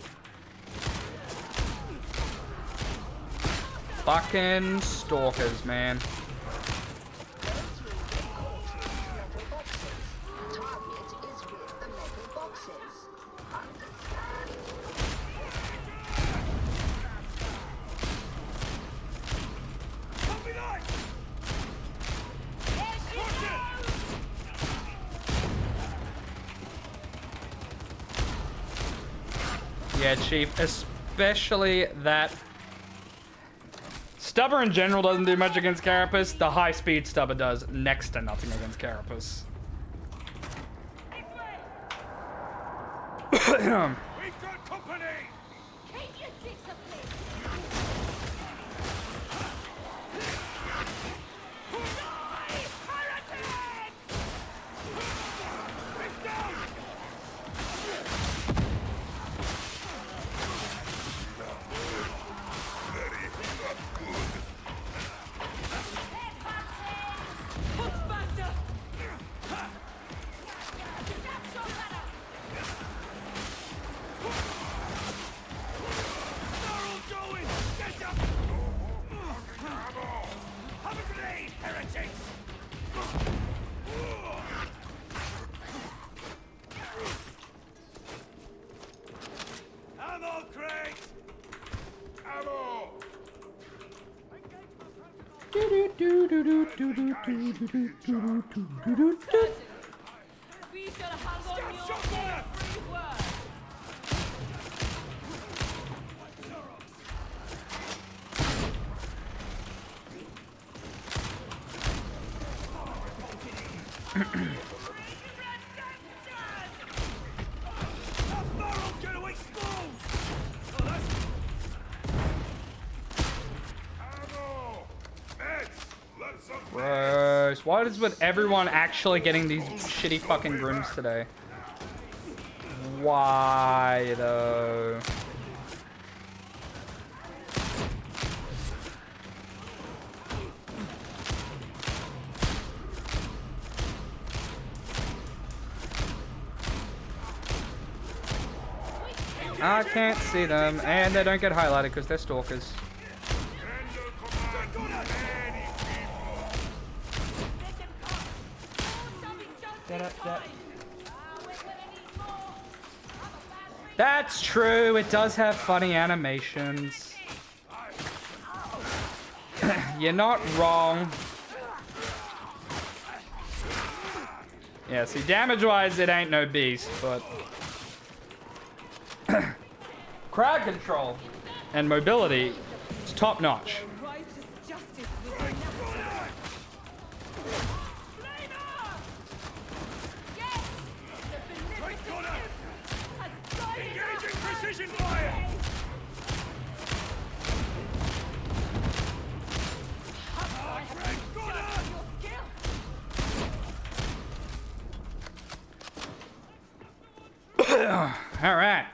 Fucking stalkers, man. Yeah, Chief, especially that Stubber in general doesn't do much against Carapace. The high-speed Stubber does next to nothing against Carapace. We've got company! Keep your discipline. It's down! We shall hang on your every word. Gross. What is with everyone actually getting these shitty fucking grims today? Why though? I can't see them, and they don't get highlighted because they're stalkers. That's true, it does have funny animations. You're not wrong. Yeah, see, damage-wise, it ain't no beast, but... crowd control and mobility is top-notch. Engaging precision fire! All right.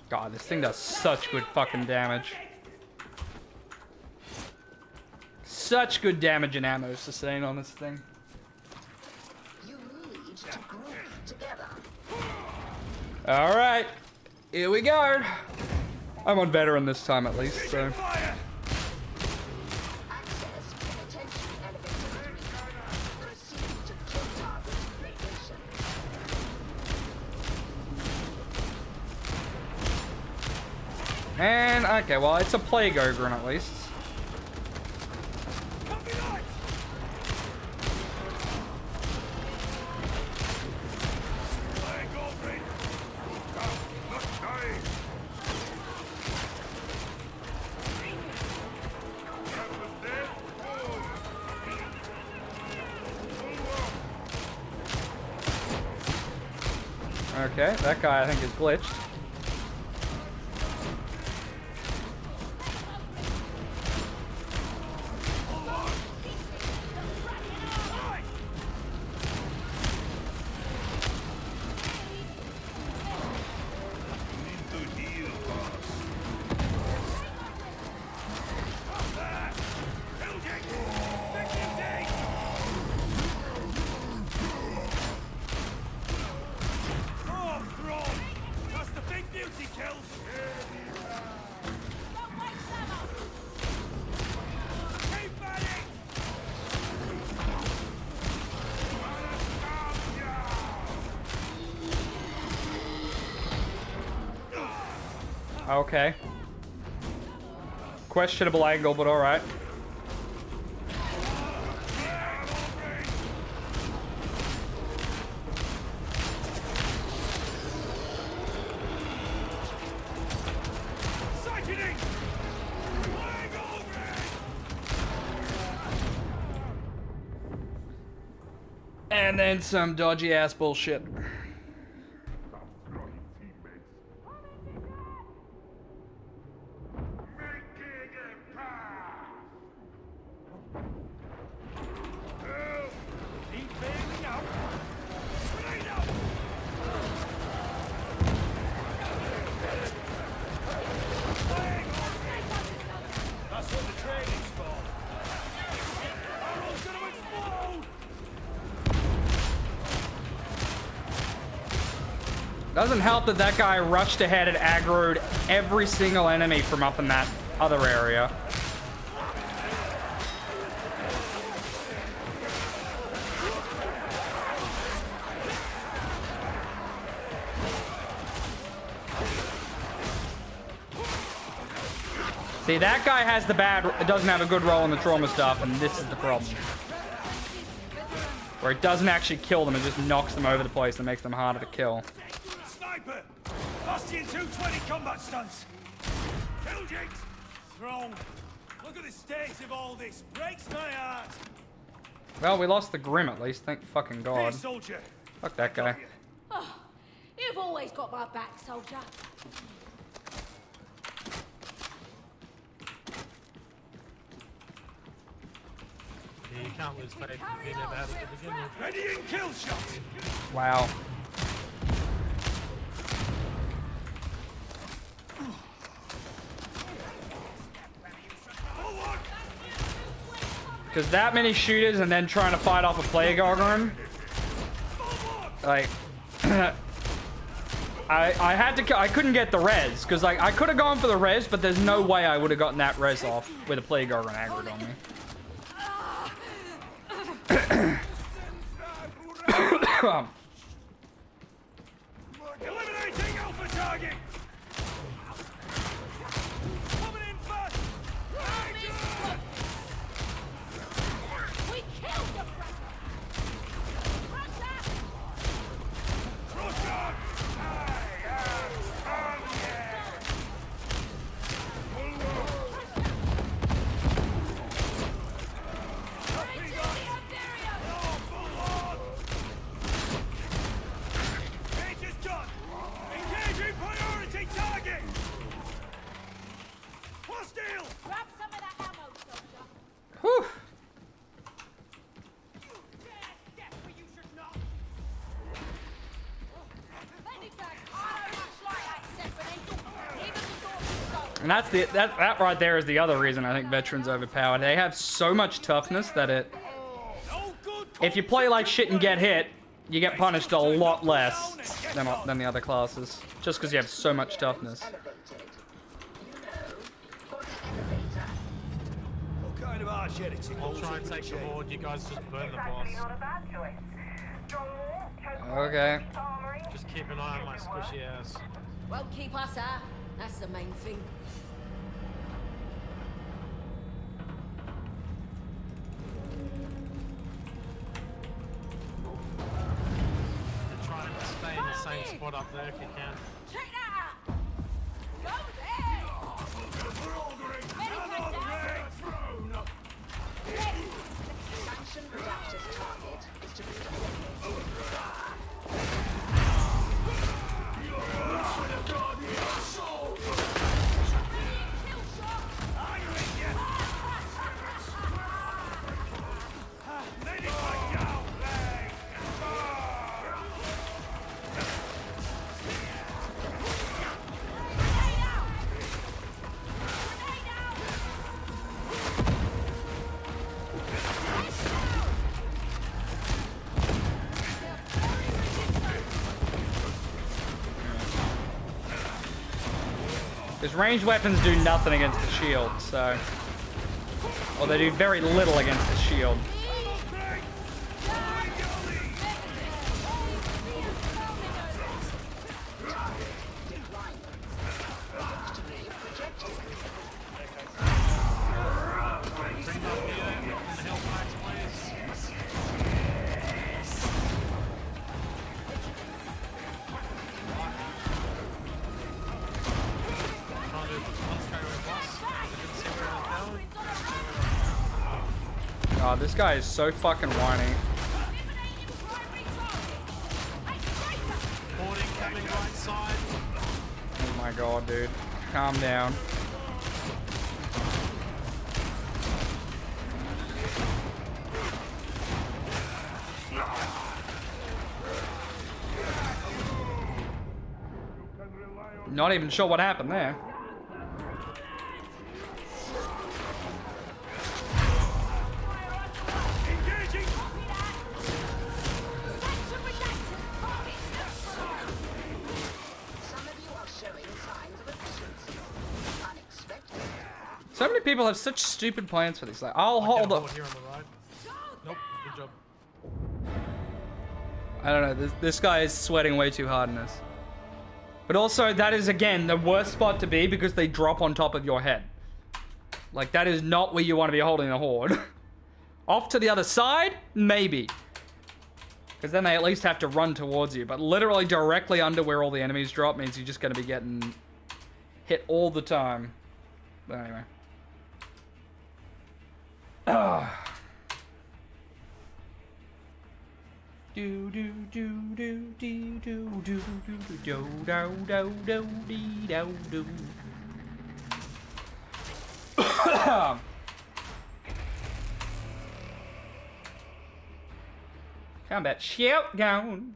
God, this thing does such good fucking damage. Such good damage and ammo sustain on this thing. You need to group together. All right, here we go. I'm on veteran this time at least, so. Access penitentiary elevator 3. Proceed to kill target location. And, okay, well, it's a plague ogre at least. Okay, that guy I think is glitched. Okay. Questionable angle, but alright. And then some dodgy ass bullshit. Doesn't help that that guy rushed ahead and aggroed every single enemy from up in that other area. See, that guy has the bad, doesn't have a good role in the trauma stuff, and this is the problem. Where it doesn't actually kill them, it just knocks them over the place and makes them harder to kill. Sniper! Bastian 220 combat stunts! Kill jigs! Throne! Look at the state of all this. Breaks my heart! Well, we lost the Grim at least, thank fucking Hey, God. soldier! Fuck that guy. Oh, you've always got my back, soldier. Yeah, you can't lose faith if you never had it to begin with. Ready and kill shot! Wow. Because that many shooters and then trying to fight off a plague gargoyle, like, I couldn't get the res because like I could have gone for the res, but there's no way I would have gotten that res off with a plague gargoyle aggroed on me. Eliminating Alpha target! Coming in fast! We killed the brother! Russia! Crusher! Engaging priority target! Hostile! Grab some of that ammo, soldier. Whew. And that's that right there is the other reason I think veterans overpowered. They have so much toughness that if you play like shit and get hit, you get punished a lot less than the other classes, just because you have so much toughness. What kind of arch editing? I'll try and take the board, you guys just burn the boss. Okay. Just keep an eye on my squishy ass. Won't keep us out. That's the main thing. And try and stay in the same spot up there if you can. Check that out! Go there! Sanction reductor's target is to be Because ranged weapons do nothing against the shield, so... Or they do very little against the shield. Oh, this guy is so fucking whiny. Boarding coming right side. Oh my god, dude. Calm down. Not even sure what happened there. So many people have such stupid plans for this. Like, I'll hold up. Here on the right. Nope, good job. I don't know. This guy is sweating way too hard in this. But also, that is, again, the worst spot to be because they drop on top of your head. Like, that is not where you want to be holding a horde. Off to the other side? Maybe. Because then they at least have to run towards you. But literally directly under where all the enemies drop means you're just going to be getting hit all the time. But anyway. Do do do do do do do do do do do do do do. Combat shutdown.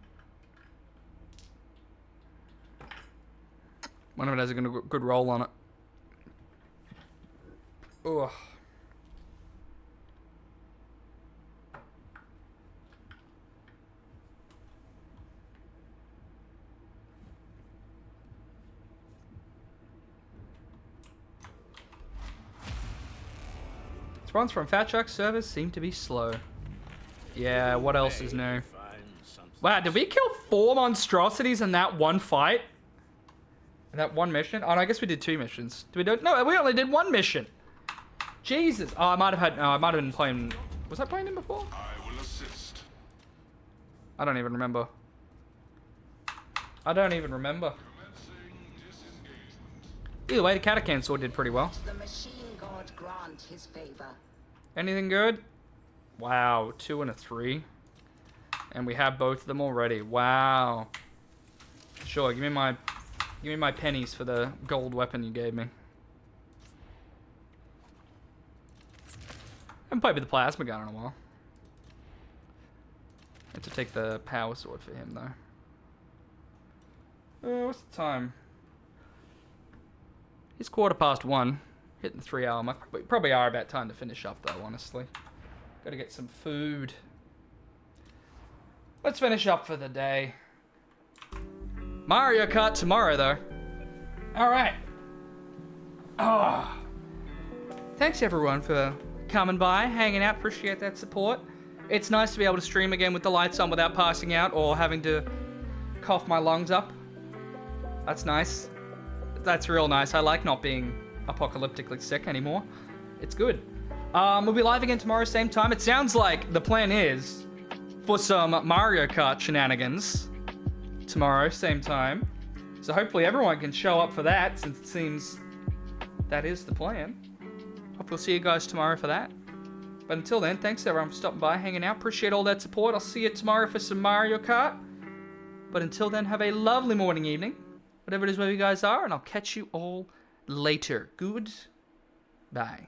One of it has a good roll on it. Ugh. Response from Fat Shark servers seem to be slow. Yeah, what else is new? Wow, did we kill 4 monstrosities in that one fight? In that one mission? Oh, no, I guess we did 2 missions. Did we do it? No, we only did 1 mission. Jesus. Oh, I might have had... No, I might have been playing... Was I playing him before? I will assist. I don't even remember. I don't even remember. Either way, the Catacan sword did pretty well. The machine god grant his favor. Anything good? Wow, 2 and a 3. And we have both of them already. Wow. Sure, give me my pennies for the gold weapon you gave me. I haven't played with the plasma gun in a while. I have to take the power sword for him though. What's the time? It's 1:15. Hitting the 3 hour mark. We probably are about time to finish up though, honestly. Gotta get some food. Let's finish up for the day. Mario Kart tomorrow though. Alright. Oh. Thanks everyone for coming by, hanging out, appreciate that support. It's nice to be able to stream again with the lights on without passing out or having to cough my lungs up. That's nice. That's real nice. I like not being apocalyptically sick anymore. It's good. We'll be live again tomorrow, same time. It sounds like the plan is for some Mario Kart shenanigans tomorrow, same time. So hopefully everyone can show up for that, since it seems that is the plan. Hope we'll see you guys tomorrow for that. But until then, thanks everyone for stopping by, hanging out. Appreciate all that support. I'll see you tomorrow for some Mario Kart. But until then, have a lovely morning, evening, whatever it is where you guys are, and I'll catch you all later. Goodbye.